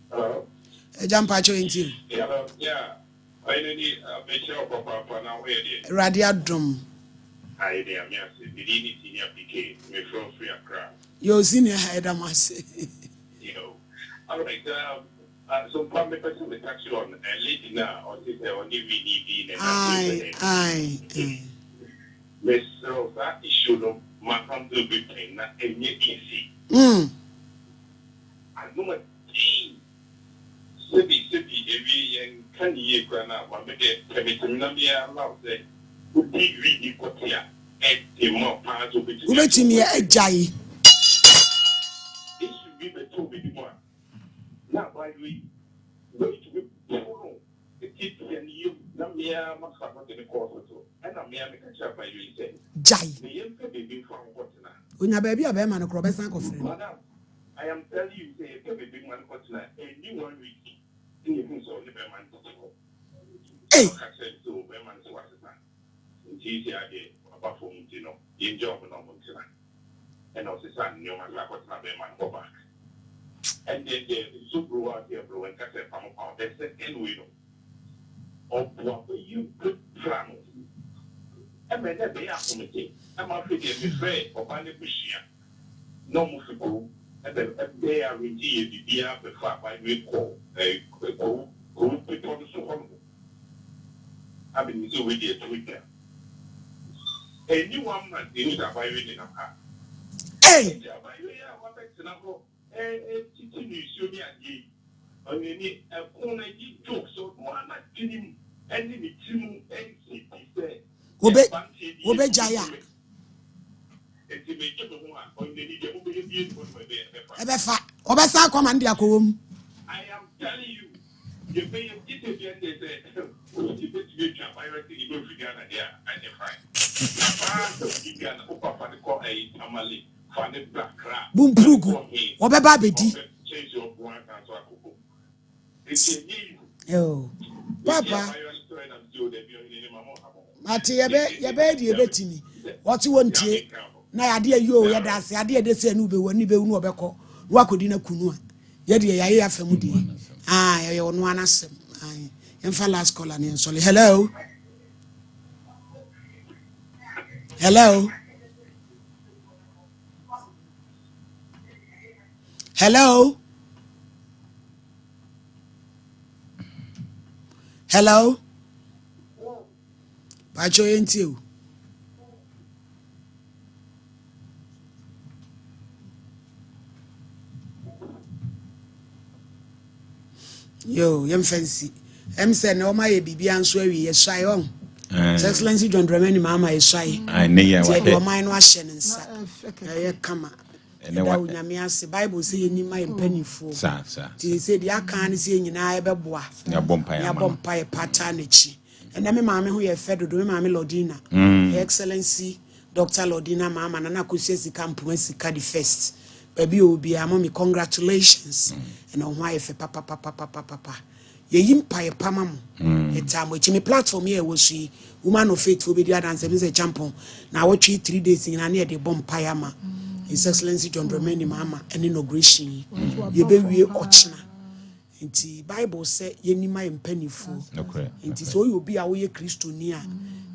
Hello. Jump at you into. Yeah. I need a picture of Papa now. Radia drum. I am yes, the senior PK, me from free Accra. Your senior head, I must say. You know, all right. Some family person will touch you on a lady now, or sister, or DVD. Aye. Miss Rosa, issue no, my home to be paying, not any easy. I know a thing. City, every and can ye grana, but make it permitting Namia allow say, who did read the Kotia, and the more part of it. Who bet me a jay? This should be the two with one. Now, by the way, going to be poor. The kids and you, Namia must have not in the course or so, and Namia make a chap by you say, Jay. the young baby from Kotina. When your baby a bear man, a crobes and coffee. Madam, I am telling you, say, a baby man Kotina, a new 1 week. Hey, and also son, you must have what man go back. And then the super out here, bro, and catch a palm out. That's the end we know. Or what you good plan. And then they are committing. I'm afraid to be fair or find a machine. No more to go. And they are indeed the beer before I will call a go people so humble. I've been so with you Twitter. A new one man did not buy it in a car. Hey, teaching you show me a game. And you need a corner joke so one at him and the team and say, Obe Jaya. Ebefa, Obesa command ya kom. I am telling you, you pay a ticket and they say, oh, you bet you can buy a ticket to Ghana there and the fine. You can open the call a family for the black crab. Boom Prugu. Obeba bedi. Change your one and so I could go. It's a new. Oh, Papa. Mati yebe timi. What you want to? Na ade ayo ya da se ade de se nu be woni be unu obekọ no akodi na kunu a ye de ya ye afam de ye ono anasem emfa last caller ne nsole. Hello hello hello hello Pacho yentiu. Yo, yam fancy. Say no my bibi anso awi ye shy on. Excellency John Dramani mama ye shy. I ne ya wa. Ye man no ahye ne nsa. Ye kama. And what nyame ase Bible say ye ni my mpanifo. Sa. Ti say dia kan say nyina ye beboa. Ya bompa ye pata na chi. And me mama ho ye fedo do me mama Lordina. Excellency Dr. Lordina mama na kosi sika mpoma sika the first. Baby obi amami congratulations. And on why if papa. Ye yimpa ye pamam. Etamo chimi platform here was she woman of faith will be there and say champion. Now what 3 days in near the bomb payama. His Excellency John Dramani mama and inauguration. Ye be we ochna. Inti Bible say ye ni ma mpanifo. Inti so you be awoye Kristo nia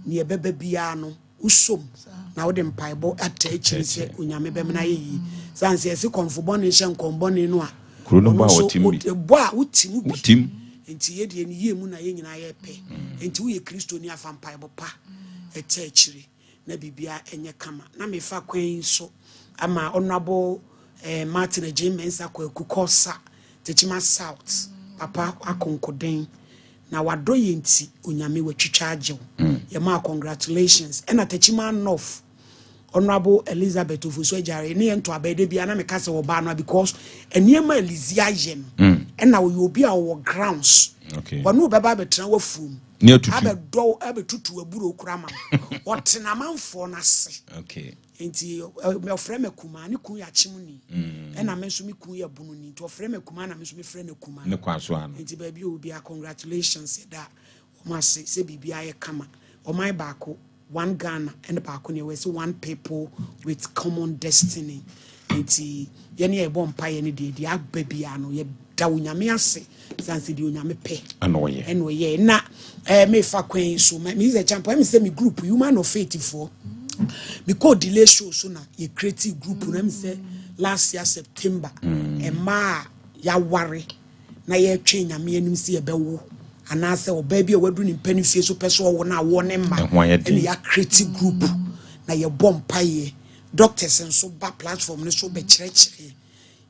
ne bebe bia no usom na wo de mpaibo atachiri se onyame bem na ye sanse ese konfobone hye nkombone no a krono ba wotimbi bo a wotim enti ye de ni ye mu na ye nyina ye pe enti wo ye Kristo ni afa mpaibo pa atachiri na bibia enye kama na mefa kwan so ama honorable Martin James akwakukosa Techima South papa akonkoden na wado yenti onyame watwitwa agyew ye ma congratulations and Techima North honorable Elizabeth Ofuso Jare ne ento abede bia na meka se wo ba no because eniema Elizia yen and na we obi a wo grounds wonu beba betra wafum abetutu aburo kurama wotena manfo na se enti me frame kuma ne kun ya chimuni na me so me kun ya bununi to frame kuma na me so me frame kuma ne kwaso an enti baby obi a congratulations da o ma se bibia ye kama o mai baako one Ghana and back on we say one people with common destiny. Enti yene e bom pa yene de agba no ye da onyame ase sanse de onyame pe eno ye na me fa kwen so me is a champion me say me group human of faith for me call delay show so na ye creative group na me say last year September e ma ya ware na ye twa nyame anim se ye bewo anase oba bi e wadu ni mpani fie so peso wo na wo ne ma ene ya creative group na ye bom pa ye doctors and so ba platform ne so be chire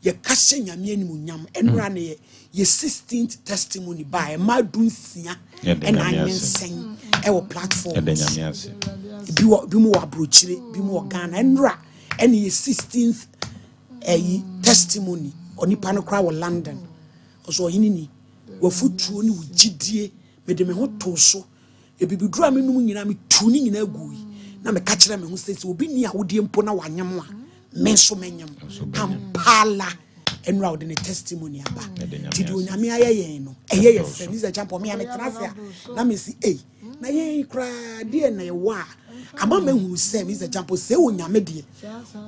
ye kase nyame anim nyam enra ne ye 16th testimony by ma dunsia and anyensen e wo platform bi mo abrochire bi mo Ghana enra ene ye 16th testimony onipa no kra wo London oso yinini wo futuo ni wugidie me de me ho to so e bibidura me num nyina me tuni nyina gui na me ka kire me ho sɛ obi ni a wodie mpo na wanyam a me so menyam ampala enra wo de ne testimony aba ti do nyame ayɛ no ɛyɛ yɛ fɛ ni sɛ champo me ametrase na me si na yɛn kra de na yɛ wa ama me hu sɛ me sɛ champo sɛ wo nyame de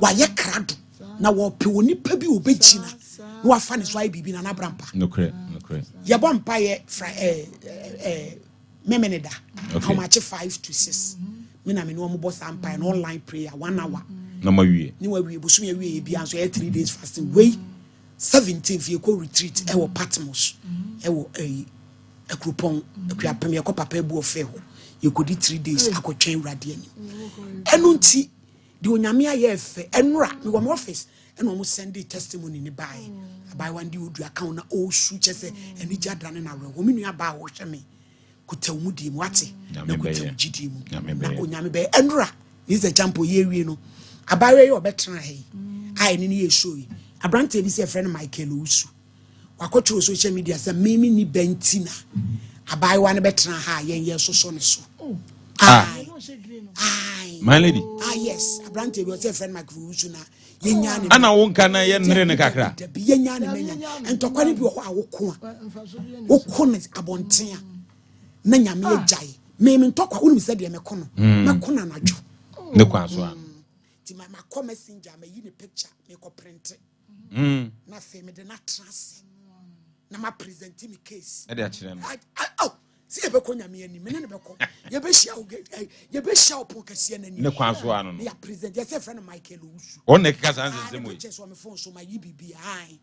wa yɛ krado na wo pe oni pa bi obegina na wa fa ne so ayi bibi na brampa no kre ye bom pa ye memeneda how much 5 to 6 me na me no mo boss ampa na online prayer 1 hour na ma wie ni wa wie busum ye wie bia so 3 days fasting we 17th ye ko retreat e wo Patmos e wo akropon akuapem ye ko papa bu ofe ho ye ko di 3 days akotwen urade ani enu nti di onyame aye efe enra me wo office eno mo send testimony ni bai abai wan di odu account na o su chese eni jadane na re wo me nua ba wo hwe me kutamu di mu ate na kutamu gidi mu na onyame be enra ni ze jampo ye wie no abai we obetena he ai ni ye show yi abrante bi se friend Michael Usu wakotro social media se mimi ni bentina abai wan betena ha ye so ne so my lady yes abrante bi se friend Michael Usu na yenya ne ana wonka na ye nre ne kakra yenya ne menya entokwa ne bi ho awoko ne abonten na nyame agyae meme ntokwa wonu se de meko no meko na nadwo ne kwa so a ti ma ko messenger ma yi ne picture me ko print na fe me de na trans na ma present me case e de a kire no si ebe ko nyame ani me ne beko ye be hia opo kase na ni ne kwa so ano no ya present ye say friend Michael Usu on ne kika san sensem we so me phone so ma yi bibi ai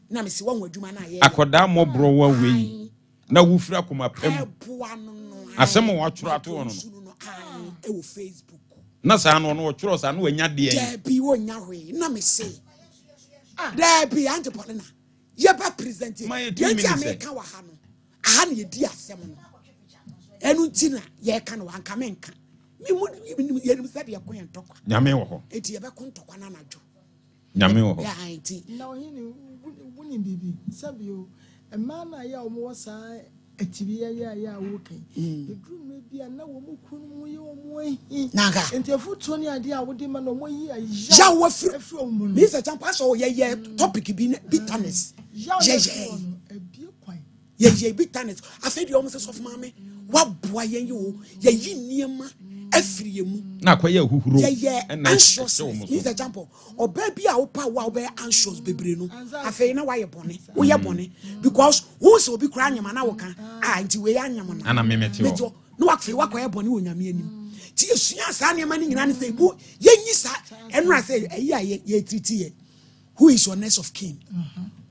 na me si won adwuma na ye akoda mo bro wa we na wufira koma pam asem wo tworo ato no e wo Facebook na sa no no tworo sa no wanya de en bi wo nya hwe na me say there be antipolina ye ba present ye ti America wa ha no aha na ye di asem no enu ntina ye ka no anka menka me mu ye nim se de ko yen tokwa nyame wo ho eti ye be ko ntokwa na nadwo nyame wo ho ya enti na ohini wuni bibi sabio emana ya omo sa etibi ya wokan edru me bia na wo mu kunu mu ye omo ehi naga enti afuto ni ade a wode ma na omo yi ya wo firi me se champa so ye topic bi bitterness ye bitterness afedi omo se sof mame wa boa ye yo ye yi niema afiri ye mu na kwaye huhuro na anxious is example oba bi a opa wa oba anxious bebre no afei na wa ye bone wo ye bone because who so bi kra anyama na wo kan nti we anyama na ana memeti wo no wa afei wa kwaye bone wo nyame anim ti esua sa ne ma ni nyina ne say bu ye nyi sa enra say eyi ye treat ye who is your next of kin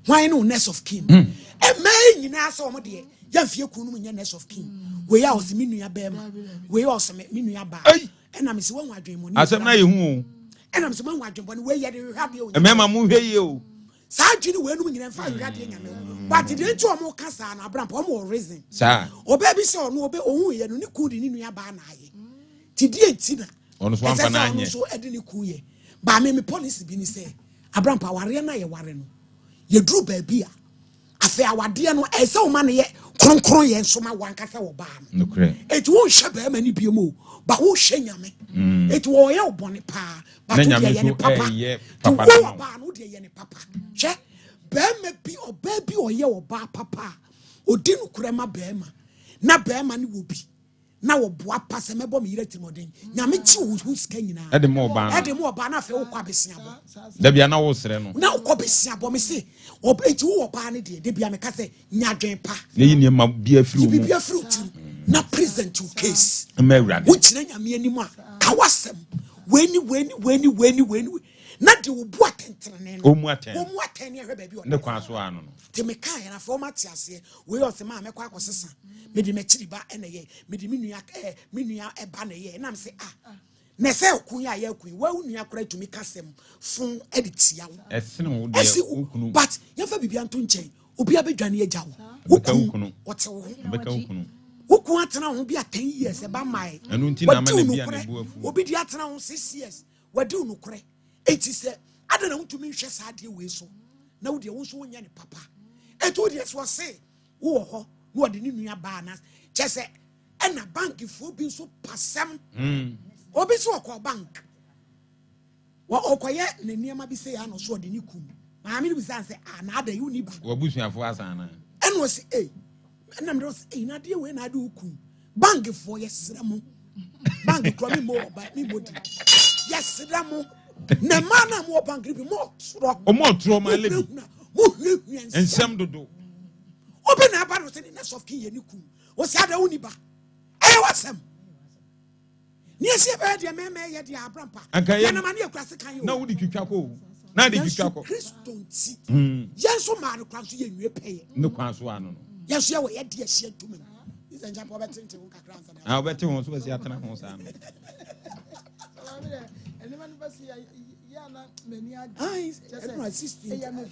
why no next of kin e mai nyina sa omo de ya fie kunu mu nya next of kin we ya os minua bema we ya os minua ba ena me se won wadwen mo ni asem na ye hu ena me se won wadwen bo ne we ye de hwade o mema mu hwe ye o sa adwini we nu nyina fa hwade nyame but de nti o mo kasa na abram po mo reason sa oba bi se ono oba ohun ye no ni ku di ni nua ba na aye ti di enti na ono so amfa na anye so edi ni ku ye ba me policy bi ni se abram pa ware na ye ware no ye dru ba bi a afi awade no ese o ma ne ye kronkron ye nsoma wankasa wo ba no nokre eti wo hwe ba ma ni bi mu ba wo hwe nyame eti wo ye obone pa ba to ye ne papa ti wo ba no de ye ne papa hwe ba ma bi oba bi o ye wo ba papa odi no kure ma ba ma na ba ma ne wo bi na wo boa pase mebo me yire timoden nyame chi wo hu sika nyina ede mo ba na fe wo kwa besiabo da bia na wo sere no na wo besiabo me se obeti wo ba ne de bia me ka se nyadwen pa ne yi ma bia firi wo bia fruit na present your case ma awurade wo kyerɛ nyame anim a ka wasɛm weni na de wo bu atentene no omu atene hwɛ baabi ne kwa so ano no te me ka ya na fo ma te ase we o se ma me kwa akosesa me de me kyiri ba ene ye me de me nua eba na ye na me se na se okun ya ya kun wa nua kora tumi kasem fun editia wo esene wo de okunu but ya fa bibia nto nkyɛn obi abedwane agya wo okunu wote wo beka okunu wokun atena ho bi 10 years eba mai enu nti na ma na bia na bu afu obi di atena ho 6 years wadi unu kore eti se adana ntumi nhwɛ saa de we so na wo de wo so wonya ne papa eto de so se wo ho no de ne nua ba na kyese ena bank fo bi so pasem obi so okọ bank wa okoye ne niam bi se ya no so de ne kum ma me bi san se na ada yu ni ba wo busuafo asana eno se na me se na de we na ada ukum bank fo yesere mo bank kro mi mo ba mi modi yesere mo na mana mo bank bi mo tro o mo tro ma lebi mo hwehwe ensem dodo obi na aba no se ne next of kin ye ni kum o se ada uni ba wasem ni esi ebe de meme ye de abrampa ya na mane akura se kan yo na wudi twitwa ko na de twitwa ko Kristo nti yenso ma no kwa so ye nwe peye ne kwa so ano no yenso ye we ye de ahia ntumi isa nja po betente won kakra ansa na obete won so basi atena ho sa no ene man basi ya na mani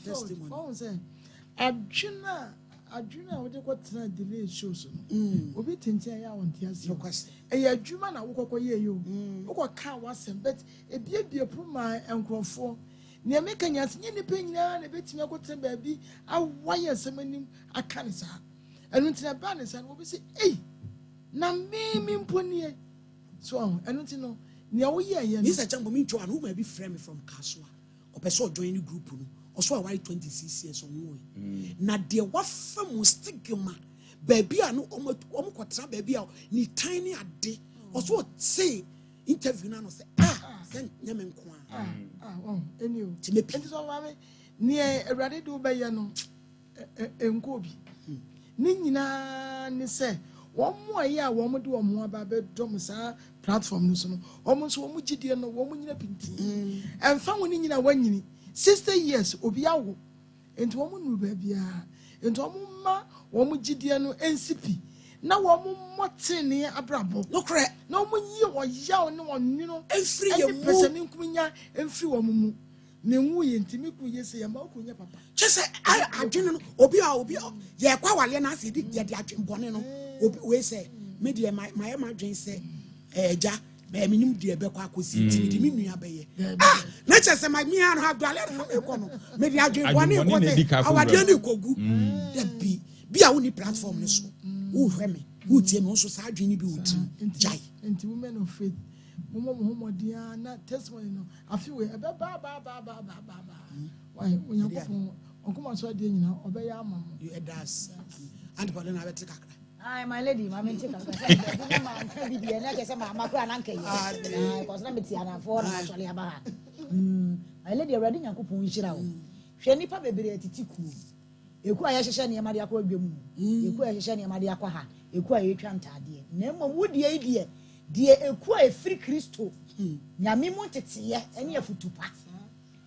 testimony oh say adwuna wo de ko tena delay shows no obi tintin ya won tia se e adwuma na wo kokko ye yo wo ko ka wasem but e bie puma enkrofo ne me kanya se ne penya na betimi akoten ba bi awaye semanim aka ne sa enu ntina ba ne sa no obi se na me mponi so enu ntino ne wo ye ni se chambo mi ntwa no ma bi frame me from Kaswa opeso join the group no also a white 26 years on na de wafam stigma baby a no omo kotra baby a ni tiny ade also say interview na no say sen nyame nko anyway enti so mama ni awrade do be ye no enko bi ni nyina ni say won mo aye a won de won aba be dom sa platform no so no won so won gidie no won nyina pinti emfa won nyina wanyini 60 years obi awo enti won nu ba bia enti won ma won gidie no NCP na won motene abrabo no kre na won yi wo yaw ne won nino every ye mu person nkunya emfiri won mu ne nwu ye ntimi ku ye se ya ma ku nya papa chese adwene no obi a ye kwa wale na ase di de adwenbone no obi we say me de my dwen say eja be minim de be kwa akosi ti di me nua be ye na chese my me an have dwale na me ko no me de adwenbone ko te awade ni kogu de bi a woni platform ne so wo hwe me wo tie me so sa adwene bi wo ti jai enti women of faith mo dia na testimony no afi we ba why when you go on so dia nyina obeya ama you edas and Paul na beti kakra my lady ma mente kakra say ma nka bi dia na ke say ma makura na nka yi cause na meti ana for na so le aba my lady already nyankopon nhira wo hwe nipa bebere atitiku eku a ye hyehye ne ma de akwa adwam eku a ye hyehye ne ma de akwa ha eku a ye twa ntade na mmom wodie idie die eku a efiri Kristo nyame mu teteye ene afutupa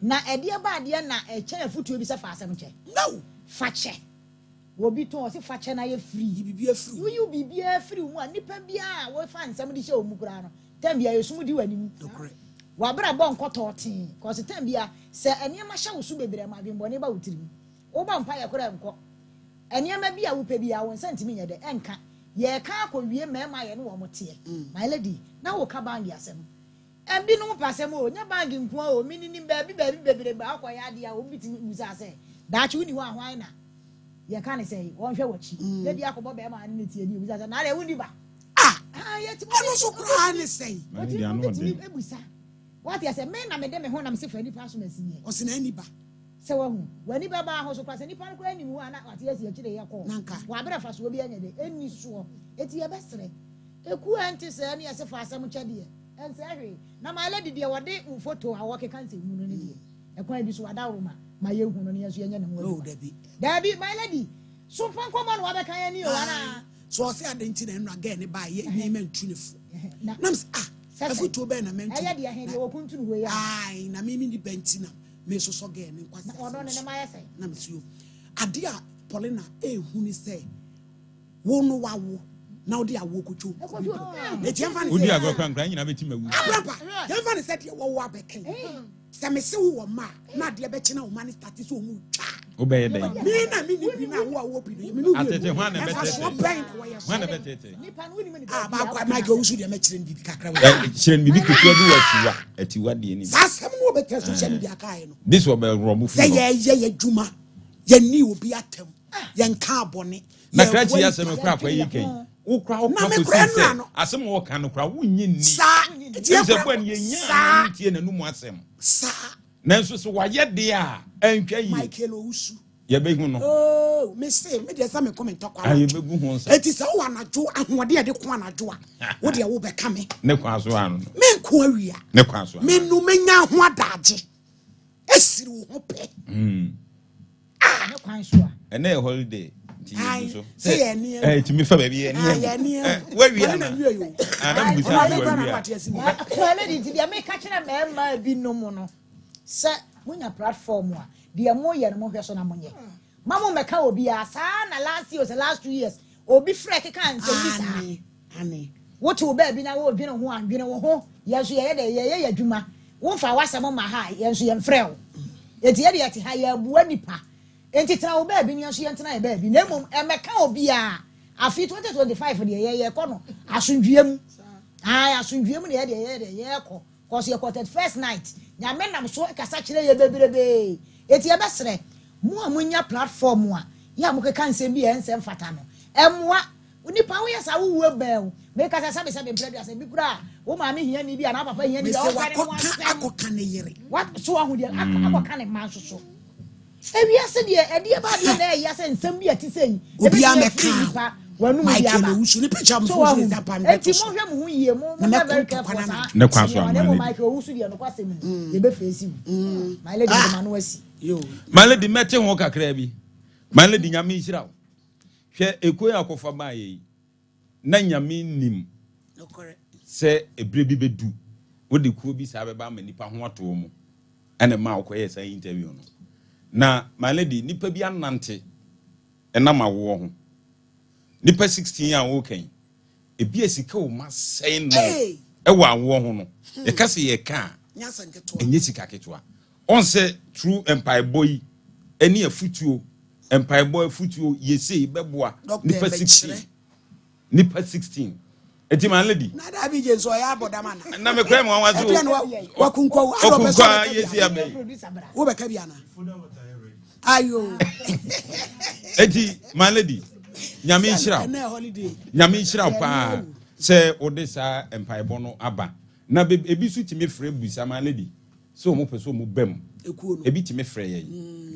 na ede ba de na eche afutu bi se fa asem che no fache obi to o se fache na ye free bibia free you bibia free mu a nipa bia wo fa nsem de hye o mu kura no tem bia yesum di wani wa bra bo nkoto ten cause tem bia se ene ma hye wo su bebere ma dwembo ne ba wutirim wo ba mpa ye kura nko ene ma bia wo pe bia wo nsantimi nye de enka ye ka akowie mema ye no wo mote my lady na wo ka bangi asem ebi no pasem o nya bangi nko o minini baabi bebere ba akoya ade a obi timi musa se daachi woni ho ahwan na ye ka ne say won hwe wachi ye di akobo be ma ne tie ni musa se na re woni ba ye ti ano so kra ne say ebusa what you say me na me de me ho na me se fa ni pa so masi ye o se na ni ba se wa hu wani ba ba ho so kwase ni pa ko ani mu ana wate ye kire ye ko nanka wa bra fa so obi anya de eni so eti ye besere eku anti se ne yese fa asem chede en se hwe na my lady de wode photo a woke kan se mu no ne de ekwan bi so wada roma ma ye hu no ne yeso yenye ne ho oh dabi my lady Sompa Nkomo no wabe kan ani o wana so say adenti na nra ga ne ba ye ni mentu ne fu nam photo be na mentu aya de ahe de wokuntu no we ya ai na me ni benti na me so so ga ne kwasa ono ne ma yese na me su ade a Paulina hu ni say wo no wawo na odi awo kocho e ti enfa ni odi agro kran nyina beti mawu papa enfa ni say de wo wo abeken se me se wo ma na de be china wo ma ni start so mu twa obey dey me na me ni bi na wo bi no me no bi atete hwan na betete hwan na betete nipa no ni me ba kwa Michael Usu de me chire ndi kakra chire ndi bi ketua bi atiwa de ni sasem no betre social media kai no this will be robu fu say ye dwuma ye ni obi atem ye nka abone na krachi ya se me kra kwa yiken ukra se asem wo kan no kra wunyi ni sa tie kwa ni nya ni tie nanu mu asem sa nanso so waye de a antwa yi Michael Usu ye be hu no oh me say me de sa me comment kwa aye be gu hu nsa eti sa wo anajo ahode de ko anajo a wo de wo be ka me ne kwa so anu me nko awia ne kwa so me nu menya ho adaje esiri wo ho pe ne kwan so a ene holiday so say ni ti mi fa ba bi ye ni we wi ana adam bi sa we wi a lady ti dia me ka kire me bi no mu no se munya platform a dia mo ye no mo hwe so na monye mamo me ka obi a sa na last year or last 2 years obi frek kan se bi sa ani what to be bi na wo bi no ho anwene wo ho ye so ye de ye adwuma wo fa wasem ma ha ye so ye mfrɛ wo eti ye de ti ha ye bua nipa enti tra wo ba bi ni so ye ntena ye ba bi na mom e meka obi a afi 2025 de ye kɔ no asundwiem asundwiem de ye kɔ cause ye quartet first night nyame nam so kasa kire ye bebrebe eti ye besre mu a munya platform a ya mu keka nsem bi ensem fata no emwa nipa wo yesa wo wo bel me kasa sabe mpre dia se bi kura wo ma me hia ni bi ana papa hia ni bi o kare mo akoka ne yere what so ahu dia akoka ne man so ewiase de ade ba de na ya se nsem bi ati sei obi ameka wanu mu dia ba Usu ni picture mo so za pa me enti mo hwe mo hu yie mo na very careful ne kwa so na mo Michael Usu de no kwase mu ye be face my lady de manu asi yo my lady mete ho kakra bi my lady nyame nhira wo hwe ekoyi akofa ba yi na nyame nim se ebre bi bedu wo de kuo bi sa be ba ma nipa ho ato mu ene ma akoye sa interview no na my lady nipa bi anante ena ma wo ho nipa 16 a wo kan ebi esika wo ma sei no e wa wo ho no e ka se ye ka nyasa nketo enye sika ketwa on se true empire boy eni afutuo empire boy afutuo yese beboa nipa 16 nipa 16 eti man lady na da bi je so ya bodama na me kwa mo wazo wakunko okunko yesi abe wo be ka bia na ayo eti man lady nyame nhira nyame nhira pa se odesa empire bono aba na ebi su timi frɛ busa man lady so mo pɛ so mo bam ebi timi frɛ ye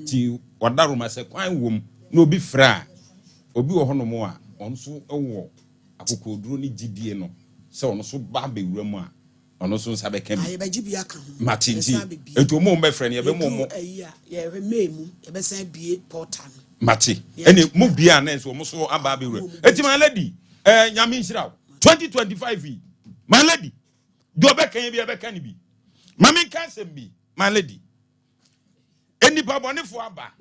ti odaroma se kwan wom na obi frɛ a obi wo hono mo a onso ewo akokoduro ni gidie no se ono so ba bewura mu a ono so nsa be ka bi ba gibi aka ho matinti eto mo be frɛ ne ye be mo ye memu ye be san bie portal mati ene mo bia na so mo so aba bewura eti man lady nyame nhira 2025 man lady do be kan bi e be kan bi mami kan sem bi man lady eni pa bonefo aba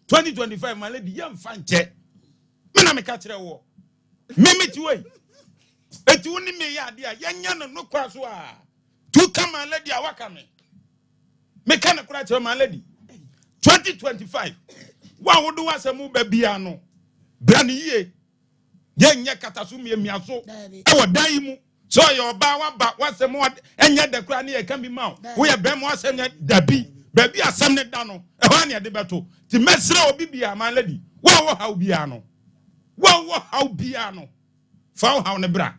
2025 man lady yam fanche me na me ka kire wo me ti wey eti woni me ya ade a yanya no kwa so a tu ka man lady a waka me ka na kura kire man lady 2025 wa wodo wasemu ba bia no bra ne yie yenye katasu miaso e wodan mu so your ba wa ba wasemu enye de kura ne ye kan bi ma wo ye bem wasem dabi baby asem ne da no e ho ne de beto ti mesre obi bia man lady wo ha bia no wo ha bia no fa ha ne bra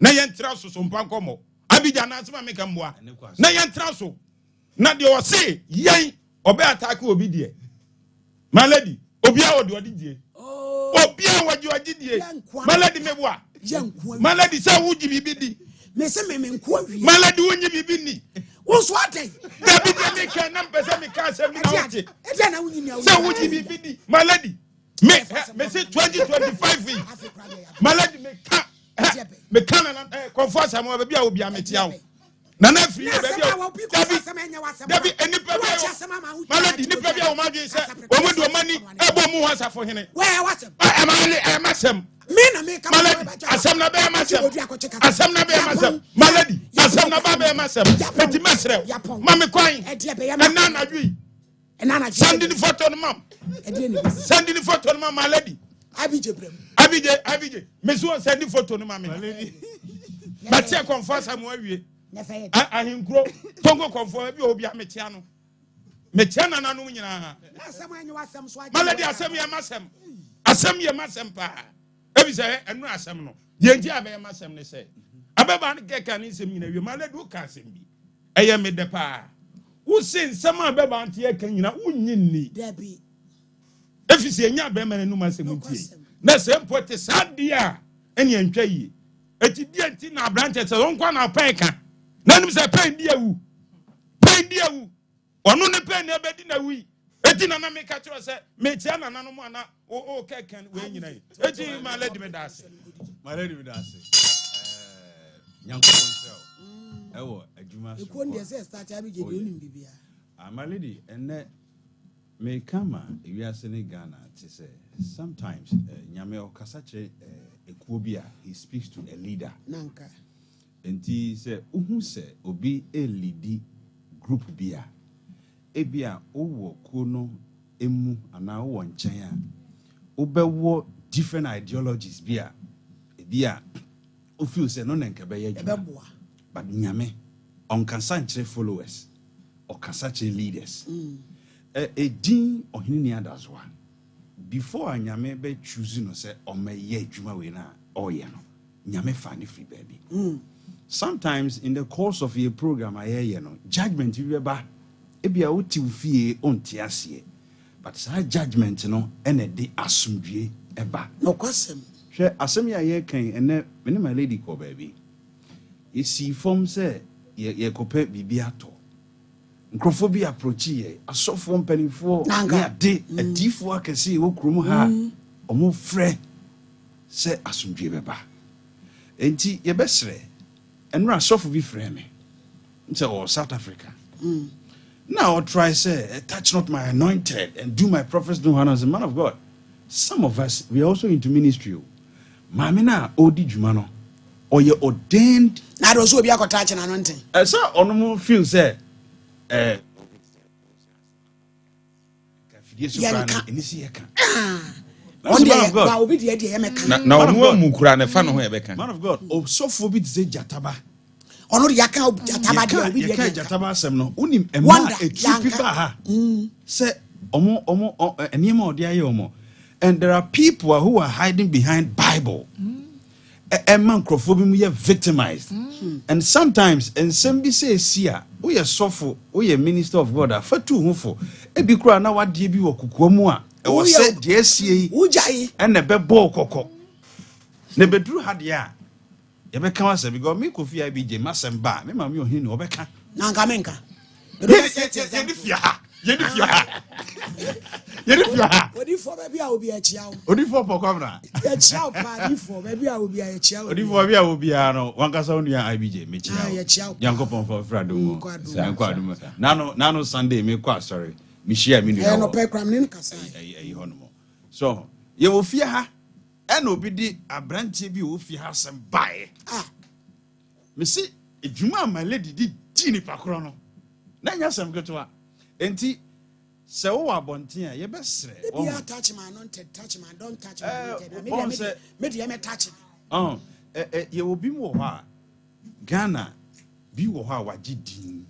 na ye ntra so Sompa Nkomo abija na asema me kan boa na ye ntra so na de o se yen obe attack obi die man lady obi a odi die Obia wa Georgie. Malady Mewa. Malady sa wuji bibidi. Me se me nko awie. Malady wonyi bibini. Wo so atay. Dabi de me kan na pese me ka asem na wote. E na wunyi ni awu. Sa wuji bibidi. Malady. Me say 2025. Malady me ka. Me kan na confess am obi a obi ametia wo. Na na free baby Dabi eni baby Malady ni baby o ma dwen se o mo do mani ebo mu hasafo hene. Where wasem? Am asem. Me na me come Malady asem na be masem. Asem na be masem. Malady asem na ba be masem. Enti mesrew. Ma me kwan. Na na dwi. Send the photo no mam. Send the photo no mam Malady. Abije. Me so send the photo no mam. Malady. But you confess am wawie. Ahinkro Tongo confirm bi obi ametia no. Metia na nanu nyina. Malady asem ye masem. Asem ye masem pa. Ebi say enu asem no. Ye nti abe masem ne say. Abeba ne keka ne nsem nyina wie Malady wo ka asem bi. Eye me de pa. Wo sin nsem abeba ante ye kan nyina wunyi ni. Dabi. Efisi enya be ma nenu masem ntie. Na se mpote sadia ene antwa yi. Eti die nti na branche se won kwa na pen ka. Nanim se pen dia wu. Pen dia wu. Ono ne pen na bedi na wi. Eti na me ka tro se me tia na nanu mu ana o keken we nyina yi. Eti Malady me dase. Malady me dase. Nyanko nsel. Ewo adwuma so. Ekwo ndi se start abi je de onim bibia. Malady enne me kama ewiase ne Ghana ti se sometimes nyame okasa che ekuo bi a he speaks to a leader. Nanka. Enti se uhu se obi elidi group bia ebia owo kuo no emu ana owo nchen a obewo different ideologies bia o feel se no nenka be ye dwuma but nyame on kasa nchre followers o kasa che leaders din ohini ni adazwa before anyame be choose no se o meye dwuma we na oye no nyame fa ni free baby. Sometimes in the course of your program I judgment you ba ebia oti ufie onti ase but sa judgment no ene de asumdue eba no kwasem hwe asem ya ye kan ene me my lady ko baby you see form say ye kope bibia to nkrofo bi approach ye asofo mpanifo ya de adifo akese wo krom ha omo frɛ sɛ asumdue beba enti ye besre enra asofo bi frɛ me nse o South Africa now I'll try say touch not my anointed and do my prophets do honor as a man of God. Some of us we are also into ministry mama na odi dwuma no or you ordained na do so obi akota touch na anointing so onomo feel say ka fidie so kan enisi ye kan on the ba obi de ye meka na onu mu kura ne fa no ho e beka man of God o so for bi say jataba ono de yaka jataba de obi de jataba asem no unim ema etripi ba ha say omo enema odi aye omo and there are people who are hiding behind Bible a man crofobia mu ye victimized and sometimes and some be say sia we are sofo we are minister of God afatu hufo e bi kura na wade bi wo kokoamu a e wo se de asie ujai and na be ball kokko ne bedru hade a ye be kan wase because me kofi a bi je masem ba me ma me ohini no be kan na nka menka Yedi fia. Odi for baby a obi achia wo. Odi for pokwamna. Achia pa di for baby a obi achia wo. Odi for baby a obi no wankasa onua IBJ me chia. Yankopon for frado mo. Yankwadum. Nano Sunday me kwa sorry. Me share me nua. No pe kram ne kasa. Eyi hono mo. So, ye wo fia ha. E no bi di abrantie bi wo fia ha sem bae. Me si edwuma my lady di ni pakro no. Na nya sem ketoa. Enti se wo abonten a ye besre o ya touch my anointed touch my don't touch my anointed me dey touch ye wo bi mo ho a Ghana bi wo ho a wagi din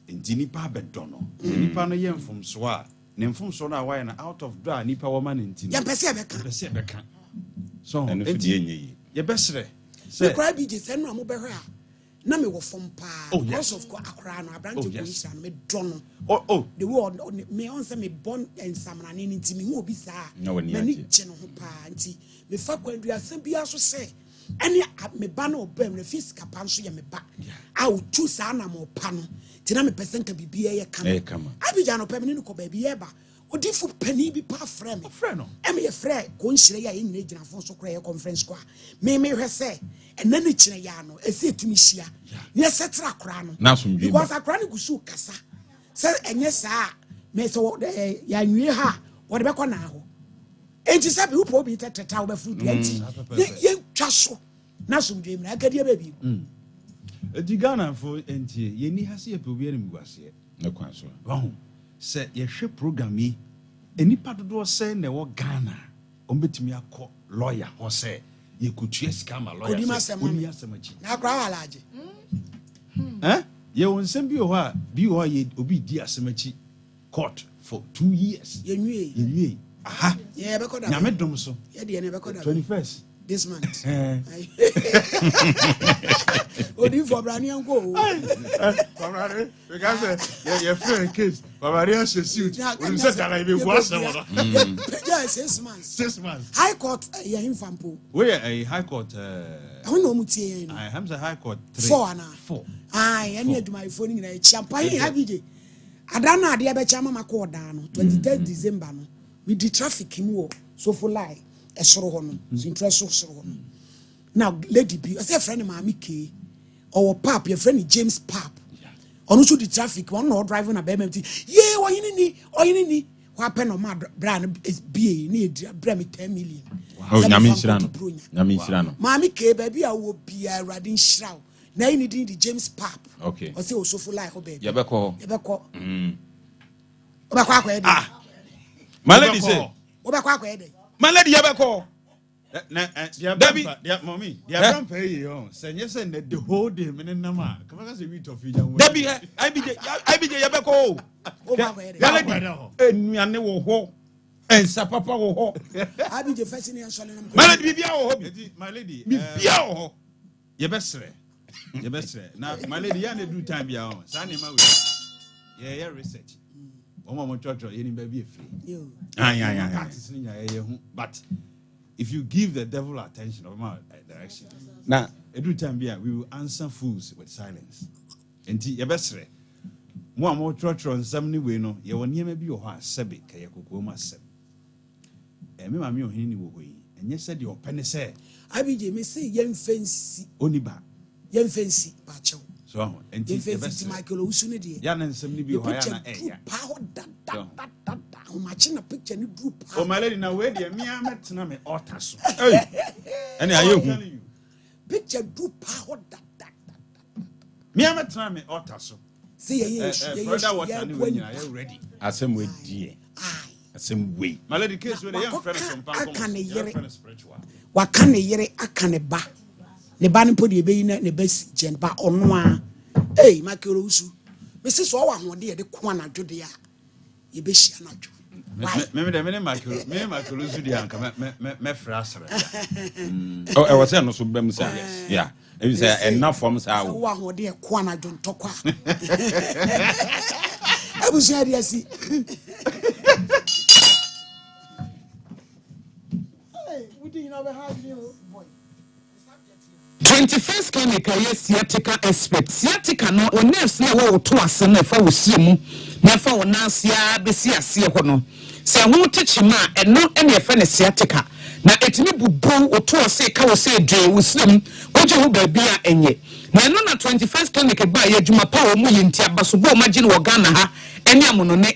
enti nipa bedo no nipa no ye mfomso a ne mfomso no a wa na out of door nipa wo ma ne enti ye pese so enti ye besre se cry bi je se no mo behwe a na me wo fom pa because of akra no abrante ko isha me dono the word me on say me born and samrane nti me hu obi saa me ni gye no ho pa nti me fa kwadu asem bia so say any me ba no obam na fis kapa nso ye me ba a o tu saa na mo pa no ti na me person ka bibia ye kama abija no pem ni ko ba bi ye ba odi fu pani bi pa frɛ no e me ye frɛ ko nhire ya ye nyina gyina fo so kra ye conference ko me hwɛ sɛ ɛna ne kyerɛ ya no ɛsɛ etumi hia ne setra kra no because akra ne gusu kasa sɛ enye saa me so ya nwie ha wɔde bɛkɔ na ho enti sɛ bi wo po bi teteta wo bɛfu du enti ye twa so na somdwe mi na akadie ba bi Ghana for enti ye ni hase ye pe obi anim guase ne kwan so wahu sɛ yɛhwɛ program yi enipa dodo sɛ na ɛwɔ Ghana ombetumi akɔ lawyer ho sɛ yɛkutua sika ma lawyer oni asɛmachi na akra walaje ye won nsɛm bi wɔ hɔ a bi wɔ hɔ ye obi di asɛmachi court for 2 years yenwie aha ye be ko da nyame dom so ye de ne be ko da 21st this month odi for brani anko Comrade, because your friend case, Bavaria suit. We said that I be was 6 months. 6 months. High court ya him fampo. We a high court I no mutie no. I am the high court 3 4 any aduma phone ni na champagne habije adana ade be chama mako odan no 23 December no we di traffic mu so for lie esoro ho no interest soro ho no now lady bi I say friend maami ke or pap your friend James Pap onu so di traffic one no driving na be empty ye oyini ni what happen no ma brand is be ni bra me 10 million nyame nshira no maami ke baby a wo bia radin shira na you need the James Pap okay o say o so for lie ho baby ye be ko obakwa akwa ede my lady say obakwa akwa ede my lady ye be ko Debbie, mommy, the pay you. Send yes, and the whole day, Menama. Come on, as a week of Debbie, I be Yabako. And me and ho and Sapapa ho. I be the first in the My lady, my lady, your best. Now, my lady, I do time beyond. Sandy, my yeah, research. Oma church or any baby free. But if you give the devil attention of my direction, now every time we will answer fools with silence. And your best more church on some new way, no, you will never be your heart, Sebi, Kayakoma Seb. And me, mammy, and yes, said your penny say, I be me say, young fancy, only back, young fancy, Pacho. So, and fancy Michael Usunidi, Yan and some new power that. Matching a picture and drew. Oh, my lady, now where the mere met autos. And are you picture drew power that. Mere met autos. See, brother, what are you ready? As some way, dear. Same way. My lady, case with a young friend from Panko. What can a year I can a ba? The banning put the baby in the best gen ba on one. Hey, my Kurusu. Mrs. Owa, dear, the Kwana Judia. You be she not. Maybe the minute my Kurusu, my frasser. Oh, I was saying, so Bem say, yeah. It was enough from us. Owa, dear Kwana don't talk. I was here, I see. We didn't have a hard boy. 21st clinical yes sciatica expert sciatica no o nerves na wo to ase na fa wo sie mu na fa wo nansia besi ase ho no se ho techi ma eno ene fa ne sciatica na etimi bubu o to ase ka wo se dwe wo siem wo je ho ba bia enye na eno na 21st clinic ba ye adwuma pa wo mu yinti abaso bo magine wo Ghana ha ene amono ne